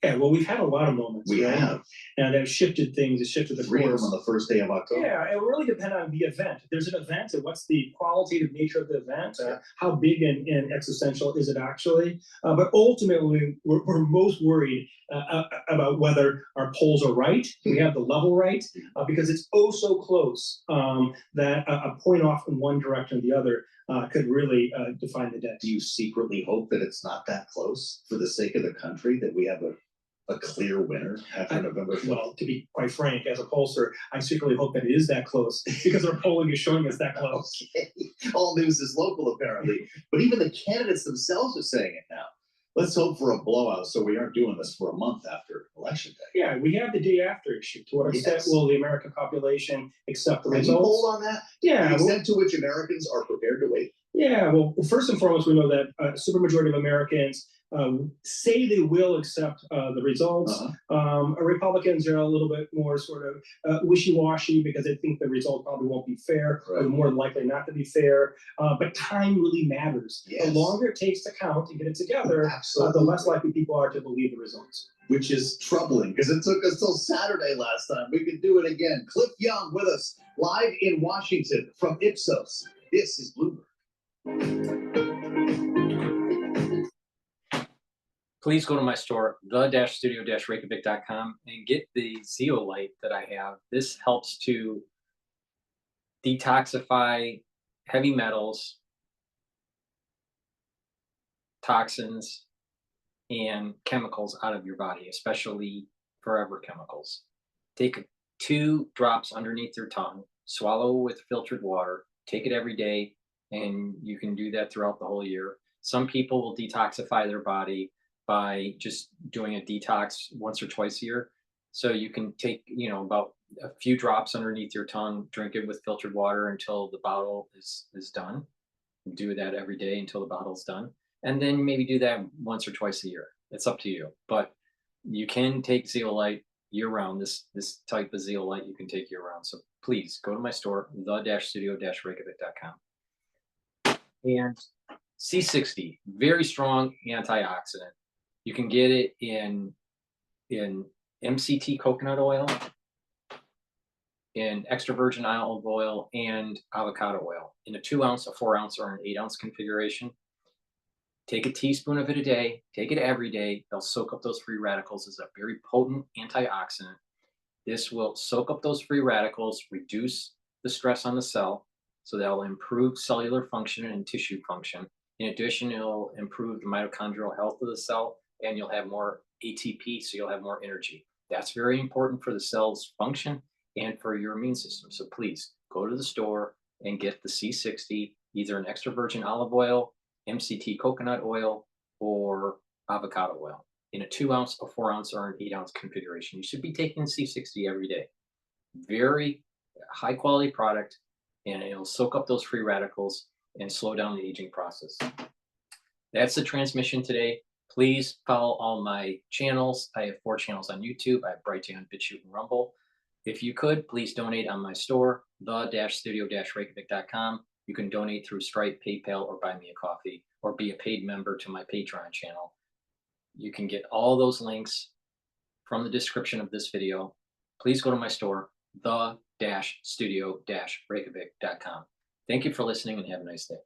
Yeah, well, we've had a lot of moments. We right? have. And they've shifted things. It shifted the Three of course. them on the first day of October. Yeah, it will really depend on the event. If there's an event, and what's the qualitative nature of the event? How big and existential is it actually? But ultimately, we're most worried about whether our polls are right. We have the level right, because it's oh so close that a point off in one direction or the other could really define the day. Do you secretly hope that it's not that close for the sake of the country, that we have a clear winner after November 5th? Well, to be quite frank, as a pollster, I secretly hope that it is that close because our polling is showing us that close. Okay. All news is local, apparently. But even the candidates themselves are saying it now. Let's hope for a blowout so we aren't doing this for a month after Election Day. Yeah, we have the day after issue. To what extent will the American population accept the results? Have you polled on that? Yeah. The extent to which Americans are prepared to wait? Yeah, well, first and foremost, we know that a supermajority of Americans say they will accept the results. Republicans are a little bit more sort of wishy-washy because they think the result probably won't be fair, or more likely not to be fair. But time really matters. The longer it takes to count and get it together, the less likely people are to believe the results. Which is troubling because it took us till Saturday last time. We could do it again. Cliff Young with us live in Washington from Ipsos. This is Bloomberg. Please go to my store, the-studio-reykjavik.com, and get the zeolite that I have. This helps to detoxify heavy metals, toxins, and chemicals out of your body, especially forever chemicals. Take 2 drops underneath your tongue, swallow with filtered water, take it every day, and you can do that throughout the whole year. Some people will detoxify their body by just doing a detox once or twice a year. So you can take, about a few drops underneath your tongue, drink it with filtered water until the bottle is done. Do that every day until the bottle's done. And then maybe do that once or twice a year. It's up to you. But you can take zeolite year round. This type of zeolite you can take year round. So please go to my store, the-studio-reykjavik.com. And C60, very strong antioxidant. You can get it in MCT coconut oil, in extra virgin olive oil, and avocado oil in a 2 ounce, a 4 ounce, or an 8 ounce configuration. Take a teaspoon of it a day, take it every day. They'll soak up those free radicals. It's a very potent antioxidant. This will soak up those free radicals, reduce the stress on the cell, so that'll improve cellular function and tissue function. In addition, it'll improve the mitochondrial health of the cell, and you'll have more ATP, so you'll have more energy. That's very important for the cell's function and for your immune system. So please go to the store and get the C60, either an extra virgin olive oil, MCT coconut oil, or avocado oil in a 2 ounce, a 4 ounce, or an 8 ounce configuration. You should be taking C60 every day. Very high quality product, and it'll soak up those free radicals and slow down the aging process. That's the transmission today. Please follow all my channels. I have 4 channels on YouTube. I have Brighteon, Bitchute, and Rumble. If you could, please donate on my store, the-studio-reykjavik.com. You can donate through Stripe, PayPal, or buy me a coffee, or be a paid member to my Patreon channel. You can get all those links from the description of this video. Please go to my store, the-studio-reykjavik.com. Thank you for listening and have a nice day.